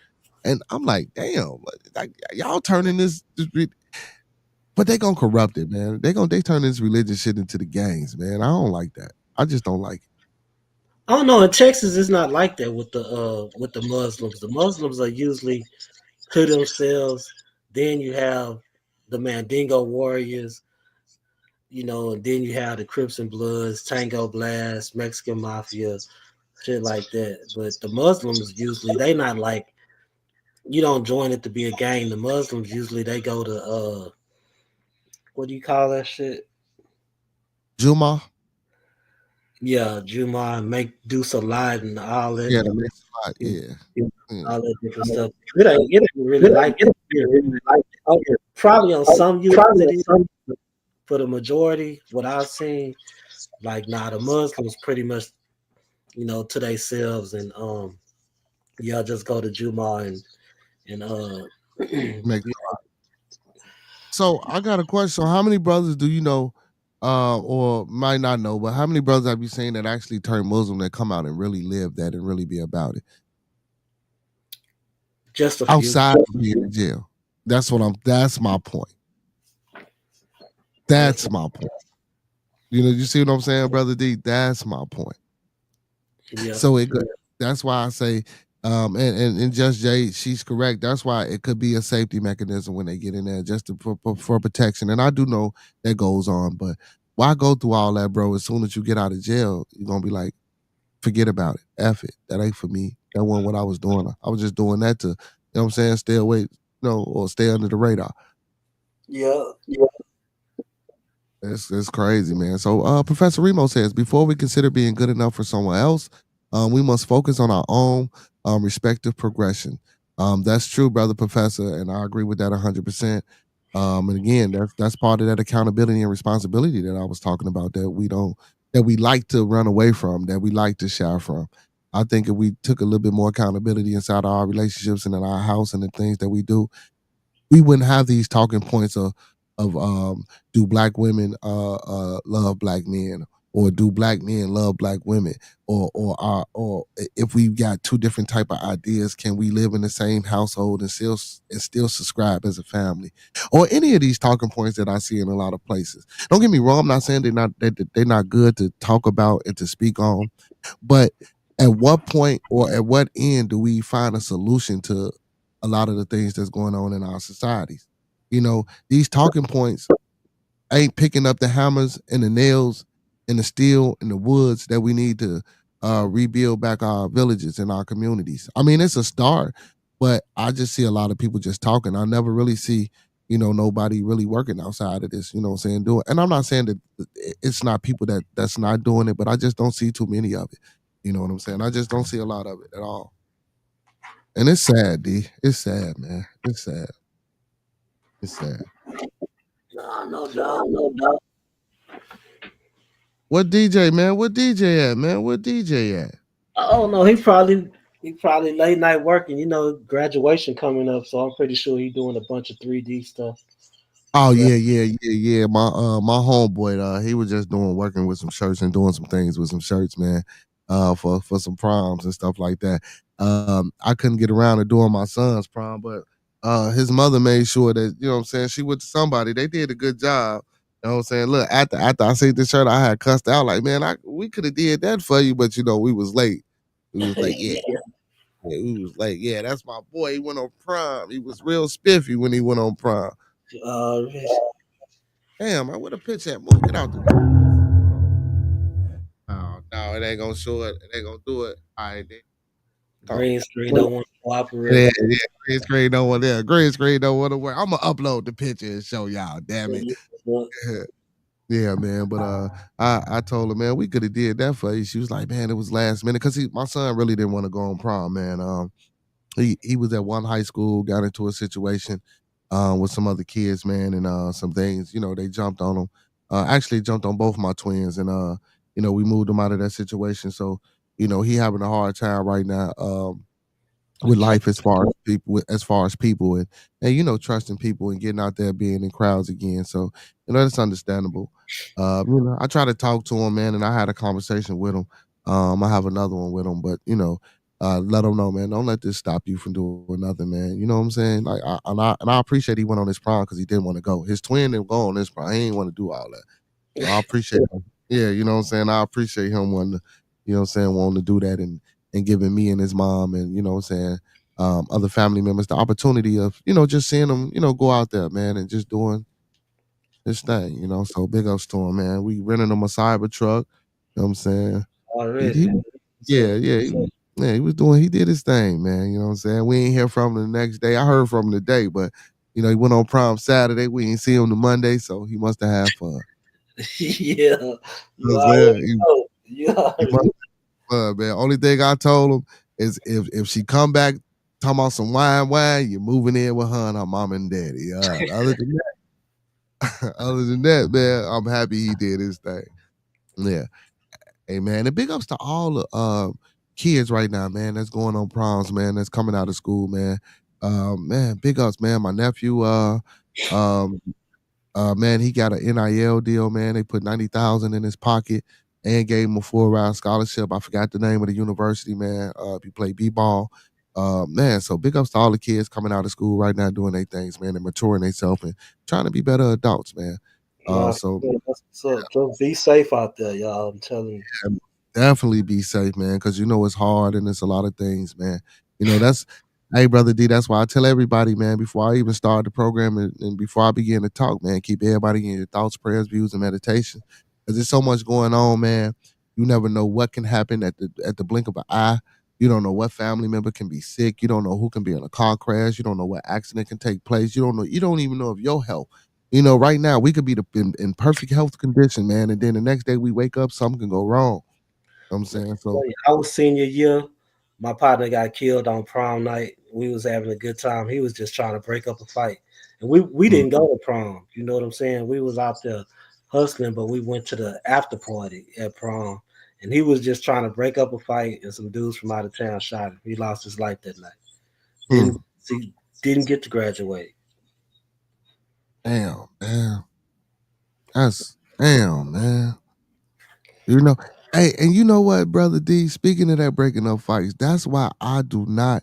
and I'm like, damn, like y'all turning this but they gonna corrupt it, man. They turn this religious shit into the gangs, man. I don't like that. I just don't like it. I don't know. In Texas, it's not like that with the Muslims. The Muslims are usually to themselves. Then you have the Mandingo warriors, and then you have the Crips and Bloods, Tango Blast, Mexican Mafia, shit like that. But the Muslims usually they not like you don't join it to be a gang. The Muslims usually they go to what do you call that shit? Juma. Yeah, Juma, do salat and all that. Yeah, the next lot. Yeah. All that different stuff. It ain't really like it. Probably on some units for the majority, what I've seen, like the Muslims pretty much, to themselves and y'all just go to Juma and Make So I got a question. So how many brothers do you know, or might not know, but how many brothers have you seen that actually turn Muslim that come out and really live that and really be about it? Just a few. Outside of being in jail. That's my point. That's my point. You see what I'm saying, Brother D? That's my point. Yeah. So that's why I say, and Just Jay, she's correct. That's why it could be a safety mechanism when they get in there, just for protection. And I do know that goes on, but why go through all that, bro? As soon as you get out of jail, you're gonna be like, forget about it. F it. That ain't for me. That wasn't what I was doing. I was just doing that to, you know what I'm saying, stay away, or stay under the radar. Yeah. It's crazy, man. So Professor Remo says, before we consider being good enough for someone else, we must focus on our own respective progression. That's true, brother Professor, and I agree with that 100%. And again, that's part of that accountability and responsibility that I was talking about that we like to run away from, that we like to shy from. I think if we took a little bit more accountability inside our relationships and in our house and the things that we do, we wouldn't have these talking points of do black women love black men, or do black men love black women, or if we got two different type of ideas, can we live in the same household and still subscribe as a family, or any of these talking points that I see in a lot of places. Don't get me wrong, I'm not saying they're not good to talk about and to speak on, but at what point or at what end do we find a solution to a lot of the things that's going on in our societies? These talking points ain't picking up the hammers and the nails and the steel and the woods that we need to rebuild back our villages and our communities. I mean, it's a start, but I just see a lot of people just talking. I never really see, nobody really working outside of this, what I'm saying, doing. And I'm not saying that it's not people that's not doing it, but I just don't see too many of it. You know what I'm saying? I just don't see a lot of it at all. And it's sad, D. It's sad, man. It's sad. It's sad. No doubt. What DJ, man? What DJ at, man? What DJ at? Oh no, he probably late night working. Graduation coming up, so I'm pretty sure he's doing a bunch of 3D stuff. Oh yeah. My homeboy, he was just working with some shirts and doing some things with some shirts, man. For some proms and stuff like that. I couldn't get around to doing my son's prom, but his mother made sure that, what I'm saying, she went to somebody. They did a good job. You know what I'm saying? Look, after I seen this shirt, I had cussed out like, man, we could have did that for you, but we was late. We was like, yeah. We was like, yeah, that's my boy. He went on prom. He was real spiffy when he went on prom. Damn, I would have pitched that. Move it out the way. Oh, No, it ain't gonna show it. It ain't gonna do it. All right, then. Oh. Green screen don't want to cooperate. Yeah, yeah. Green screen don't want there. Green screen don't want to work. I'm gonna upload the picture and show y'all. Damn it. Yeah, man. But I told her, man, we could have did that for you. She was like, man, it was last minute because my son really didn't want to go on prom, man. He was at one high school, got into a situation with some other kids, man, and some things, they jumped on him. Actually jumped on both my twins, and we moved them out of that situation. So, he having a hard time right now. With life as far as people and trusting people and getting out there being in crowds again. So, that's understandable. I try to talk to him, man, and I had a conversation with him. I have another one with him, but let him know, man, don't let this stop you from doing nothing, man. You know what I'm saying? Like I appreciate he went on his prom because he didn't want to go. His twin didn't go on this prom. He didn't want to do all that. So I appreciate him. Yeah, you know what I'm saying? I appreciate him wanting to, wanting to do that and giving me and his mom and, what I'm saying, other family members the opportunity of, just seeing them, go out there, man, and just doing his thing, So big ups to him, man. We rented him a cyber truck. You know what I'm saying? Already. Yeah, yeah. He did his thing, man. You know what I'm saying? We ain't hear from him the next day. I heard from him today, but he went on prom Saturday. We ain't see him the Monday, so he must have had fun. Yeah. You You know what I'm already saying? know. You He already must have fun, man. Only thing I told him is if she come back talking about some wine, you're moving in with her and her mom and daddy. Other than that, man, I'm happy he did his thing. Yeah. Hey, man, and big ups to all the kids right now, man, that's going on proms, man, that's coming out of school, man. Man, big ups, man. My nephew, um, man, he got an NIL deal, man. They put 90,000 in his pocket and gave him a full-ride scholarship. I forgot the name of the university, man. He played b-ball. Man, so big ups to all the kids coming out of school right now doing their things, man, and maturing themselves and trying to be better adults, man. Nah, So that's what's up. Just be safe out there, y'all. I'm telling you. yeah, definitely be safe, man, because it's hard and it's a lot of ththings, man. That's hey, brother D, that's why I tell everybody, man, before I even start the program and before I begin to talk, man, keep everybody in your thoughts, prayers, views, and meditation. Because there's so much going on, man. You never know what can happen at the blink of an eye. You don't know what family member can be sick. You don't know who can be in a car crash. You don't know what accident can take place. You don't even know if your health. Right now we could be in perfect health condition, man, and then the next day we wake up, something can go wrong. You know what I'm saying? So I was senior year. My partner got killed on prom night. We was having a good time. He was just trying to break up a fight. And we mm, didn't go to prom. You know what I'm saying? We was out there hustling, but we went to the after party at prom. And he was just trying to break up a fight, and some dudes from out of town shot him. He lost his life that night. mm, Didn't see, didn't get to graduate. damn, man. Damn, man. You know, hey, and you know what, brother D? Speaking of that breaking up fights, that's why I do not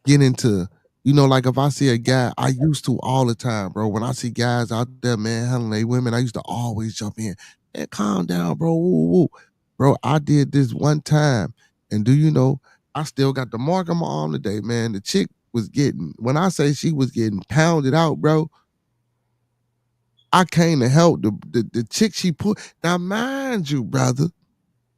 get into, like if I see a guy, I used to all the time, bro. When I see guys out there, man, handling they women, I used to always jump in. Man, calm down, bro. Woo, woo. Bro, I did this one time. And do you know, I still got the mark on my arm today, man. The chick was getting, when I say she was getting pounded out, bro, I came to help the chick she put. Now, mind you, brother,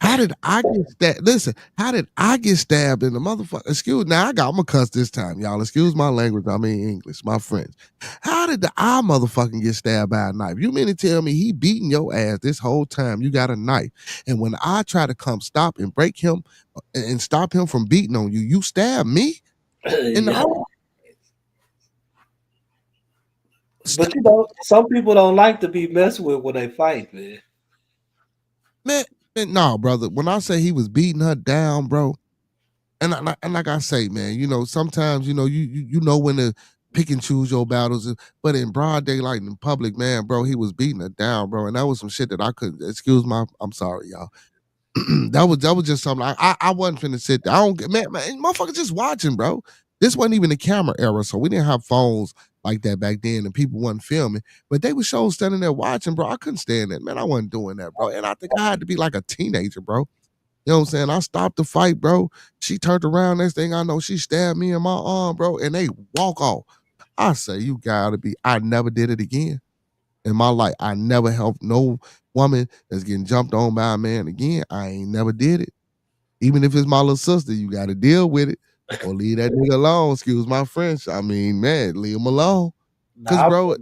how did I get stabbed? Listen, how did I get stabbed in the motherfucker? I'm gonna cuss this time, y'all. Excuse my language. I mean English, my friends. How did I motherfucking get stabbed by a knife? You mean to tell me he beating your ass this whole time? You got a knife, and when I try to come stop and break him and stop him from beating on you, you stab me in the Yeah. arm. But some people don't like to be messed with when they fight, man. Man, man, no, brother. When I say he was beating her down, bro, and like I say, man, sometimes you know when to pick and choose your battles, but in broad daylight in public, man, bro, he was beating her down, bro, and that was some shit that I couldn't. Excuse my, I'm sorry, y'all. that was just something I wasn't finna sit there. I don't get man, motherfucker just watching, bro. This wasn't even the camera era, so we didn't have phones like that back then, and people wasn't filming. But they were shows standing there watching, bro. I couldn't stand that, man. I wasn't doing that, bro. And I think I had to be like a teenager, bro. You know what I'm saying? I stopped the fight, bro. She turned around. Next thing I know, she stabbed me in my arm, bro, and they walk off. I say, you gotta be. I never did it again. in my life. I never helped no woman that's getting jumped on by a man again. I ain't never did it. Even if it's my little sister, you got to deal with it or leave that nigga alone. Excuse my French. I mean, man, leave him alone. Cause Nah, bro,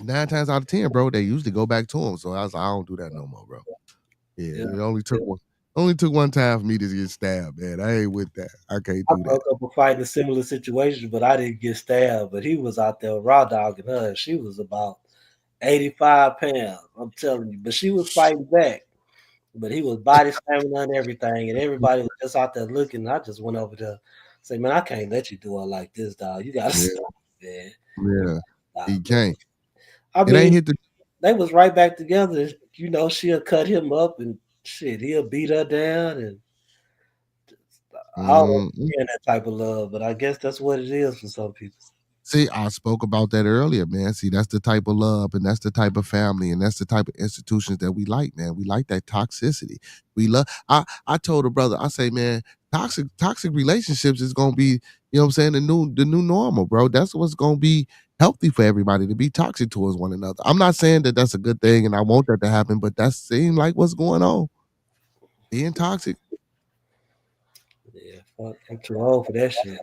9 times out of 10, bro, they usually go back to him. So I was like, I don't do that no more, bro. Yeah, yeah. it only took one time for me to get stabbed, man. I ain't with that. I can't I do that. broke up a fight in a similar situation, but I didn't get stabbed. But he was out there raw dogging her. She was about 85 pounds. I'm telling you. But she was fighting back. But he was body slamming her and everything, and everybody was just out there looking. I just went over there, say, man, I can't let you do her like this, dog. You gotta Yeah, stop, man. You yeah. gotta He stop. But can't. I It ain't mean, hit the they was right back together. You know, she'll cut him up and shit. He'll beat her down, and I don't mm, understand that type of love. But I guess that's what it is for some people. See, I spoke about that earlier, man. See, that's the type of love and that's the type of family and that's the type of institutions that we like, man. We like that toxicity. We love I told a brother, I say, man, toxic relationships is gonna be, you know what I'm saying, the new normal, bro. That's what's gonna be healthy for everybody to be toxic towards one another. I'm not saying that that's a good thing and I want that to happen, but that seems like what's going on. Being toxic. Yeah, fuck, I'm too old for that shit.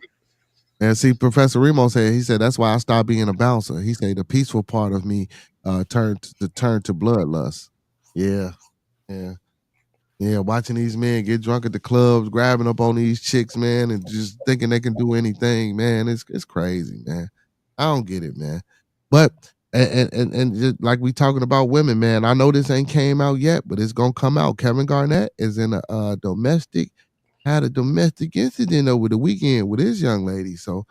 And see, Professor Remo said, he said, that's why I stopped being a bouncer. He said the peaceful part of me turned to bloodlust. Yeah, yeah. Yeah, watching these men get drunk at the clubs, grabbing up on these chicks, man, and just thinking they can do anything, man. It's crazy, man. I don't get it, man. But and just like we talking about women, man. I know this ain't came out yet, but it's gonna come out. Kevin Garnett is in a domestic had a domestic incident over the weekend with his young lady. So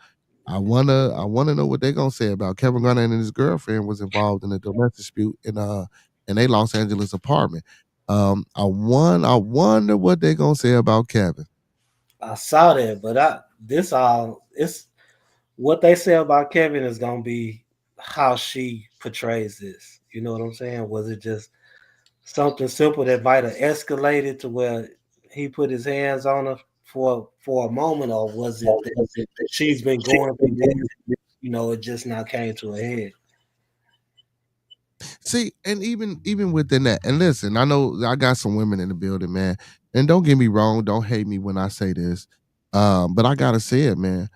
I wanna know what they gonna say about Kevin Garnett and his girlfriend was involved in a domestic dispute in a Los Angeles apartment. I wonder what they gonna say about Kevin. I saw that, but this all it's what they say about Kevin is gonna be how she portrays this. You know what I'm saying? Was it just something simple that might have escalated to where he put his hands on her for a moment, or was it that she's been going through this? You know, it just now came to a head. See, and even within that, and listen, I know I got some women in the building, man. And don't get me wrong, don't hate me when I say this. But I gotta say it, man.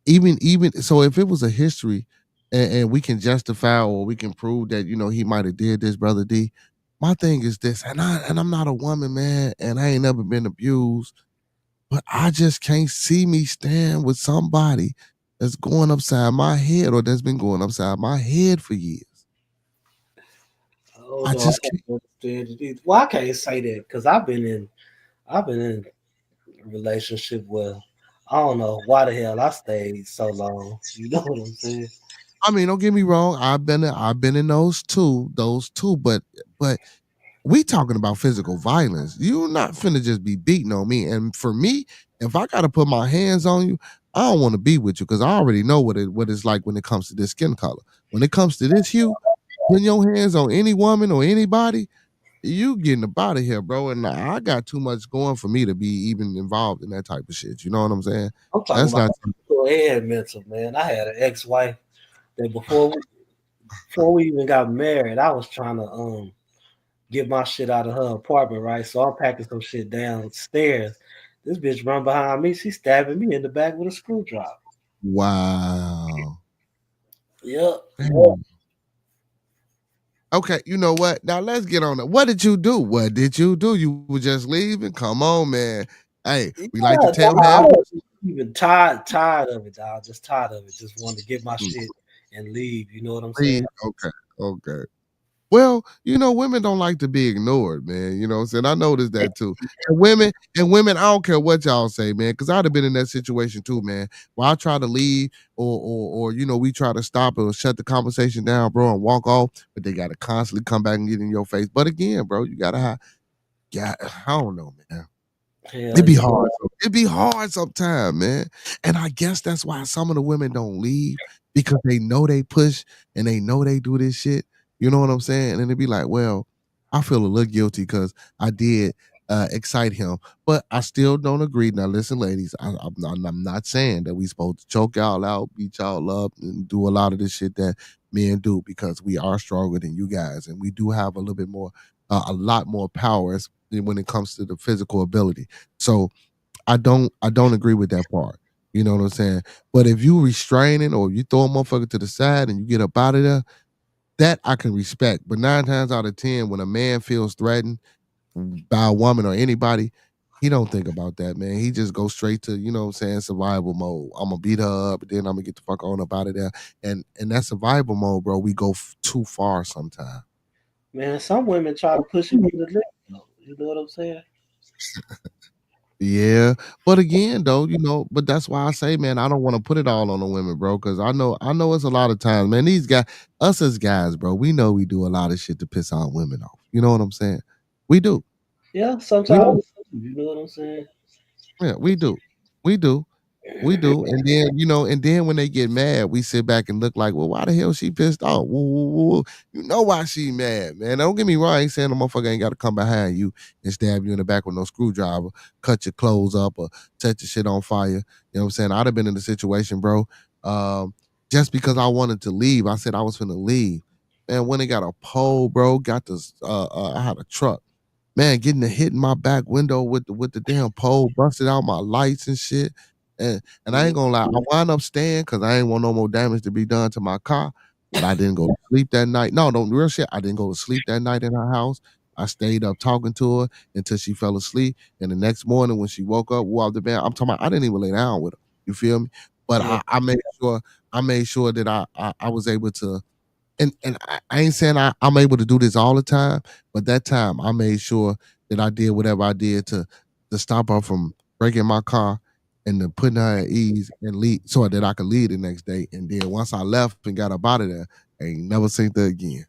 Even so, if it was a history and we can justify or we can prove that he might have did this, brother D. My thing is this, and I'm not a woman, man, and I ain't never been abused, but I just can't see me stand with somebody that's going upside my head or that's been going upside my head for years. Oh I no, I just can't. don't understand it either. Well, I can't say that because I've been in a relationship where I don't know why the hell I stayed so long. You know what I'm saying? I mean, don't get me wrong. I've been in those two, but we talking about physical violence. You're not finna just be beating on me. And for me, if I gotta put my hands on you, I don't want to be with you because I already know what it's like when it comes to this skin color. When it comes to this hue, putting your hands on any woman or anybody, you getting up out of here, bro. And I got too much going for me to be even involved in that type of shit. You know what I'm saying? I'm talking That's about not. physical and mental, man. I had an ex-wife that before we even got married, I was trying to get my shit out of her apartment, right? So I'm packing some shit downstairs. This bitch run behind me. She stabbing me in the back with a screwdriver. Wow. Yep. Damn. Okay, you know what? Now let's get on it. What did you do? What did you do? You were just leaving? Come on, man. Hey, Yeah, we like to tell dog, I half. was even tired of it, dog. Just tired of it. Just wanted to get my Mm, shit and leave. You know what I'm saying? leave. Okay, okay. Well, women don't like to be ignored, man. You know what I'm saying? I noticed that too. And women, I don't care what y'all say, man, because I'd have been in that situation too, man. Where I try to leave or we try to stop or shut the conversation down, bro, and walk off, but they gotta constantly come back and get in your face. But again, bro, you gotta have yeah, I don't know, man. Hell It'd be yeah. hard. It'd be hard sometimes, man. And I guess that's why some of the women don't leave because they know they push and they know they do this shit. You know what I'm saying? And it'd be like, well, I feel a little guilty because I did. excite him. But I still don't agree. Now, listen, ladies, I'm not saying that we supposed to choke y'all out, beat y'all up, and do a lot of this shit that men do, because we are stronger than you guys, and we do have a little bit more, a lot more powers when it comes to the physical ability. So I don't agree with that part. You know what I'm saying? But if you restraining or you throw a motherfucker to the side and you get up out of there, that I can respect. But 9 times out of 10, when a man feels threatened by a woman or anybody, he don't think about that, man. He just goes straight to, you know what I'm saying, survival mode. I'm gonna beat her up, then I'm gonna get the fuck on up out of there. And that survival mode, bro, we go too far sometimes. Man, some women try to push you to the limit, though. You know what I'm saying? Yeah, but again, though, but that's why I say, man, I don't want to put it all on the women, bro, because I know it's a lot of times, man. These guys, us as guys, bro, we know we do a lot of shit to piss our women off. You know what I'm saying? We do. Yeah, We do. sometimes you know what I'm saying? Yeah, we do. We do. We do. And then when they get mad, we sit back and look like, well, why the hell she pissed off? Woo, woo, woo, woo. You know why she mad, man. Don't get me wrong. I ain't saying the motherfucker ain't got to come behind you and stab you in the back with no screwdriver, cut your clothes up, or set your shit on fire. You know what I'm saying? I'd have been in the situation, bro. Um, just because I wanted to leave, I said I was finna leave. Man, when they got a pole, bro, got this, I had a truck. Man, getting the hit in my back window with the damn pole, busted out my lights and shit. And I ain't gonna lie, I wound up staying because I ain't want no more damage to be done to my car. But I didn't go to sleep that night. No, no real shit. I didn't go to sleep that night in her house. I stayed up talking to her until she fell asleep. And the next morning when she woke up, walked the bed, I'm talking about I didn't even lay down with her. You feel me? But Yeah. I made sure that I was able to, and I ain't saying I'm able to do this all the time, but that time I made sure that I did whatever I did to stop her from breaking my car and to putting her at ease and leave so that I could leave the next day. And then once I left and got up out of there, I ain't never seen her again.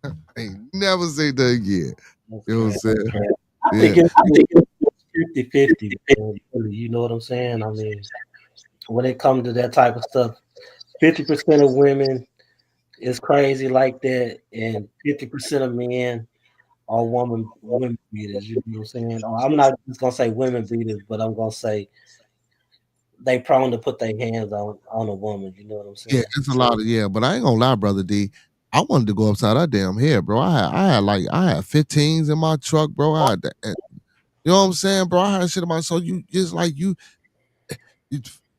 I ain't never seen her again. That's You know what I'm crazy. saying? I Yeah. think it's 50-50, man. Really, you know what I'm saying? I mean, when it comes to that type of stuff, 50% of women is crazy like that, and 50% of men are women beaters. You know what I'm saying? Or I'm not just gonna say women beaters, but I'm gonna say they prone to put their hands on a woman. You know what I'm Yeah, saying? it's a lot of, yeah, but I ain't gonna lie, brother D. I wanted to go upside her damn head, bro. I had 15s in my truck, bro. I had that, you know what I'm saying, bro? I had shit in my, so you just like you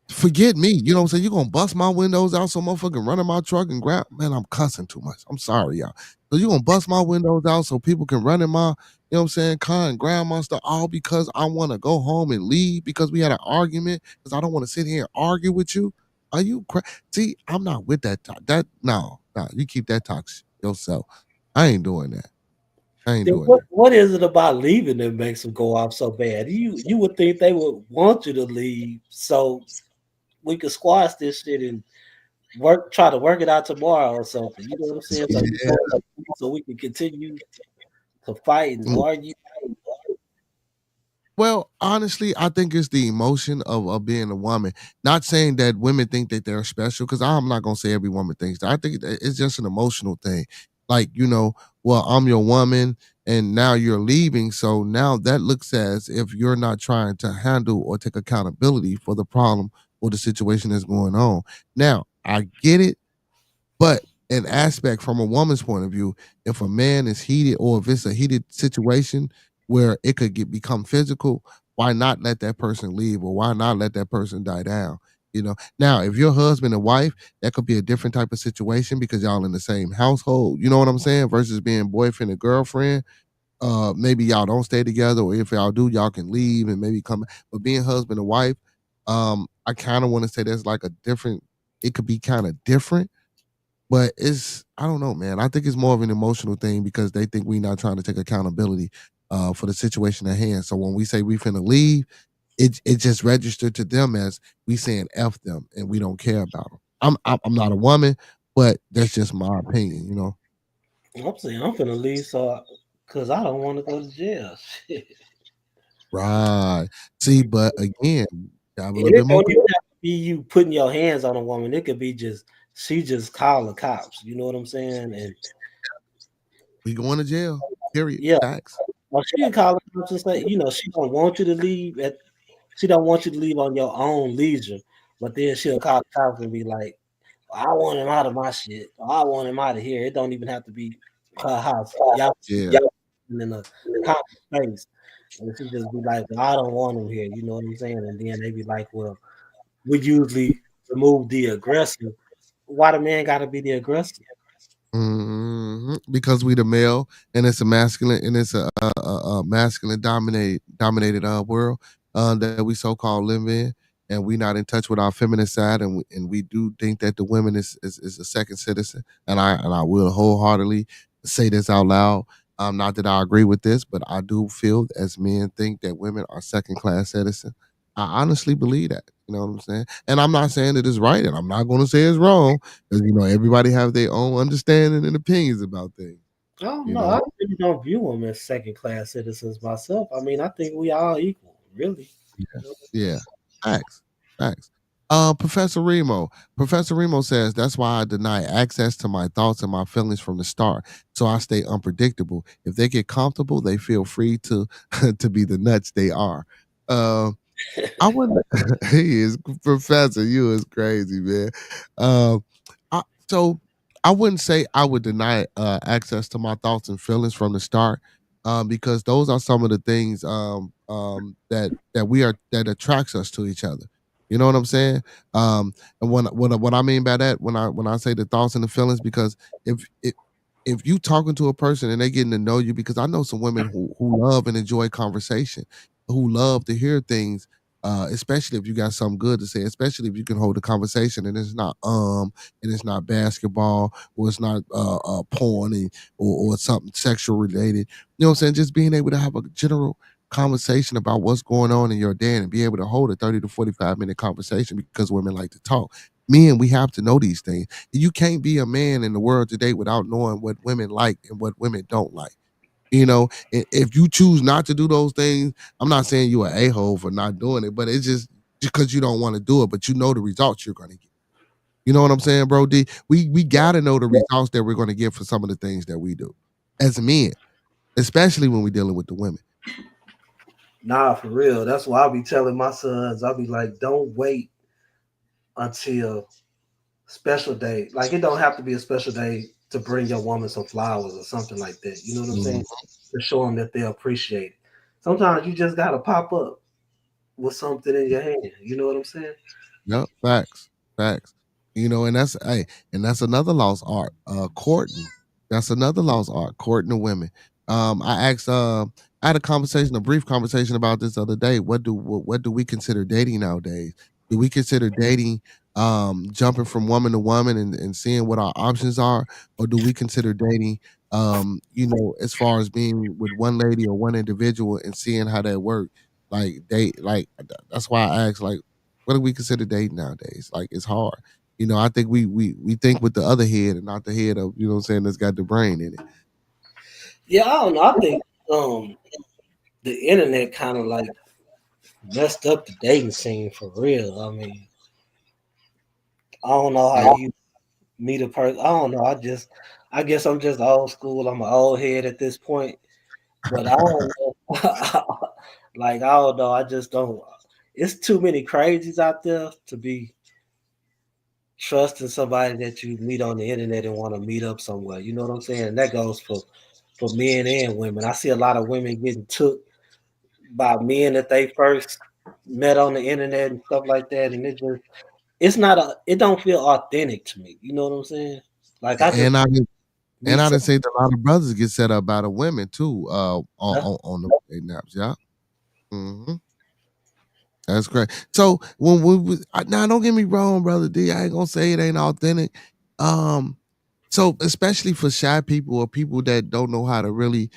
forget me. You know what I'm saying? You gonna bust my windows out so motherfucking run in my truck and grab, man, I'm cussing too much. I'm sorry, y'all. So you gonna bust my windows out so people can run in my, you know what I'm saying, car and grab my stuff, all because I wanna go home and leave because we had an argument, because I don't wanna sit here and argue with you. Are you See, I'm not with that that no, you keep that talk yourself. I ain't doing that. I ain't Then doing that. what is it about leaving that makes them go off so bad? You would think they would want you to leave so we could squash this shit and try to work it out tomorrow or something. You know what I'm saying? So you Yeah. go so we can continue to fight and argue. Well, honestly, I think it's the emotion of being a woman. Not saying that women think that they're special, because I'm not gonna say every woman thinks that. I think that it's just an emotional thing. Like, well, I'm your woman and now you're leaving. So now that looks as if you're not trying to handle or take accountability for the problem or the situation that's going on. Now, I get it, but an aspect from a woman's point of view, if a man is heated or if it's a heated situation where it could become physical, why not let that person leave or why not let that person die down? Now, if you're husband and wife, that could be a different type of situation because y'all in the same household. You know what I'm saying? Versus being boyfriend and girlfriend. Maybe y'all don't stay together, or if y'all do, y'all can leave and maybe come. But being husband and wife, I kind of want to say there's like a different. It could be kind of different, but I don't know, man. I think it's more of an emotional thing because they think we're not trying to take accountability for the situation at hand. So when we say we finna leave, it just registered to them as we saying F them and we don't care about them. I'm not a woman, but that's just my opinion. I'm saying I'm finna leave so because I don't want to go to jail. Shit. Right. See, but again, have a little It bit more. don't even have to be you putting your hands on a woman. It could be just she just call the cops. You know what I'm saying? And We going to jail. Period. yeah, Facts. Well, she can call the cops and say, she don't want you to leave she don't want you to leave on your own leisure. But then she'll call the cops and be like, I want him out of my shit. Or, I want him out of here. It don't even have to be her house. Y'all Yeah. in a common space. And she just be like, well, I don't want him here. You know what I'm saying? And then they be like, well, we usually remove the aggressor. Why the man got to be the aggressor? Because we the male, and it's a masculine, and it's a masculine dominated world that we so called live in, and we not in touch with our feminine side, and we do think that the women is a second citizen, and I will wholeheartedly say this out loud. Not that I agree with this, but I do feel as men think that women are second class citizens. I honestly believe that. You know what I'm saying? And I'm not saying that it's right, and I'm not going to say it's wrong, because everybody have their own understanding and opinions about things. I don't You know. know, I really don't view them as second class citizens myself. I mean, I think we all equal, really. yeah, yeah, facts, facts. Professor Remo. Professor Remo says that's why I deny access to my thoughts and my feelings from the start, so I stay unpredictable. If they get comfortable, they feel free to to be the nuts they are. Uh, I wouldn't. He is Professor. You is crazy, man. Um, I, so I wouldn't say I would deny access to my thoughts and feelings from the start, because those are some of the things that we are that attracts us to each other. You know what I'm saying? And what I mean by that, when I say the thoughts and the feelings, because if you talking to a person and they getting to know you, because I know some women who love and enjoy conversation, who love to hear things, especially if you got something good to say, especially if you can hold a conversation and it's not and it's not basketball, or it's not porn, or something sexual related. You know what I'm saying? Just being able to have a general conversation about what's going on in your day, and be able to hold a 30 to 45-minute conversation, because women like to talk. Men, we have to know these things. You can't be a man in the world today without knowing what women like and what women don't like. If you choose not to do those things, I'm not saying you an a-hole for not doing it, but it's just because you don't want to do it, but you know the results you're gonna get. You know what I'm saying, bro? D? We gotta know the results that we're gonna get for some of the things that we do as men, especially when we're dealing with the women. Nah, for real. That's why I be telling my sons, I'll be like, don't wait until special day. Like, it don't have to be a special day to bring your woman some flowers or something like that. You know what I'm Mhm. saying? To show them that they appreciate it. Sometimes you just gotta pop up with something in your hand. You know what I'm saying? Yep, facts, facts. And that's another lost art. Courting. That's another lost art. Courting the women. I asked. I had a brief conversation about this the other day. What do we consider dating nowadays? Do we consider dating jumping from woman to woman, and seeing what our options are, or do we consider dating as far as being with one lady or one individual and seeing how that works? That's why I asked, like, what do we consider dating nowadays? Like, it's hard. I think we think with the other head and not the head of, what I'm saying, that's got the brain in it. Yeah, I don't know. I think the internet kind of like messed up the dating scene for real. I mean, I don't know how Yeah. you meet a person. I don't know. I guess I'm just old school. I'm an old head at this point. But I don't know. Like, I don't know. I just don't. It's too many crazies out there to be trusting somebody that you meet on the internet and want to meet up somewhere. You know what I'm saying? And that goes for men and women. I see a lot of women getting took by men that they first met on the internet and stuff like that, and it don't feel authentic to me. You know what I'm saying? Like, I just and I did, and meet I some. didn't say that a lot of brothers get set up by the women too. On the dating apps, yeah. hmm That's great. So now, don't get me wrong, brother D. I ain't gonna say it ain't authentic. Um, so especially for shy people, or people that don't know how to really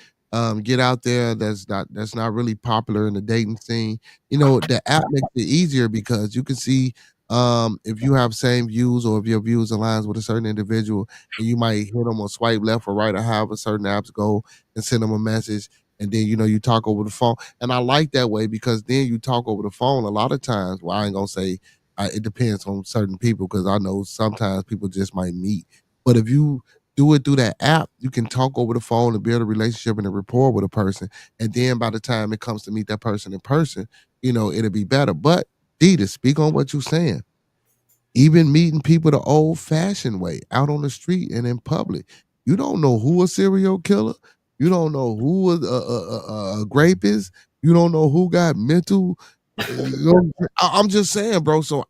get out there, that's not really popular in the dating scene. The app makes it easier, because you can see if you have same views, or if your views aligns with a certain individual, and you might hit them or swipe left or right, or however certain apps go, and send them a message, and then you talk over the phone. And I like that way, because then you talk over the phone a lot of times. Well, I ain't gonna say it depends on certain people, because I know sometimes people just might meet. But if you do it through that app. You can talk over the phone and build a relationship and a rapport with a person. And then by the time it comes to meet that person in person, it'll be better. But D, to speak on what you're saying, even meeting people the old fashioned way out on the street and in public. You don't know who a serial killer. You don't know who a grape is. You don't know who got mental. I'm just saying, bro. So,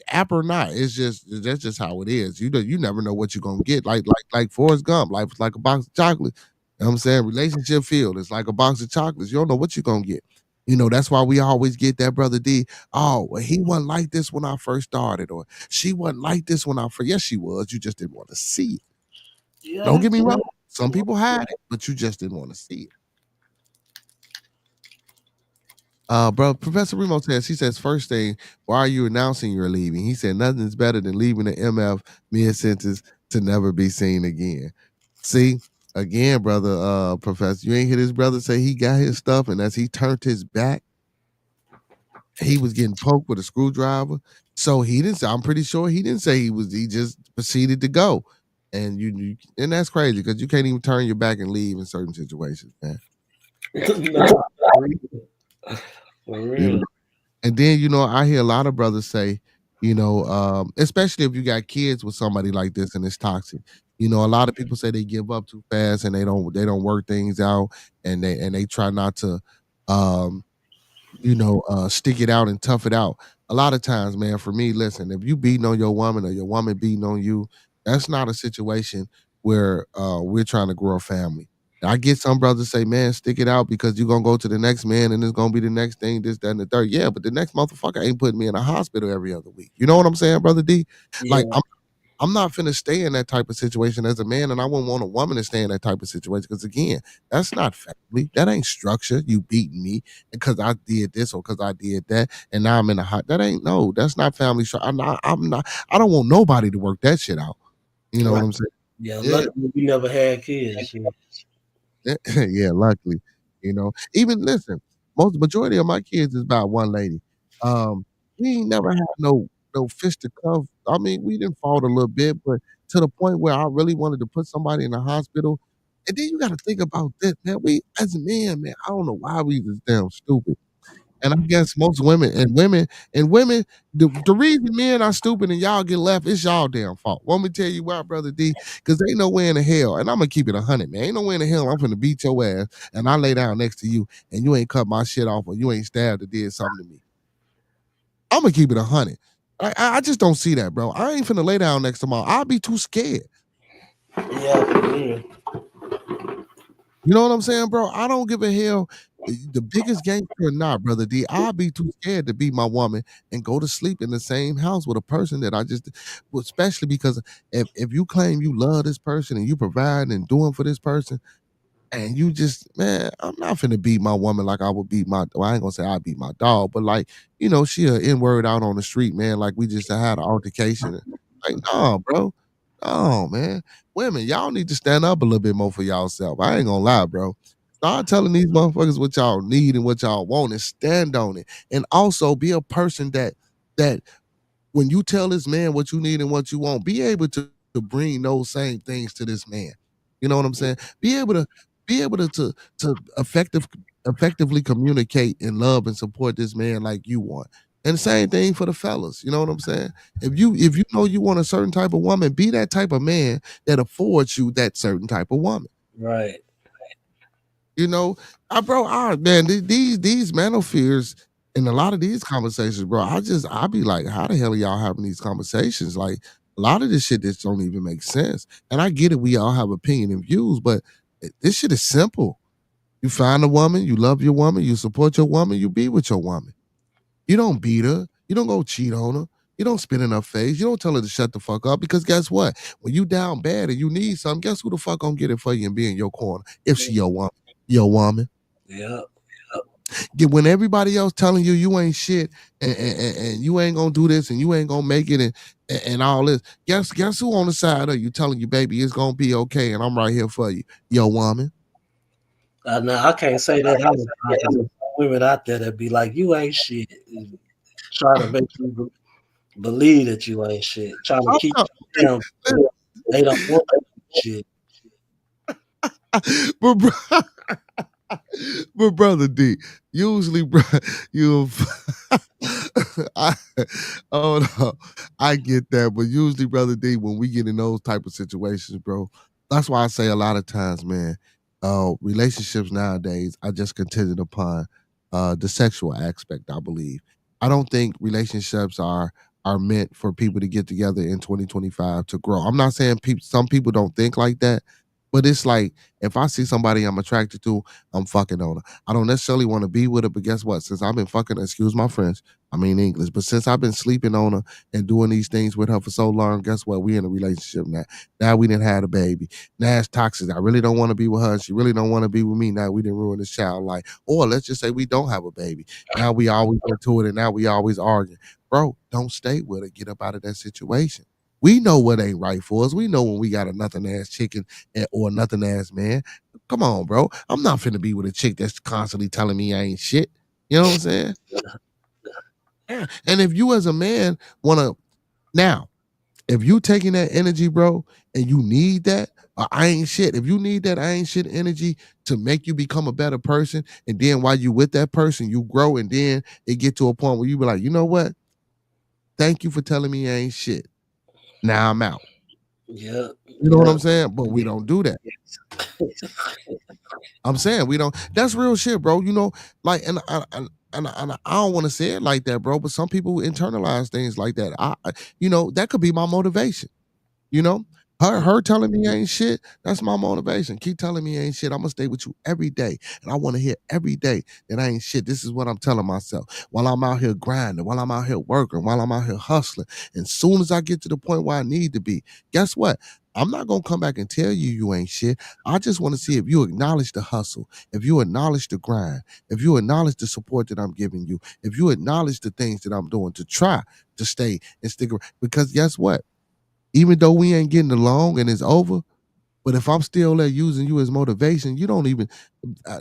app or not, that's just how it is. You never know what you're gonna get. Like Forrest Gump, life is like a box of chocolate. You know what I'm saying? Relationship field is like a box of chocolates. You don't know what you're gonna get. That's why we always get that brother D. Oh, well, he wasn't like this when I first started, or she wasn't like this when I first. Yes, she was. You just didn't want to see it. Don't Yeah. get me wrong. Some people had it, but you just didn't want to see it. Bro, Professor Remo says, first thing, why are you announcing you're leaving? He said, nothing's better than leaving the MF mid-sentence to never be seen again. See, again, brother, Professor, you ain't hear this brother say he got his stuff, and as he turned his back, he was getting poked with a screwdriver. So he didn't say, I'm pretty sure he didn't say he just proceeded to go. And and that's crazy because you can't even turn your back and leave in certain situations, man. Nah, for You know? real. And then, I hear a lot of brothers say, especially if you got kids with somebody like this and it's toxic. A lot of people say they give up too fast and they don't work things out, and they try not to um stick it out and tough it out. A lot of times, man, for me, listen, if you beating on your woman or your woman beating on you, that's not a situation where we're trying to grow a family. I get some brothers say, man, stick it out because you're gonna go to the next man and it's gonna be the next thing, this, that, and the third. Yeah, but the next motherfucker ain't putting me in a hospital every other week. You know what I'm saying, brother D? Like Yeah. I'm not finna stay in that type of situation as a man, and I wouldn't want a woman to stay in that type of situation because again, that's not family. That ain't structure. You beating me because I did this or because I did that, and now I'm in a hot. That ain't no. That's not family. I'm not. I don't want nobody to work that shit out. You know Right. what I'm saying? Yeah. Yeah. Luckily, we never had kids. Yeah. Yeah, luckily, even listen, majority of my kids is about one lady. Um, we ain't never had no fisticuff. I mean, we didn't fought a little bit, but to the point where I really wanted to put somebody in the hospital. And then you got to think about this, man. We as men, man, I don't know why we this damn stupid. And I guess most women, the reason men are stupid and y'all get left, it's y'all damn fault. Want me to tell you why, brother D? Because ain't nowhere in the hell, and I'm gonna keep it 100, man. Ain't nowhere in the hell I'm finna beat your ass, and I lay down next to you, and you ain't cut my shit off, or you ain't stabbed or did something to me. I'm gonna keep it 100. I just don't see that, bro. I ain't finna lay down next to my. I'll be too scared. Yeah. For real. You know what I'm saying, bro? I don't give a hell. The biggest gangster or not, brother D, I'd be too scared to be my woman and go to sleep in the same house with a person that I just, well, especially because if you claim you love this person and you provide and doing for this person, and you just, man, I'm not finna beat my woman like I would beat well, I ain't gonna say I beat my dog, but like, she a N-word out on the street, man, like we just had an altercation. Like, no, bro. No, man. Women, y'all need to stand up a little bit more for y'allself. I ain't gonna lie, bro. Start telling these motherfuckers what y'all need and what y'all want and stand on it. And also be a person that when you tell this man what you need and what you want, be able to bring those same things to this man. You know what I'm saying? Be able to effectively communicate and love and support this man like you want. And the same thing for the fellas. You know what I'm saying? If you know you want a certain type of woman, be that type of man that affords you that certain type of woman. Right. You know, bro, man, these manospheres and a lot of these conversations, bro. I be like, how the hell are y'all having these conversations? Like a lot of this shit just don't even make sense. And I get it, we all have opinion and views, but this shit is simple. You find a woman, you love your woman, you support your woman, you be with your woman. You don't beat her, you don't go cheat on her, you don't spit in her face, you don't tell her to shut the fuck up because guess what? When you down bad and you need something, guess who the fuck gonna get it for you and be in your corner if she your woman? Your woman. Yeah. When everybody else telling you ain't shit and you ain't gonna do this and you ain't gonna make it and all this, guess who on the side of you telling you, baby, it's gonna be okay and I'm right here for you, your woman. Now I can't say that all the time because there's some women out there that be like, "You ain't shit," and try to make you believe that you ain't shit, trying to I'm keep not, you down. listen, They don't want that shit. but bro, but brother D, usually, bro, you, I, oh no, I get that, but usually, brother D, when we get in those type of situations, bro, that's why I say a lot of times, man, relationships nowadays are just contingent upon the sexual aspect. I believe. I don't think relationships are meant for people to get together in 2025 to grow. I'm not saying some people don't think like that, but it's like if I see somebody I'm attracted to, I'm fucking on her. I don't necessarily want to be with her, but guess what? Since I've been fucking, excuse my French, I mean English, but since I've been sleeping on her and doing these things with her for so long, guess what? We in a relationship now. Now we didn't have a baby. Now it's toxic. I really don't want to be with her. She really don't want to be with me. Now we didn't ruin this child life. Or let's just say we don't have a baby. Now we always into it and now we always arguing. Bro, don't stay with her. Get up out of that situation. We know what ain't right for us. We know when we got a nothing ass chicken or a nothing ass man. Come on, bro. I'm not finna be with a chick that's constantly telling me I ain't shit. You know what I'm saying? Yeah. And if you as a man wanna now, if you taking that energy, bro, and you need that, I ain't shit. If you need that I ain't shit energy to make you become a better person, and then while you with that person, you grow, and then it get to a point where you be like, you know what? Thank you for telling me I ain't shit. Now I'm out. Yeah, You know what I'm yeah, saying? But we yeah. don't do that. I'm saying we don't. That's real shit, bro. You know, like, and I don't want to say it like that, bro. But some people internalize things like that. You know, that could be my motivation. You know, her telling me I ain't shit, that's my motivation. Keep telling me I ain't shit. I'm gonna stay with you every day. And I want to hear every day that I ain't shit. This is what I'm telling myself. While I'm out here grinding, while I'm out here working, while I'm out here hustling. And soon as I get to the point where I need to be, guess what? I'm not gonna come back and tell you you ain't shit. I just want to see if you acknowledge the hustle, if you acknowledge the grind, if you acknowledge the support that I'm giving you, if you acknowledge the things that I'm doing to try to stay and stick around. Because guess what? Even though we ain't getting along and it's over, but if I'm still there using you as motivation, you don't even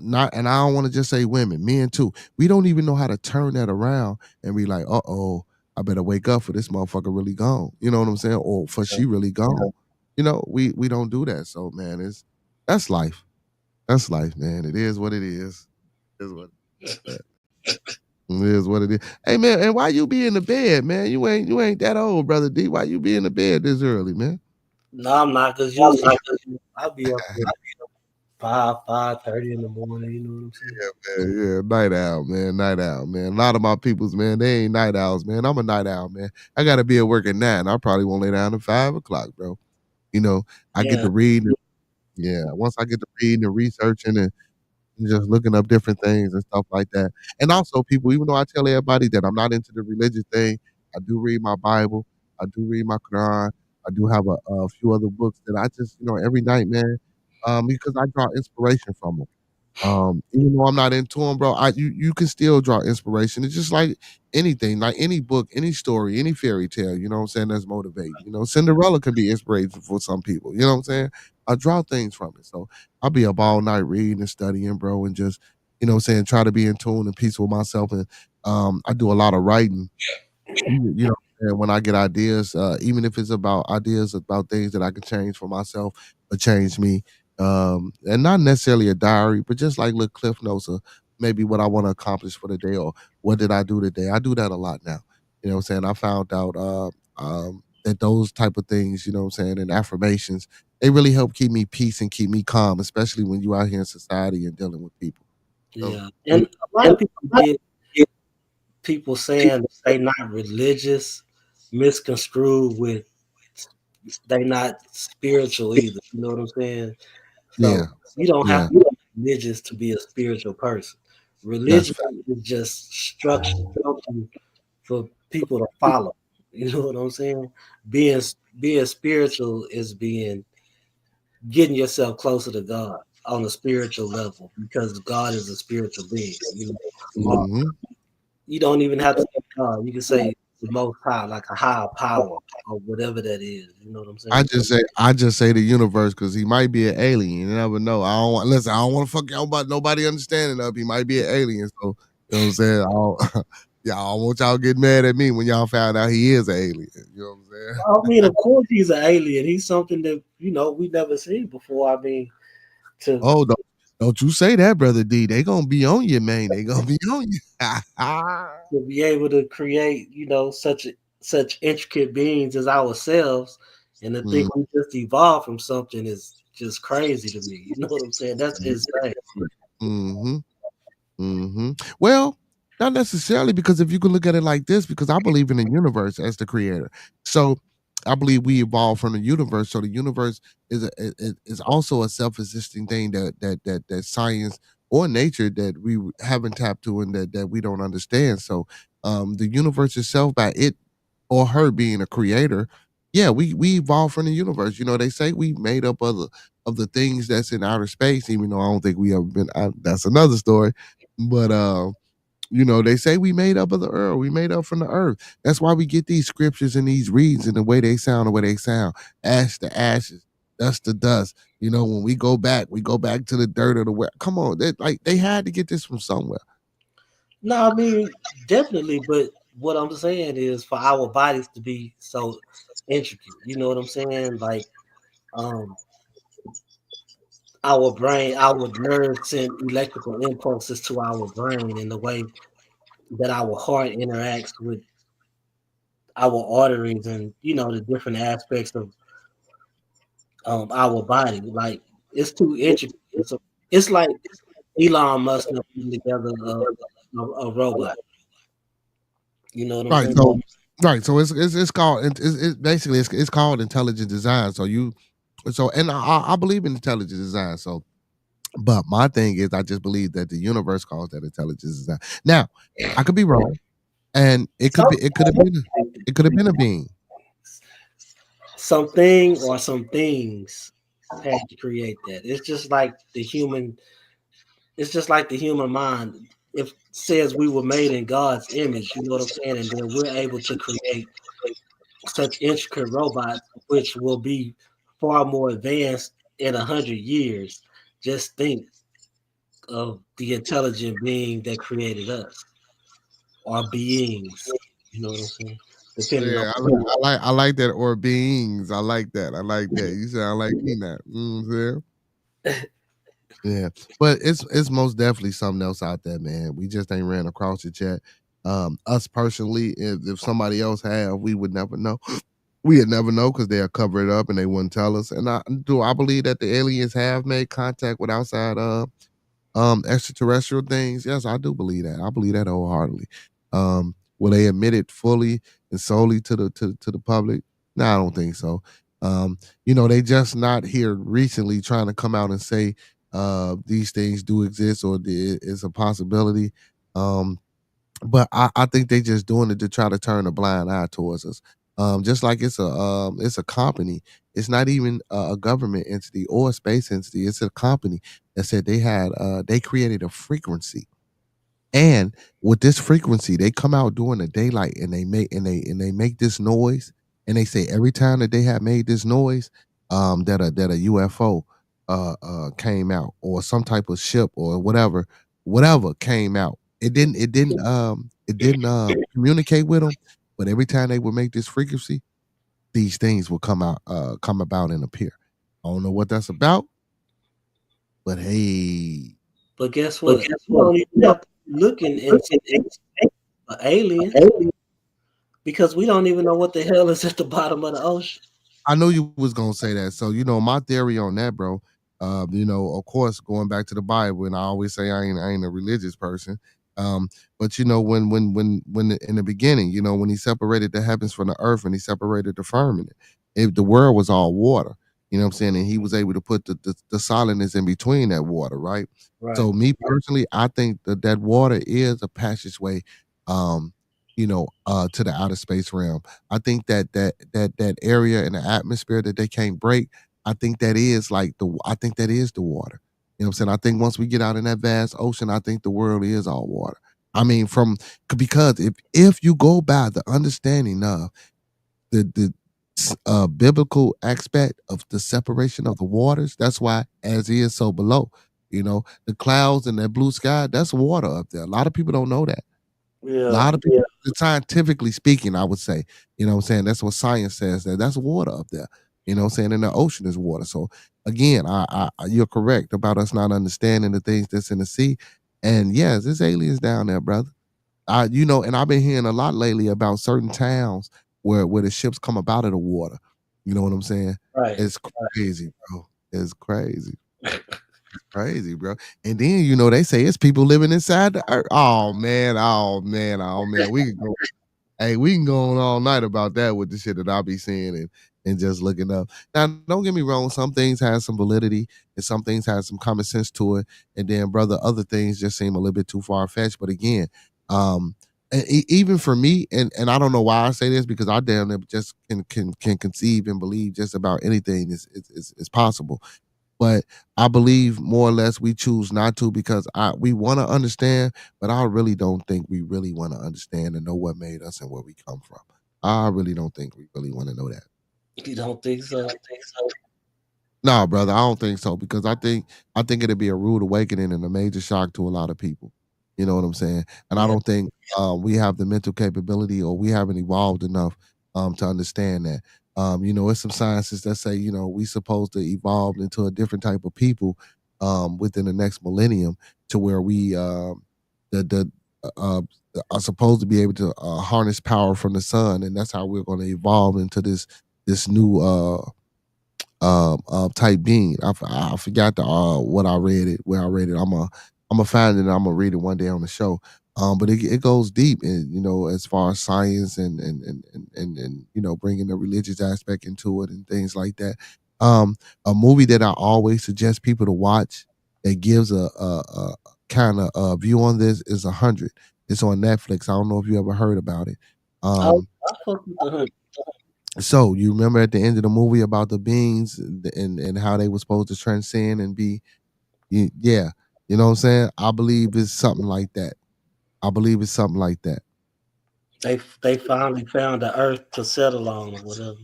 not. And I don't want to just say women, men too. We don't even know how to turn that around and be like, I better wake up for this motherfucker really gone. You know what I'm saying? Or for she really gone. You know, we don't do that. So man, that's life. That's life, man. It is what it is. It is what it is. What it is. Hey man, and why you be in the bed, man? You ain't that old, brother D. Why you be in the bed this early, man? No, I'm not, because usually I'll be up at 5:30 in the morning. You know what I'm saying? Yeah, night owl, man. Night owl, man. A lot of my peoples, man, they ain't night owls, man. I'm a night owl, man. I gotta be at work at 9. I probably won't lay down at 5 o'clock, bro. You know, I get Yeah, to read. Yeah, once I get to reading and researching and just looking up different things and stuff like that. And also, people, even though I tell everybody that I'm not into the religious thing, I do read my Bible. I do read my Quran. I do have a few other books that I just, every night, man, because I draw inspiration from them. Even though I'm not into them, bro, you can still draw inspiration. It's just like any book, any story, any fairy tale, you know what I'm saying, that's motivating. You know, Cinderella can be inspiration for some people, you know what I'm saying? I draw things from it. So I'll be up all night reading and studying, bro, and just, what I'm saying, try to be in tune and peace with myself. And I do a lot of writing, and when I get ideas, even if it's about ideas about things that I can change for myself or change me, and not necessarily a diary, but just like little cliff notes of maybe what I want to accomplish for the day or what did I do today. I do that a lot now. You know what I'm saying? I found out that those type of things, you know what I'm saying, and affirmations, they really help keep me peace and keep me calm, especially when you out here in society and dealing with people. So, yeah. And a lot of people get people saying that they not religious misconstrued with they not spiritual either. You know what I'm saying? yeah, So you don't have yeah, to be religious to be a spiritual person. that's Religion is just structure something for people to follow. You know what I'm saying? Being being spiritual is getting yourself closer to God on a spiritual level, because God is a spiritual being. Or hmm you don't even have to say God. You can say the Most High, like a higher power or whatever that is. You know what I'm saying? I just say the universe because he might be an alien. You never know. I don't want to fuck y'all about nobody understanding of. He might be an alien. So you know what I'm saying. Yeah, I don't want y'all get mad at me when y'all found out he is an alien. You know what I'm saying? I mean, of course, he's an alien. He's something that we never seen before. I mean, to Oh, don't you say that, brother D. They gonna be on you, man. They gonna be on you. to be able to create, such intricate beings as ourselves, and to Mm, think we just evolved from something is just crazy to me. You know what I'm saying? That's insane. mm-hmm. Well, not necessarily, because if you can look at it like this, because I believe in the universe as the creator. So I believe we evolved from the universe. So the universe is also a self-existing thing that science or nature that we haven't tapped to, and that we don't understand. So the universe itself, by it or her being a creator, yeah, we evolved from the universe. They say we made up of the things that's in outer space, even though I don't think we ever been out. That's another story. But they say we made up of the earth. We made up from the earth. That's why we get these scriptures and these reads and the way they sound, the way they sound. Ash to ashes, dust to dust. When we go back to the dirt of the wet. Come on, they had to get this from somewhere. No, I mean definitely, but what I'm saying is for our bodies to be so intricate. You know what I'm saying? Like um our brain, our nerves send electrical impulses to our brain in the way that our heart interacts with our arteries and the different aspects of our body. Like it's too intricate. It's like Elon Musk and putting together a robot. You know what I'm Right. saying? So it's called basically it's called intelligent design. And I believe in intelligent design. So, but my thing is, I just believe that the universe calls that intelligence design. Now, I could be wrong, and it could have been a being. Something or some things had to create that. It's just like the human mind. If it says we were made in God's image, you know what I'm saying, and then we're able to create such intricate robots, which will be far more advanced in 100 years. Just think of the intelligent being that created us, or beings. You know what I'm saying? Depending on Yeah, I like that, or beings. I like that. I like that. You sound like Peanut. Yeah, but it's most definitely something else out there, man. We just ain't ran across it yet. Us personally, if somebody else have, we would never know. We'd never know because they'll cover it up and they wouldn't tell us. And I believe that the aliens have made contact with outside extraterrestrial things. Yes, I do believe that. I believe that wholeheartedly. Will they admit it fully and solely to the public? No, I don't think so. They just not here recently trying to come out and say these things do exist, or it's a possibility. Um, but I think they just doing it to try to turn a blind eye towards us. Just like it's a company. It's not even a government entity or a space entity. It's a company that said they created a frequency, and with this frequency, they come out during the daylight and they make this noise, and they say every time that they have made this noise, that a UFO came out, or some type of ship or whatever came out. It didn't communicate with them, but every time they would make this frequency, these things will come about and appear. I don't know what that's about, but hey, But guess what? You don't even have to be looking into an alien because we don't even know what the hell is at the bottom of the ocean. I know you was gonna say that. So my theory on that, bro. Of course, going back to the Bible, and I always say I ain't a religious person. But when in the beginning, when he separated the heavens from the earth and he separated the firmament, if the world was all water, what I'm saying, and he was able to put the solidness in between that water, right? Right. So me personally, I think that water is a passageway, to the outer space realm. I think that area and the atmosphere that they can't break. I think that is the water. You know what I'm saying? I think once we get out in that vast ocean, I think the world is all water. I mean, because if you go by the understanding of the biblical aspect of the separation of the waters, that's why as is so below. The clouds and that blue sky, that's water up there. A lot of people don't know that. A Yeah. lot of people, scientifically speaking, I would say, what I'm saying, that's what science says, that's water up there. You know what I'm saying? And the ocean is water. So again, you're correct about us not understanding the things that's in the sea. And yes, there's aliens down there, brother. And I've been hearing a lot lately about certain towns where the ships come up out of the water. You know what I'm saying? Right. It's crazy, bro. It's crazy. Crazy, bro. And then they say it's people living inside the earth. Oh man, oh man, oh man. We could go. Hey, we can go on all night about that with the shit that I'll be seeing and just looking up. Now, don't get me wrong, some things have some validity and some things have some common sense to it. And then, brother, other things just seem a little bit too far fetched. But again, um, even for me, and I don't know why I say this because I damn near just can conceive and believe just about anything is possible. But I believe more or less we choose not to because we want to understand, but I really don't think we really want to understand and know what made us and where we come from. I really don't think we really want to know that. You don't think so? No, brother, I don't think so because I think it'd be a rude awakening and a major shock to a lot of people. You know what I'm saying? And I Yeah. don't think we have the mental capability or we haven't evolved enough to understand that. It's some sciences that say we supposed to evolve into a different type of people within the next millennium to where we the uh, are supposed to be able to harness power from the sun, and that's how we're going to evolve into this new type being. I forgot the what I read it where I read it. I'm a find it and I'm gonna read it one day on the show. But it goes deep, and as far as science and bringing the religious aspect into it and things like that. A movie that I always suggest people to watch that gives a kind of view on this is 100. It's on Netflix. I don't know if you ever heard about it. Oh, Um, I fuck with the hood. so you remember at the end of the movie about the beings and how they were supposed to transcend and be, yeah, you know what I'm saying? I believe it's something like that. I believe it's something like that. They finally found the earth to settle on or whatever.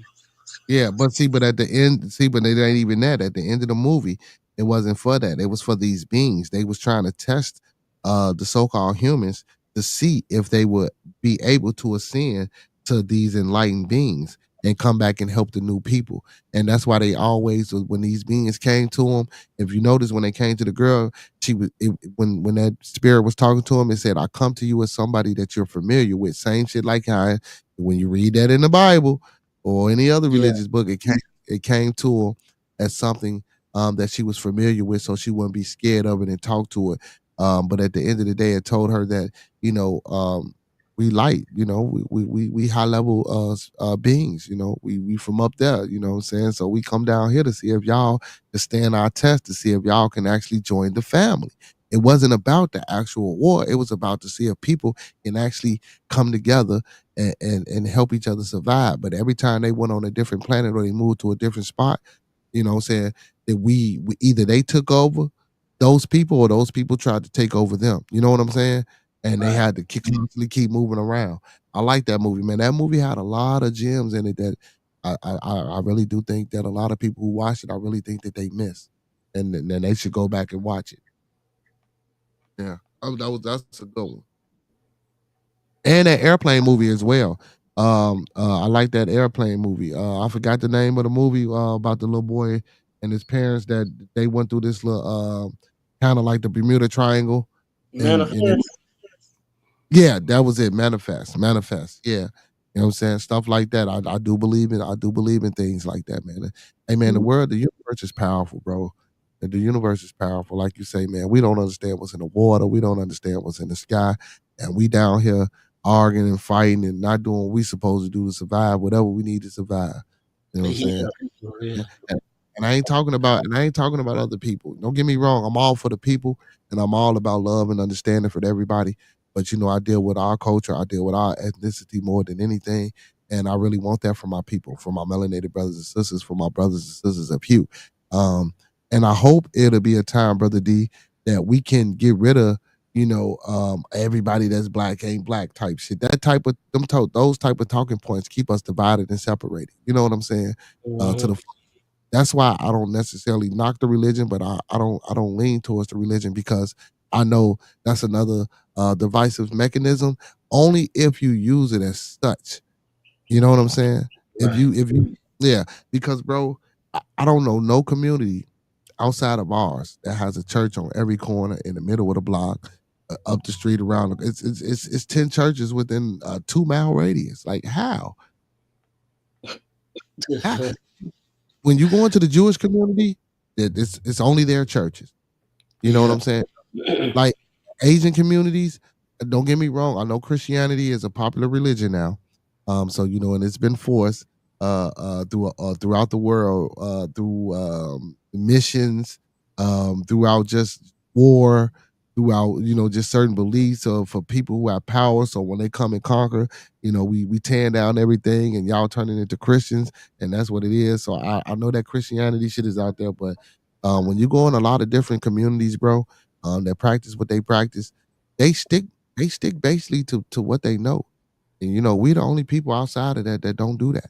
Yeah, but at the end, but it ain't even that. At the end of the movie, it wasn't for that. It was for these beings. They was trying to test the so-called humans to see if they would be able to ascend to these enlightened beings and come back and help the new people. And that's why they always, when these beings came to them, if you notice when they came to the girl, when that spirit was talking to him, it said, "I come to you as somebody that you're familiar with." Same shit like how when you read that in the Bible or any other Yeah. religious book, it came to her as something that she was familiar with, so she wouldn't be scared of it and talk to it. But at the end of the day, it told her that we light, we high level beings, we from up there, you know what I'm saying? So we come down here to see if y'all can stand our test to see if y'all can actually join the family. It wasn't about the actual war. It was about to see if people can actually come together and help each other survive. But every time they went on a different planet or they moved to a different spot, what I'm saying, that we either they took over those people or those people tried to take over them. You know what I'm saying? And they Right. had to constantly keep moving around. I like that movie, man. That movie had a lot of gems in it that I really do think that a lot of people who watch it, I really think that they miss, and then they should go back and watch it. Yeah, that's a good one. And that airplane movie as well. I like that airplane movie. I forgot the name of the movie about the little boy and his parents that they went through this little kind of like the Bermuda Triangle, and it Manifest. yeah, that was it. Manifest, manifest. Yeah. You know what I'm saying? Stuff like that. I do believe in. I do believe in things like that, man. Hey, man, the universe is powerful, bro. And the universe is powerful. Like you say, man, we don't understand what's in the water. We don't understand what's in the sky. And we down here arguing and fighting and not doing what we supposed to do to survive, whatever we need to survive. You know what I'm Yeah, saying? for Yeah, real. and I ain't talking about other people. Don't get me wrong. I'm all for the people and I'm all about love and understanding for everybody. But I deal with our culture, I deal with our ethnicity more than anything. And I really want that for my people, for my melanated brothers and sisters, for my brothers and sisters of hue. Um, and I hope it'll be a time, Brother D, that we can get rid of, everybody that's black ain't black type shit. That type of those type of talking points keep us divided and separated. You know what I'm saying? To Mhm. the That's why I don't necessarily knock the religion, but I don't lean towards the religion because I know that's another divisive mechanism. Only if you use it as such. You know what I'm saying? If Right. you Yeah, because bro, I don't know no community outside of ours that has a church on every corner in the middle of the block, up the street around. It's 10 churches within a 2 mile radius. Like how? When you go into the Jewish community, it's only their churches. You know what Yeah. I'm saying? Like Asian communities, don't get me wrong. I know Christianity is a popular religion now. So and it's been forced throughout the world through missions, throughout just war, throughout just certain beliefs of for people who have power. So when they come and conquer, we tear down everything and y'all turning into Christians, and that's what it is. So I know that Christianity shit is out there, but when you go in a lot of different communities, bro, that practice what they practice, they stick they stick basically to what they know. And we the only people outside of that don't do that.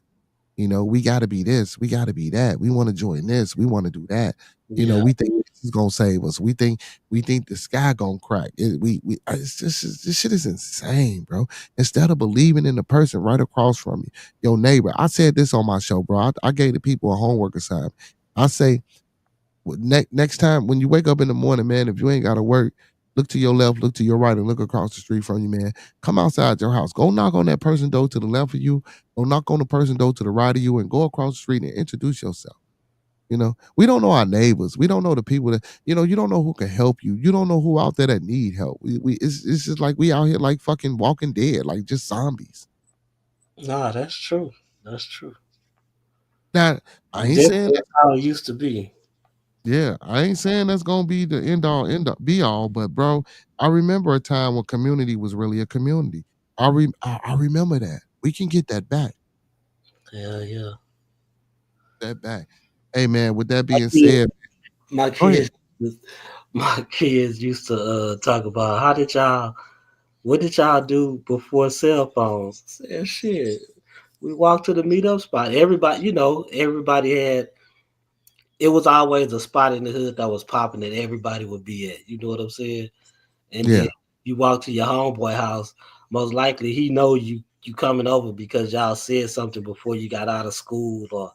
We gotta be this, we gotta be that. We want to join this, we want to do that. Yeah. We think this is gonna save us. We think the sky gonna crack. It's just this shit is insane, bro. Instead of believing in the person right across from you, your neighbor. I said this on my show, bro. I gave the people a homework assignment. I say next time when you wake up in the morning, man, if you ain't got to work, look to your left, look to your right, and look across the street from you, man. Come outside your house. Go knock on that person door to the left of you. Go knock on the person door to the right of you, and go across the street and introduce yourself. We don't know our neighbors. We don't know the people that you don't know who can help you. You don't know who out there that need help. It's just like we out here like fucking Walking Dead, like just zombies. Nah, that's true. That's true. Now I ain't Definitely saying how it used to be. Yeah, I ain't saying that's gonna be the end all, be all, but bro, I remember a time when community was really a community. I remember that. We can get that back. Yeah, yeah. That back. Hey man, with that My being kids, said, my go ahead. kids, my kids used to talk about what did y'all do before cell phones? I said, shit. We walked to the meetup spot. Everybody, everybody had. It was always a spot in the hood that was popping that everybody would be at. You know what I'm saying? And then Yeah, you walk to your homeboy house. Most likely, he know you coming over because y'all said something before you got out of school, or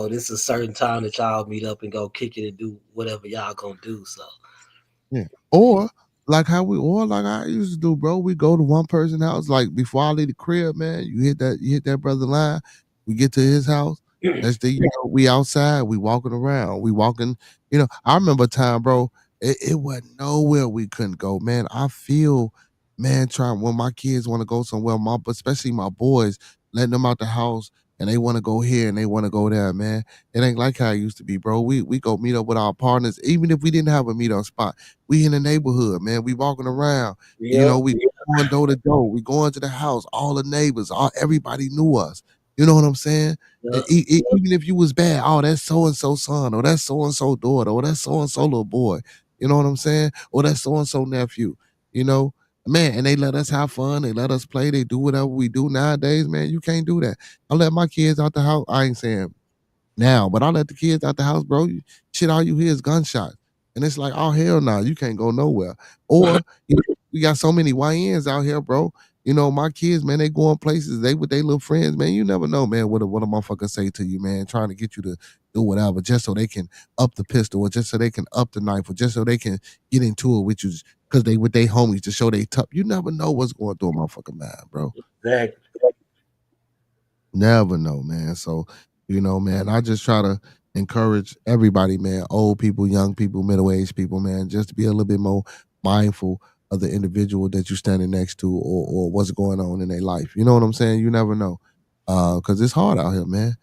this is a certain time that y'all meet up and go kick it and do whatever y'all gonna do. So yeah. Or like I used to do, bro. We go to one person's house, like before I leave the crib, man. You hit that brother line. We get to his house. Next thing you know, we outside, we walking around, we walking. I remember a time, bro. It wasn't nowhere we couldn't go, man. I feel, man, trying when my kids want to go somewhere, especially my boys, letting them out the house and they want to go here and they want to go there, man. It ain't like how it used to be, bro. We go meet up with our partners, even if we didn't have a meetup spot. We in the neighborhood, man. We walking around. yeah, We going door to door. We going to the house. All the neighbors, everybody knew us. You know what I'm saying? yeah, And even if you was bad, oh, that's so and so son, or that's so and so daughter, or that's so and so little boy. You know what I'm saying? Or that's so and so nephew. You know, man. And they let us have fun. They let us play. They do whatever we do nowadays, man. You can't do that. I let my kids out the house. I ain't saying now, but I let the kids out the house, bro. Shit, all you hear is gunshots. And it's like, oh hell no, you can't go nowhere. Or we got so many YNs out here, bro. My kids, man, they going places, they with their little friends, man. You never know, man, what a motherfucker say to you, man, trying to get you to do whatever, just so they can up the pistol, or just so they can up the knife, or just so they can get into it with you because they with their homies to show they tough. You never know what's going through a motherfucking mind, bro. exactly. Never know, man. So, man, I just try to encourage everybody, man, old people, young people, middle-aged people, man, just to be a little bit more mindful of the individual that you're standing next to, or what's going on in their life. You know what I'm saying? You never know. Because it's hard out here, man.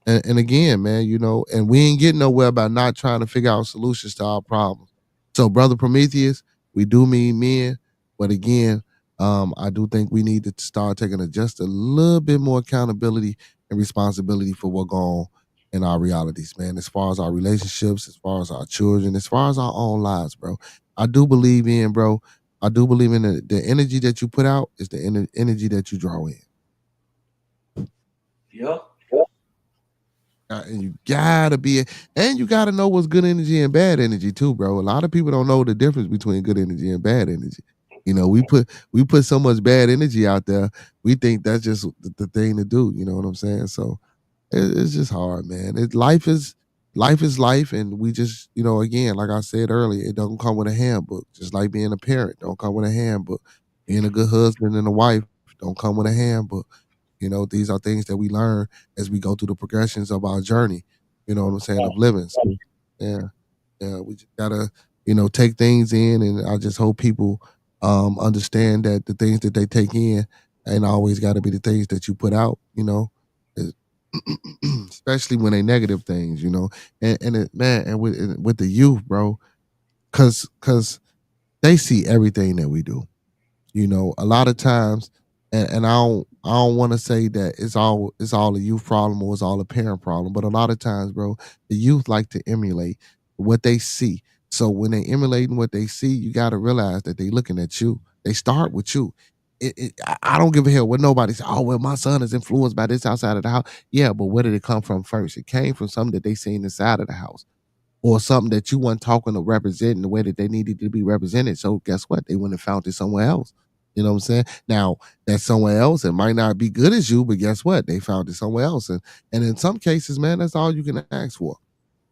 And again, man, and we ain't getting nowhere by not trying to figure out solutions to our problems. So, brother Prometheus, we do mean men, but again, I do think we need to start taking just a little bit more accountability and responsibility for what going on in our realities, man. As far as our relationships, as far as our children, as far as our own lives, bro. I do believe in, bro. I do believe in the energy that you put out is the energy that you draw in. Yeah. And and you gotta know what's good energy and bad energy too, bro. A lot of people don't know the difference between good energy and bad energy. We put so much bad energy out there. We think that's just the thing to do. You know what I'm saying? So It's just hard, man. Life is life, and we just, again, like I said earlier, it don't come with a handbook. Just like being a parent don't come with a handbook. Being a good husband and a wife don't come with a handbook. These are things that we learn as we go through the progressions of our journey. You know what I'm saying, of living. So, yeah, yeah, we just gotta, take things in, and I just hope people understand that the things that they take in ain't always got to be the things that you put out. It- especially when they negative things. And with the youth, bro, cause they see everything that we do. A lot of times, and I don't want to say that it's all a youth problem or it's all a parent problem, but a lot of times, bro, the youth like to emulate what they see. So when they emulating what they see, you got to realize that they looking at you. They start with you. I don't give a hell what nobody say. Oh well, my son is influenced by this outside of the house. Yeah, but where did it come from first? It came from something that they seen inside of the house or something that you weren't talking to represent in the way that they needed to be represented. So guess what? They wouldn't have found it somewhere else. You know what I'm saying? Now, that somewhere else, it might not be good as you, but guess what? They found it somewhere else. And in some cases, man, that's all you can ask for.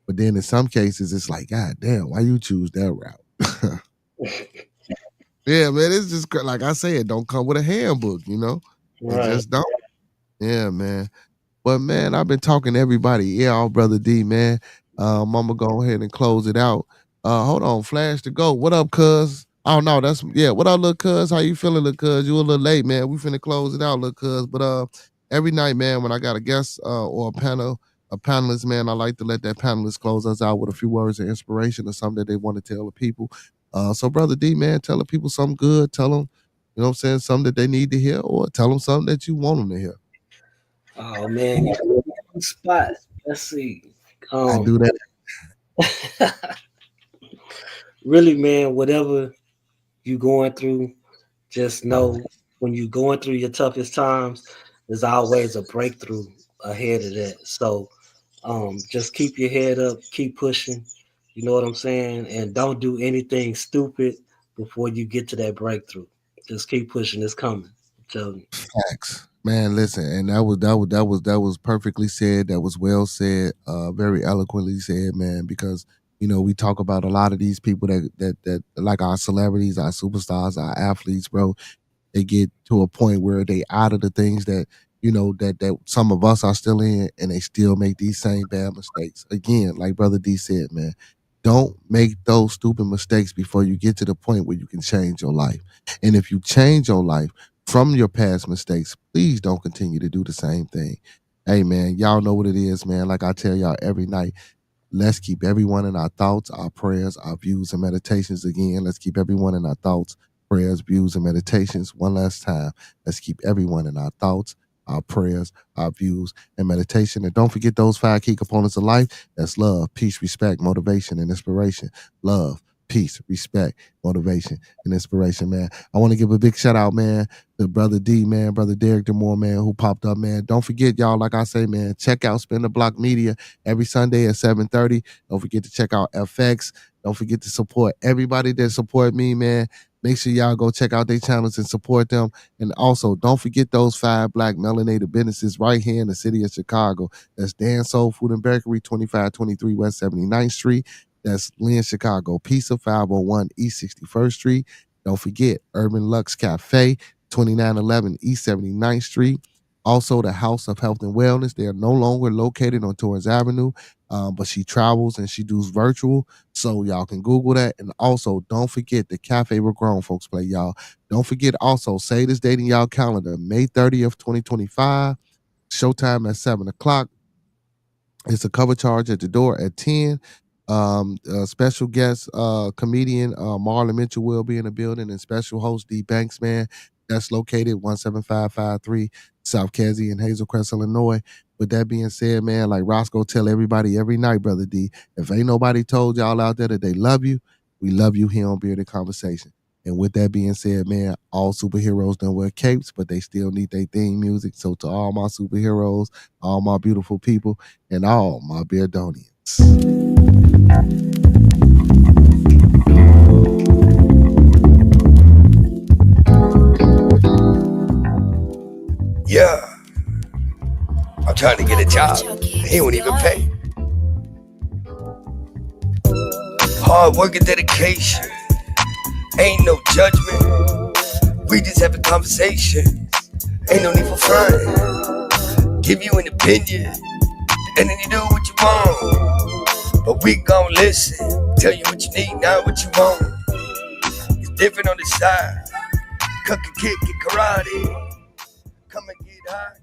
But then in some cases, it's like, God damn, why you choose that route? Yeah, man, it's just like I said, it don't come with a handbook. It Right. just don't. Yeah, man. But man, I've been talking to everybody. Yeah, all brother D, man. I'm gonna go ahead and close it out. Hold on, Flash to go. What up, cuz? Oh no, that's yeah. What up, little cuz? How you feeling, little cuz? You a little late, man. We finna close it out, little cuz. But every night, man, when I got a guest or a panelist, man, I like to let that panelist close us out with a few words of inspiration or something that they want to tell the people. So brother D, man, tell the people something good. Tell them, what I'm saying, something that they need to hear, or tell them something that you want them to hear. Oh man, you put me on the spot. Let's see. I Um, do that. really, man, whatever you going through, just know when you're going through your toughest times, there's always a breakthrough ahead of that. So just keep your head up, keep pushing. You know what I'm saying? And don't do anything stupid before you get to that breakthrough. Just keep pushing. It's coming. I'm telling you. Facts. Man, listen, and that was perfectly said. That was well said, very eloquently said, man, because we talk about a lot of these people that like our celebrities, our superstars, our athletes, bro. They get to a point where they out of the things that that some of us are still in, and they still make these same bad mistakes again. Like brother D said, man, don't make those stupid mistakes before you get to the point where you can change your life. And if you change your life from your past mistakes, please don't continue to do the same thing. Hey man, y'all know what it is, man. Like I tell y'all every night, let's keep everyone in our thoughts, our prayers, our views, and meditations. Again, let's keep everyone in our thoughts, prayers, views, and meditations. One last time, let's keep everyone in our thoughts, our prayers, our views, and meditation. And don't forget those 5 key components of life. That's love, peace, respect, motivation, and inspiration. Love, peace, respect, motivation, and inspiration, man. I want to give a big shout out, man, to brother D, man, brother Derek Demore, man, who popped up, man. Don't forget, y'all, like I say, man, check out Spin the Block Media every Sunday at 7:30. Don't forget to check out FX. Don't forget to support everybody that support me, man. Make sure y'all go check out their channels and support them. And also, don't forget those 5 black melanated businesses right here in the city of Chicago. That's Dan Soul Food and Bakery, 2523 West 79th Street. That's Lynn Chicago Pizza, 501 East 61st Street. Don't forget Urban Lux Cafe, 2911 East 79th Street. Also, the House of Health and Wellness. They are no longer located on Torrance Avenue, but she travels and she does virtual. So y'all can Google that. And also, don't forget the cafe where grown folks play, y'all. Don't forget also, say this date in y'all calendar, May 30th, 2025. Showtime at 7 o'clock. It's a cover charge at the door at 10. Special guest comedian Marlon Mitchell will be in the building, and special host D Banks, man. That's located 17553 South Casey in Hazel Crest, Illinois. With that being said, man, like Roscoe tell everybody every night, brother D, if ain't nobody told y'all out there that they love you, we love you here on Bearded Conversation. And with that being said, man, all superheroes don't wear capes, but they still need their theme music. So to all my superheroes, all my beautiful people, and all my Beardonians. Yeah. I'm trying to get a job. He won't even pay. Hard work and dedication. Ain't no judgment. We just having conversations. Ain't no need for front. Give you an opinion, and then you do what you want. But we gon' listen. Tell you what you need, not what you want. It's different on the side. Cook and kick and karate. Come and get high.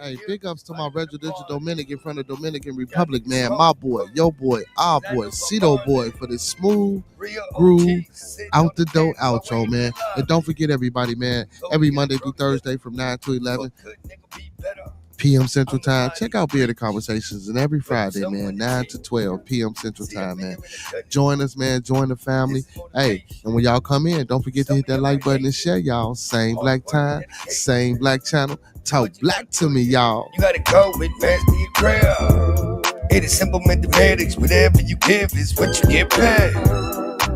Hey, big ups to my residential Dominican from the Dominican Republic, man. My boy, your boy, our boy, Cito boy, for this smooth groove out the door outro, man. And don't forget, everybody, man, every Monday through Thursday from 9 to 11 p.m. Central Time. Check out Bearded Conversations, and every Friday, man, 9 to 12 p.m. Central Time, man. Join us, man. Join the family. Hey, and when y'all come in, don't forget to hit that like button and share, y'all. Same black time, same black channel. Talk black to me, y'all. You gotta go with master your crowd. It is simple mathematics. Whatever you give is what you get back.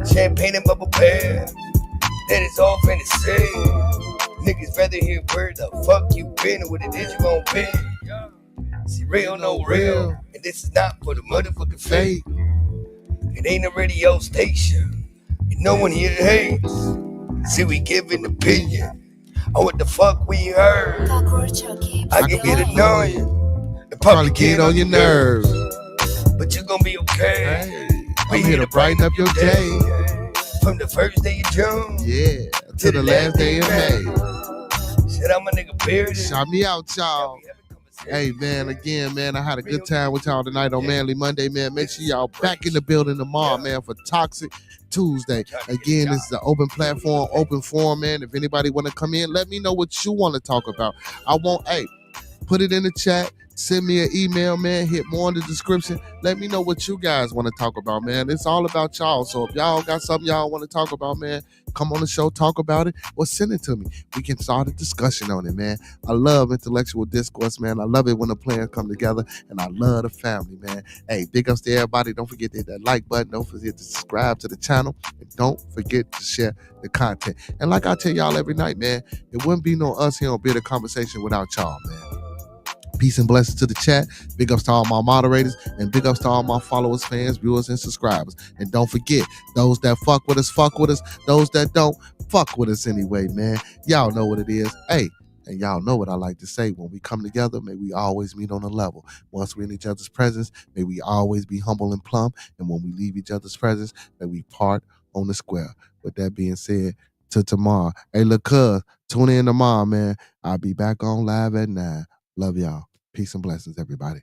Champagne and bubble bath. That is all fantasy. Niggas rather hear where the fuck you been or what it is you gon' be. See, real, no real. And this is not for the motherfucking fake. It ain't a radio station. And no one here hates. See, we give an opinion on what the fuck we heard. I can get annoying and probably get on your nerves, but you gon' be okay. I'm here to brighten up your day. From the first day of June, yeah, to the last day of May. Shit, I'm a nigga bearded. Shout me out, y'all. Hey, man, again, man, I had a good time with y'all tonight on Manly Monday, man. Make sure y'all back in the building tomorrow, man, for Toxic Tuesday. Again, this is the open platform, open forum, man. If anybody want to come in, let me know what you want to talk about. Put it in the chat. Send me an email, man. Hit more in the description. Let me know what you guys want to talk about, man. It's all about y'all. So if y'all got something y'all want to talk about, man, come on the show, talk about it, or send it to me. We can start a discussion on it, man. I love intellectual discourse, man. I love it when the plans come together, and I love the family, man. Hey, big ups to everybody. Don't forget to hit that like button. Don't forget to subscribe to the channel, and don't forget to share the content. And like I tell y'all every night, man, it wouldn't be no us here on Bearded Conversation without y'all, man. Peace and blessings to the chat. Big ups to all my moderators, and big ups to all my followers, fans, viewers, and subscribers. And don't forget, those that fuck with us, fuck with us. Those that don't, fuck with us anyway, man. Y'all know what it is. Hey, and y'all know what I like to say. When we come together, may we always meet on a level. Once we're in each other's presence, may we always be humble and plumb. And when we leave each other's presence, may we part on the square. With that being said, till tomorrow. Hey, look, cuz, tune in tomorrow, man. I'll be back on live at 9. Love y'all. Peace and blessings, everybody.